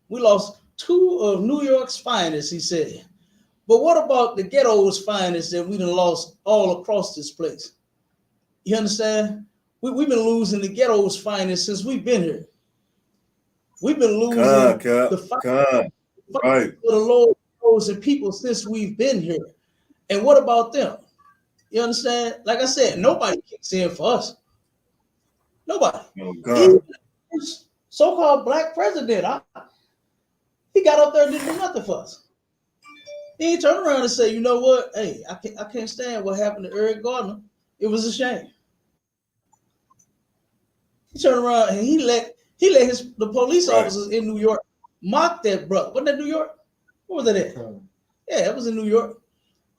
We lost two of New York's finest, he said. But what about the ghetto's finest that we done lost all across this place? You understand? We've been losing the ghetto's finest since we've been here. We've been losing the fight for the lowest and people since we've been here. And what about them? You understand? Like I said, nobody kicks in for us. Nobody. Even so-called black president, he got up there and didn't do nothing for us. He ain't turn around and say, you know what? Hey, I can't stand what happened to Eric Gardner. It was a shame. He turned around and he let the police officers in New York mock that brother. Wasn't that New York? Where was that at? Yeah, it was in New York.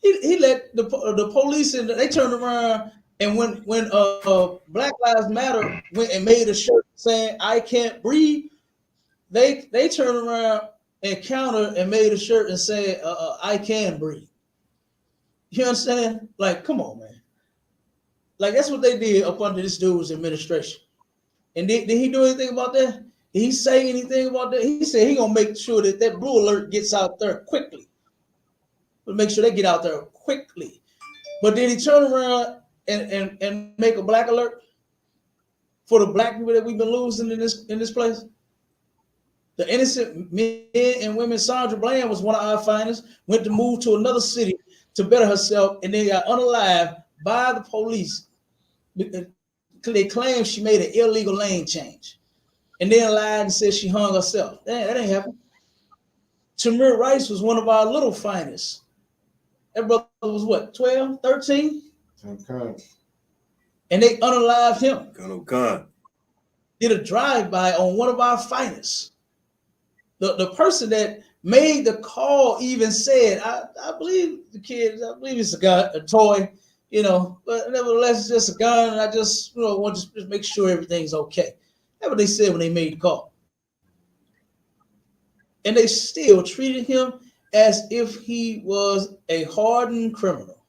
He let the police in. They turned around and when Black Lives Matter went and made a shirt saying "I can't breathe," they turned around and countered and made a shirt and said "I can breathe." You understand? Like, come on, man. Like that's what they did up under this dude's administration. And did he do anything about that? Did he say anything about that? He said he gonna make sure that blue alert gets out there quickly. But make sure they get out there quickly. But did he turn around and make a black alert for the black people that we've been losing in this place? The innocent men and women. Sandra Bland was one of our finest, went to move to another city to better herself, and they got unalived by the police. They claim she made an illegal lane change and then lied and said she hung herself. That ain't happened. Tamir Rice was one of our little finest. That brother was what, 12, 13? Okay. And they unalived him. Did a drive-by on one of our finest. The person that made the call even said, I believe the kid, I believe it's a gun, a toy, you know, but nevertheless, it's just a gun. And I just, want to just make sure everything's okay. That's what they said when they made the call. And they still treated him as if he was a hardened criminal.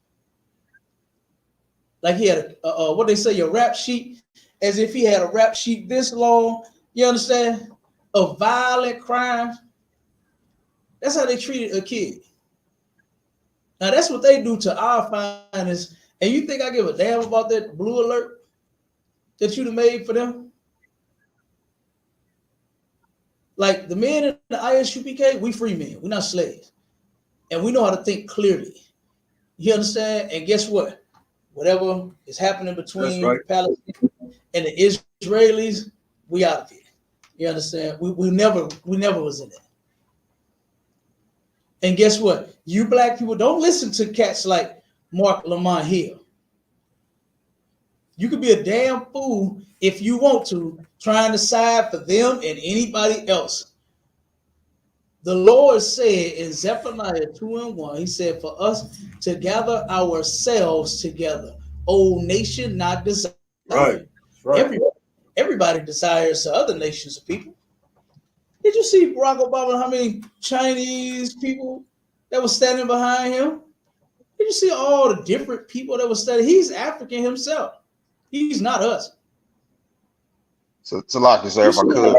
Like he had what they say, a rap sheet, as if he had a rap sheet this long, you understand, of violent crimes. That's how they treated a kid. Now that's what they do to our finest. And you think I give a damn about that blue alert that you'd have made for them? Like the men in the ISUPK, we free men. We're not slaves. And we know how to think clearly. You understand? And guess what? Whatever is happening between Palestinians and the Israelis, we out of it. You understand? We never was in it. And guess what? You black people don't listen to cats like Mark Lamont Hill. You could be a damn fool if you want to, trying to side for them and anybody else. The Lord said in Zephaniah 2:1, he said, for us to gather ourselves together, O nation not desire. Right. Everybody desires to other nations of people. Did you see Barack Obama, how many Chinese people that were standing behind him? Did you see all the different people that were standing? He's African himself. He's not us. So lock this, if I could.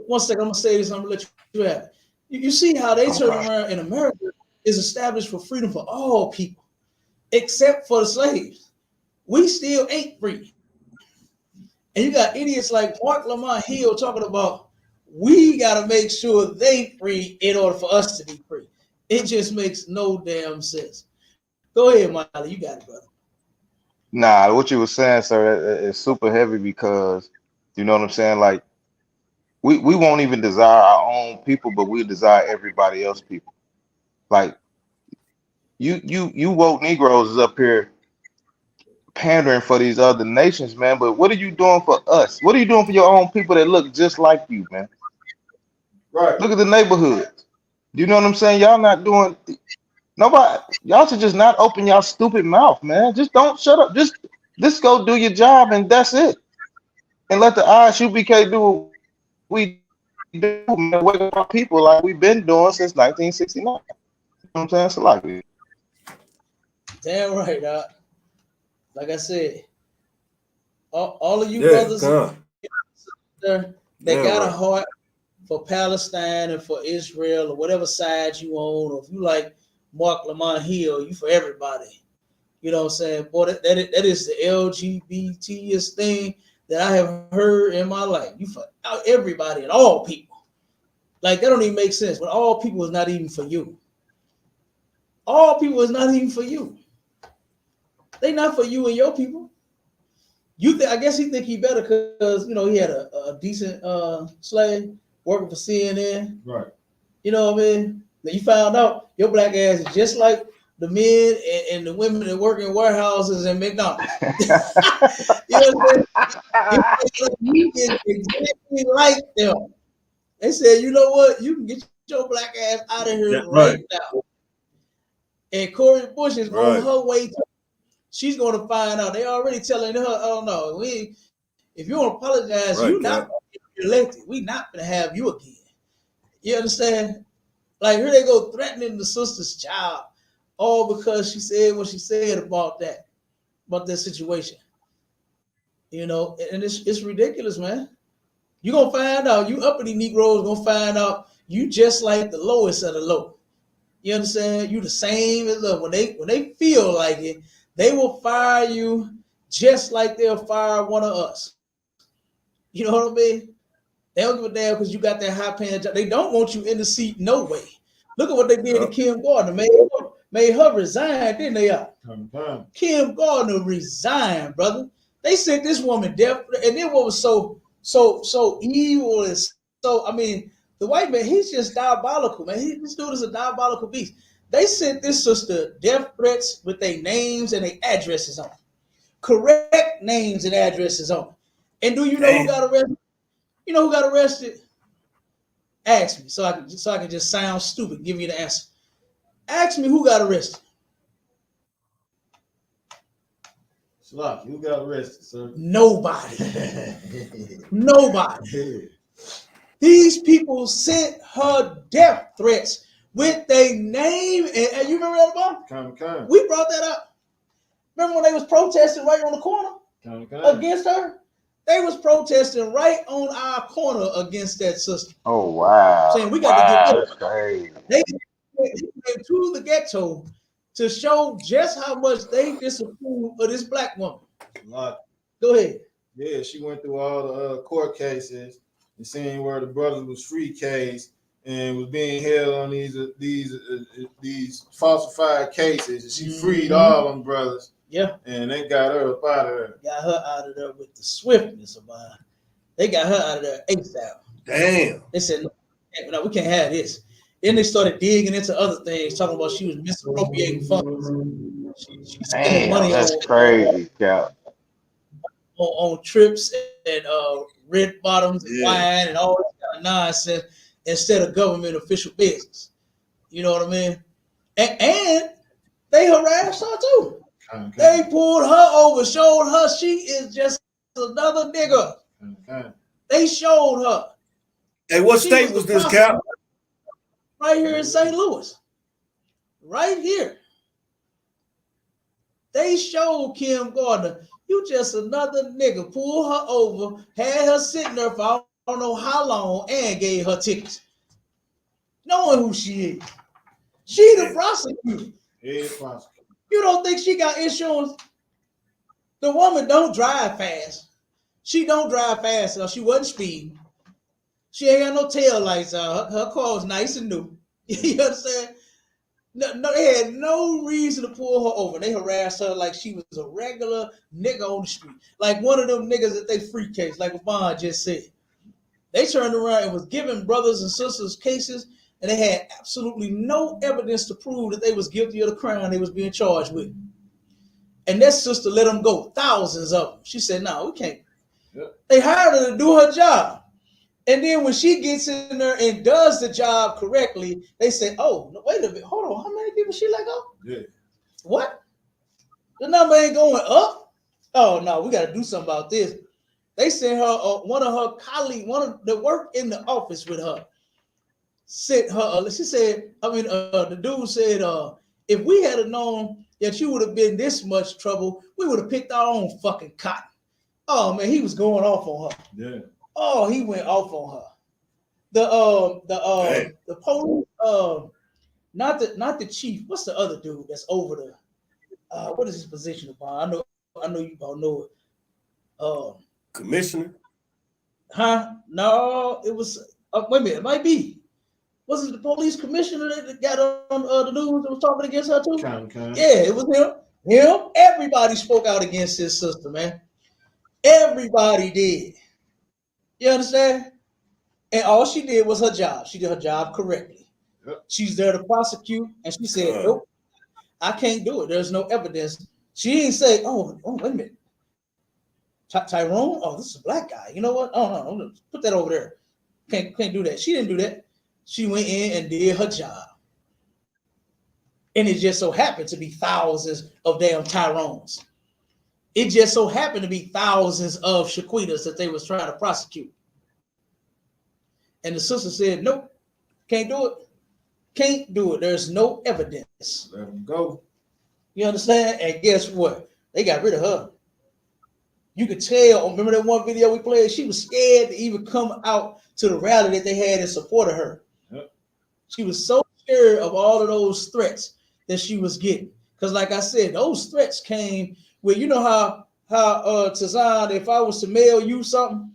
One second, I'm gonna say this. I'm gonna let you have it. You see how they turn around in America is established for freedom for all people, except for the slaves. We still ain't free. And you got idiots like Mark Lamont Hill talking about we gotta make sure they free in order for us to be free. It just makes no damn sense. Go ahead, Miley. You got it, brother. Nah, what you were saying, sir, is super heavy because you know what I'm saying. Like we won't even desire our own people, but we desire everybody else people. Like you woke Negroes is up here pandering for these other nations, man. But what are you doing for us? What are you doing for your own people that look just like you, man? Right. Look at the neighborhoods. You know what I'm saying? Y'all not doing nobody. Y'all should just not open y'all stupid mouth, man. Just don't shut up. Just go do your job and that's it. And let the ISUPK do what we do, man. Wake up our people like we've been doing since 1969. You know what I'm saying? So like, damn right, Doc. Like I said, all of you brothers that got a heart for Palestine and for Israel or whatever side you own, or if you like Mark Lamont Hill, you for everybody. You know what I'm saying? Boy, that is the LGBTest thing that I have heard in my life. You for everybody and all people. Like, that don't even make sense. But all people is not even for you. All people is not even for you. They not for you and your people. I guess he think he better because, you know, he had a decent slave working for CNN. Right. You know what I mean? Then you found out your black ass is just like the men and the women that work in warehouses and McDonald's. You know what I'm saying? You is exactly like them. They said, you know what? You can get your black ass out of here right now. And Cori Bush is on her way to. She's going to find out. They already telling her, oh no, if you don't apologize, you're not going to get elected. We not going to have you again. You understand? Like, here they go threatening the sister's child, all because she said what she said about that situation. You know, and it's ridiculous, man. You're going to find out, you uppity Negroes going to find out you just like the lowest of the low. You understand? You the same as them. When they feel like it, they will fire you just like they'll fire one of us. You know what I mean? They don't give a damn because you got that high paying job. They don't want you in the seat no way. Look at what they did to Kim Gardner. Made her resign, didn't they? Kim Gardner resigned, brother. They sent this woman death, and then what was so evil is so. I mean, the white man, he's just diabolical, man. This dude is a diabolical beast. They sent this sister death threats with their names and their addresses on. Correct names and addresses on. And do you know who got arrested? You know who got arrested? Ask me, so I can just sound stupid, give you the answer. Ask me who got arrested. Slock, who got arrested, sir? Nobody. Nobody. These people sent her death threats with their name, and you remember that about? We brought that up. Remember when they was protesting right on the corner against her? They was protesting right on our corner against that system. Oh wow. Saying we got to get That's crazy. They went to the ghetto to show just how much they disapprove of this black woman. Go ahead. Yeah, she went through all the court cases and seeing where the brother was free case and was being held on these falsified cases, and she freed all them brothers. Yeah, and they got her up out of there. Got her out of there with the swiftness of mine. They got her out of there ASAP. Damn. They said, no, we can't have this. Then they started digging into other things, talking about she was misappropriating funds. She spent money that's crazy, Cap. On trips and red bottoms and wine and all this kind of nonsense instead of government official business. You know what I mean? And they harassed her too. Okay. They pulled her over, showed her she is just another nigga. Okay. They showed her. Hey, what state was this, Cap? Right here in St. Louis. Right here. They showed Kim Gardner, you just another nigga. Pulled her over, had her sitting there for I don't know how long, and gave her tickets. Knowing who she is. She the prosecutor. Yeah, prosecutor. You don't think she got insurance? The woman don't drive fast. She don't drive fast enough. She wasn't speeding. She ain't got no tail lights out. Her car was nice and new. You understand? No, they had no reason to pull her over. They harassed her like she was a regular nigga on the street. Like one of them niggas that they free case, like Vaughn just said. They turned around and was giving brothers and sisters cases, and they had absolutely no evidence to prove that they was guilty of the crime they was being charged with. And that sister let them go, thousands of them. She said, no, we can't. Yep. They hired her to do her job. And then when she gets in there and does the job correctly, they say, oh, no, wait a minute, hold on, how many people she let go? Yeah. What? The number ain't going up? Oh, no, we got to do something about this. They sent her, one of her colleagues, one of the work in the office with her, sent her, she said, the dude said, if we had known that you would have been this much trouble, we would have picked our own fucking cotton. Oh, man, he was going off on her. Yeah. Oh, he went off on her. The police, not the chief. What's the other dude that's over the? What is his position upon? I know you all know it. Commissioner? Huh? No, it was. Wait a minute, it might be. Was it the police commissioner that got on the news that was talking against her too? Yeah, it was him. Him. Everybody spoke out against his sister, man. Everybody did. You understand? And all she did was her job. She did her job correctly. Yep. She's there to prosecute, and she said, nope, I can't do it. There's no evidence. She didn't say, oh, wait a minute. Tyrone? Oh, this is a black guy. You know what? Oh, no, put that over there. Can't do that. She didn't do that. She went in and did her job. And it just so happened to be thousands of damn Tyrones. It just so happened to be thousands of Shaquitas that they was trying to prosecute. And the sister said, nope, can't do it. Can't do it. There's no evidence. Let them go. You understand? And guess what? They got rid of her. You could tell, remember that one video we played? She was scared to even come out to the rally that they had in support of her. Yep. She was so scared of all of those threats that she was getting. Because like I said, those threats came with, you know how Tazan, if I was to mail you something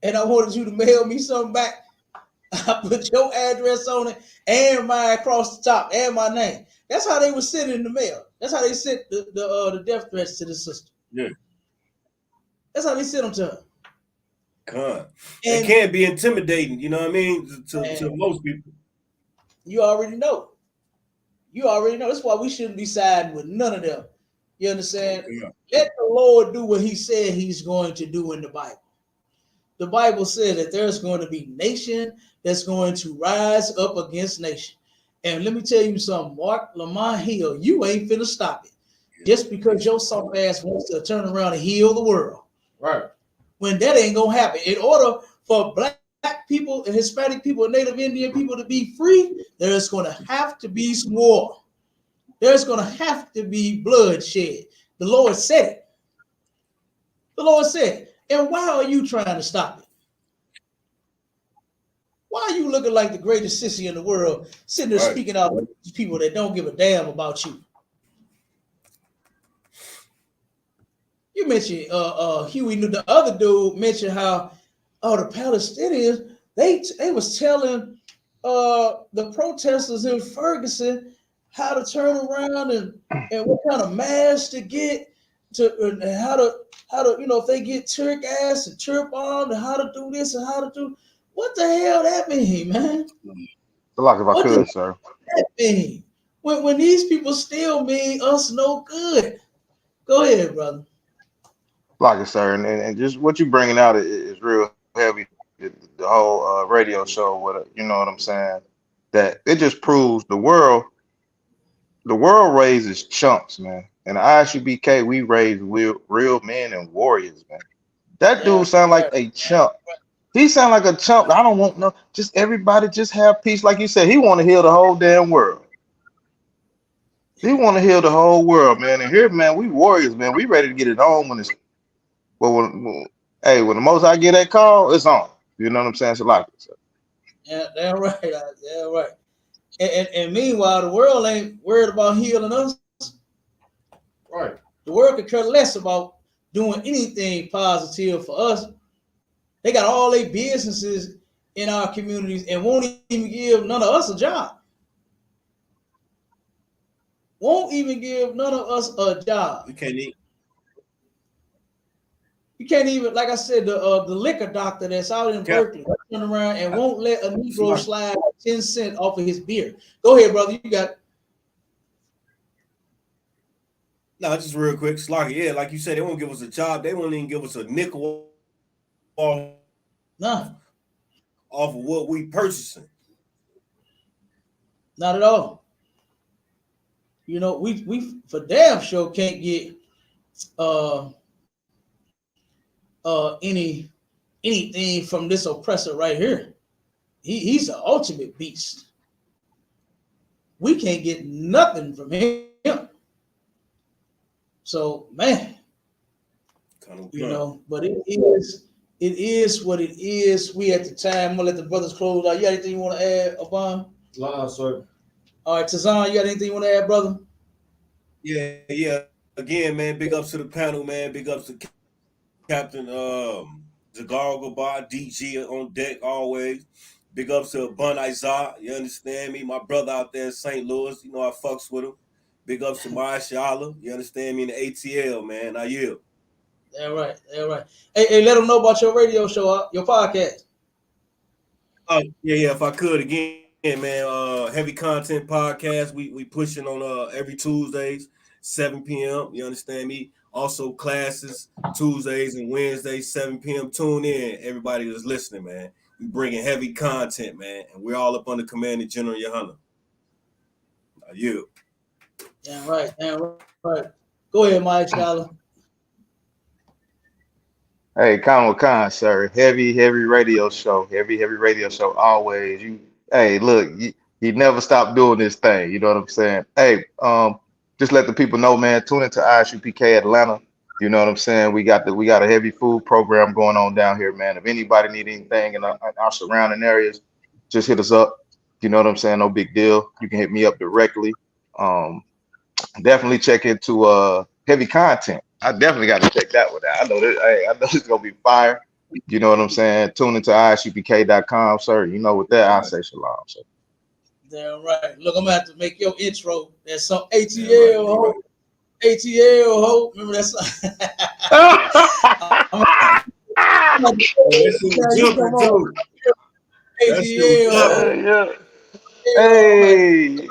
and I wanted you to mail me something back, I put your address on it and mine across the top and my name. That's how they were sending in the mail. That's how they sent the death threats to the sister. Yeah. That's how they sent them to her. God. It can't be intimidating, you know what I mean, to most people. You already know. You already know. That's why we shouldn't be siding with none of them. You understand? Yeah. Let the Lord do what he said he's going to do in the Bible. The Bible says that there's going to be nation that's going to rise up against nation. And let me tell you something, Mark Lamont Hill, you ain't finna stop it. Just because your soft ass wants to turn around and heal the world. Right. When that ain't gonna happen. In order for black people and Hispanic people and Native Indian people to be free, there's gonna have to be some war. There's gonna have to be bloodshed. The Lord said it. The Lord said it. And why are you trying to stop it? Why are you looking like the greatest sissy in the world, sitting there speaking out to these people that don't give a damn about you? You mentioned Huey, the other dude mentioned how the Palestinians they was telling the protesters in Ferguson how to turn around and what kind of mask to get to and how to if they get tear gas and tear bombed and how to do this and how to do what the hell that mean, man? Like if I could, sir. That mean? When these people still mean us no good. Go ahead, brother. Like it, sir, and just what you bringing out is real heavy. The whole radio show, with you know what I'm saying? That it just proves the world raises chumps, man. And the ISUPK, we raise real men and warriors, man. That dude sound like a chump. He sound like a chump. I don't want no. Just everybody, just have peace, like you said. He want to heal the whole damn world. He want to heal the whole world, man. And here, man, we warriors, man. We ready to get it on when it's. Well, when the most I get that call, it's on. You know what I'm saying? So like it. So. Yeah, damn right. Yeah, right. And meanwhile, the world ain't worried about healing us. Right. The world could care less about doing anything positive for us. They got all their businesses in our communities and won't even give none of us a job. Won't even give none of us a job. You can't even, like I said, the liquor doctor that's out in Berkeley turn around and won't let a Negro slide 10 cents off of his beer. Go ahead, brother. You got. No, just real quick, Slocky. Yeah, like you said, they won't give us a job. They won't even give us a nickel off of what we purchasing. Not at all. You know, we for damn sure can't get anything from this oppressor right here. He's the ultimate beast. We can't get nothing from him. So, man, you know, but it is what it is. We at the time, I'm gonna let the brothers close out. You got anything you want to add, Abon? Nah, sir. All right, Tazan, you got anything you want to add, brother? Yeah. Again, man, big ups to the panel, man. Big ups to Captain Zagar Gabar, DG on deck always. Big ups to Bun Isaiah, you understand me? My brother out there in St. Louis, you know I fucks with him. Big ups to Marshala, you understand me, in the ATL, man. I yield. Yeah, right. Hey, let them know about your radio show, your podcast. Oh, yeah, if I could again, man, heavy content podcast. We pushing on every Tuesdays, 7 p.m. You understand me? Also classes Tuesdays and Wednesdays, 7 p.m. Tune in, everybody that's listening, man. We bringing heavy content, man, and we're all up under command of General YAHANNA. You. Damn right. Go ahead, Mike Scholar. Hey, Khan, sir. Heavy radio show. Heavy radio show. Always. He never stopped doing this thing. You know what I'm saying? Hey, just let the people know, man. Tune into ISUPK Atlanta. You know what I'm saying? We got a heavy food program going on down here, man. If anybody need anything in our surrounding areas, just hit us up. You know what I'm saying? No big deal. You can hit me up directly. Definitely check into heavy content. I definitely got to check that one out. I know it's gonna be fire. You know what I'm saying? Tune into ISUPK.com, sir. You know, with that, I say shalom. So. Damn right. Look, I'm gonna have to make your intro. That's some ATL ho. ATL ho. Remember that song? ATL. Hey.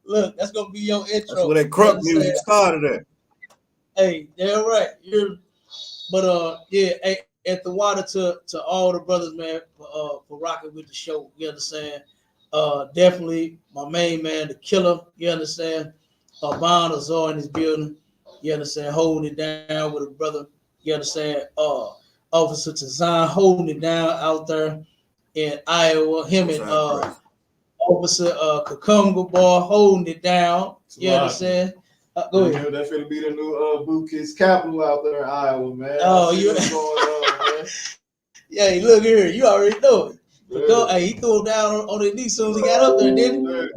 Look, that's gonna be your intro. That's where that crunk music started at. Hey, damn right. Hey, at the water to all the brothers, man, for rocking with the show. You understand? Definitely my main man, the killer. You understand? Bond Azar in his building. You understand? Holding it down with a brother. You understand? Officer Tazan holding it down out there in Iowa. Him and Officer Kakunga Boy holding it down. You understand? Go ahead. That's gonna be the new Boot Kids capital out there in Iowa, man. Oh, you what's going on, man? Yeah, look here, you already know it. Hey, he threw him down on his knees as soon as he got up there, didn't he?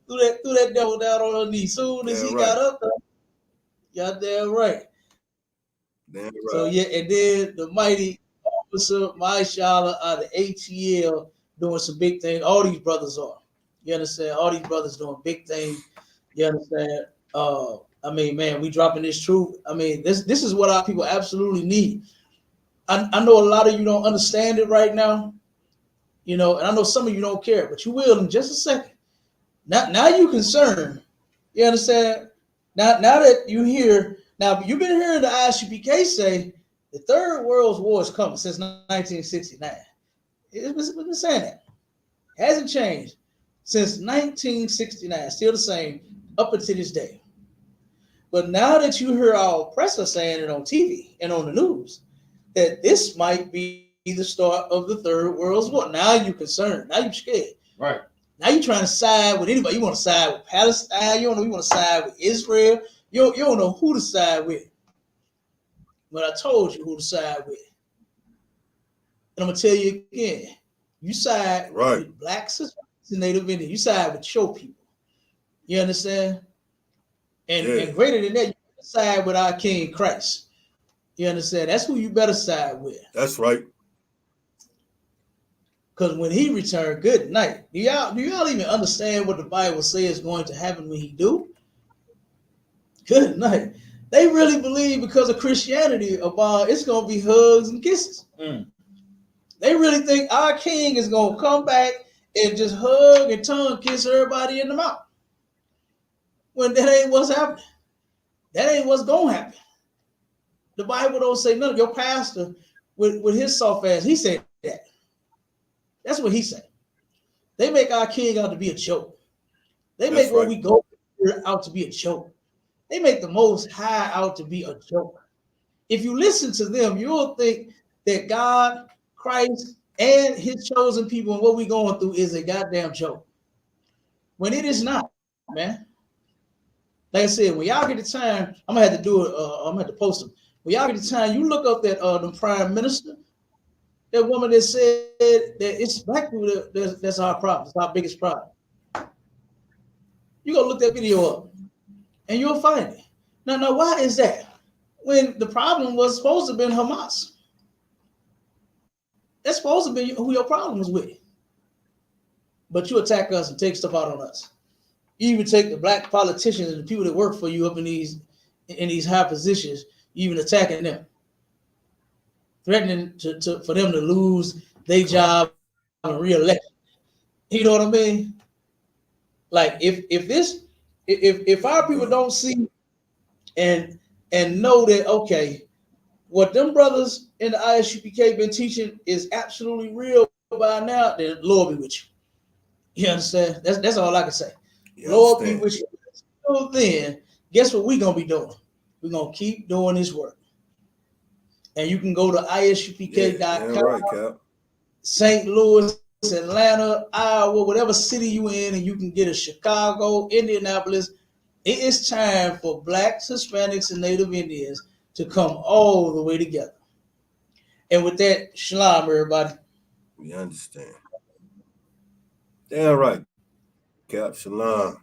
Threw that devil down on his knees soon as he got up there. Goddamn right. Damn right. So yeah, and then the mighty officer, Maishala out of ATL doing some big things. All these brothers are. You understand? All these brothers doing big things. You understand? I mean, man, we dropping this truth. I mean, this is what our people absolutely need. I know a lot of you don't understand it right now, you know, and I know some of you don't care, but you will in just a second. Now you concerned. You understand? Now that you hear, now you've been hearing the ISUPK say the Third World War is coming since 1969. It's been saying that. Hasn't changed since 1969. Still the same up until this day. But now that you hear our oppressor saying it on TV and on the news, that this might be the start of the Third World War. Now you're concerned. Now you're scared. Right. Now you're trying to side with anybody. You want to side with Palestine. You don't know. You want to side with Israel. You don't know who to side with. But I told you who to side with. And I'm going to tell you again. You side with blacks and Native Indians. You side with your people. You understand? And greater than that, you side with our King Christ. You understand? That's who you better side with. That's right. Because when he returned, good night. Do y'all even understand what the Bible says is going to happen when he do? Good night. They really believe because of Christianity about it's going to be hugs and kisses. They really think our king is going to come back and just hug and tongue kiss everybody in the mouth. When that ain't what's happening. That ain't what's going to happen. The Bible don't say nothing. Your pastor, with his soft ass, he said that. That's what he said. They make our king out to be a joke. They make where we go out to be a joke. They make the Most High out to be a joke. If you listen to them, you'll think that God, Christ, and his chosen people and what we're going through is a goddamn joke. When it is not, man. Like I said, when y'all get the time, I'm gonna have to do it. I'm gonna have to post them. When y'all get the time, you look up that the prime minister, that woman that said that it's black people that's our problem. It's our biggest problem. You go look that video up, and you'll find it. Now, why is that? When the problem was supposed to have been Hamas. That's supposed to be who your problem was with. But you attack us and take stuff out on us. You even take the black politicians and the people that work for you up in these high positions, you even attacking them. Threatening for them to lose their job and re-election. You know what I mean? Like if our people don't see and know that, okay, what them brothers in the ISUPK been teaching is absolutely real by now, then Lord be with you. You understand? That's all I can say. Lord be with you. So then, guess what we're gonna be doing? We're gonna keep doing this work. And you can go to ISUPK.com, St. Louis, Atlanta, Iowa, whatever city you in, and you can get a Chicago, Indianapolis. It is time for blacks, Hispanics, and Native Indians to come all the way together. And with that, shalom, everybody. We understand. Damn right, Cap. Shalom.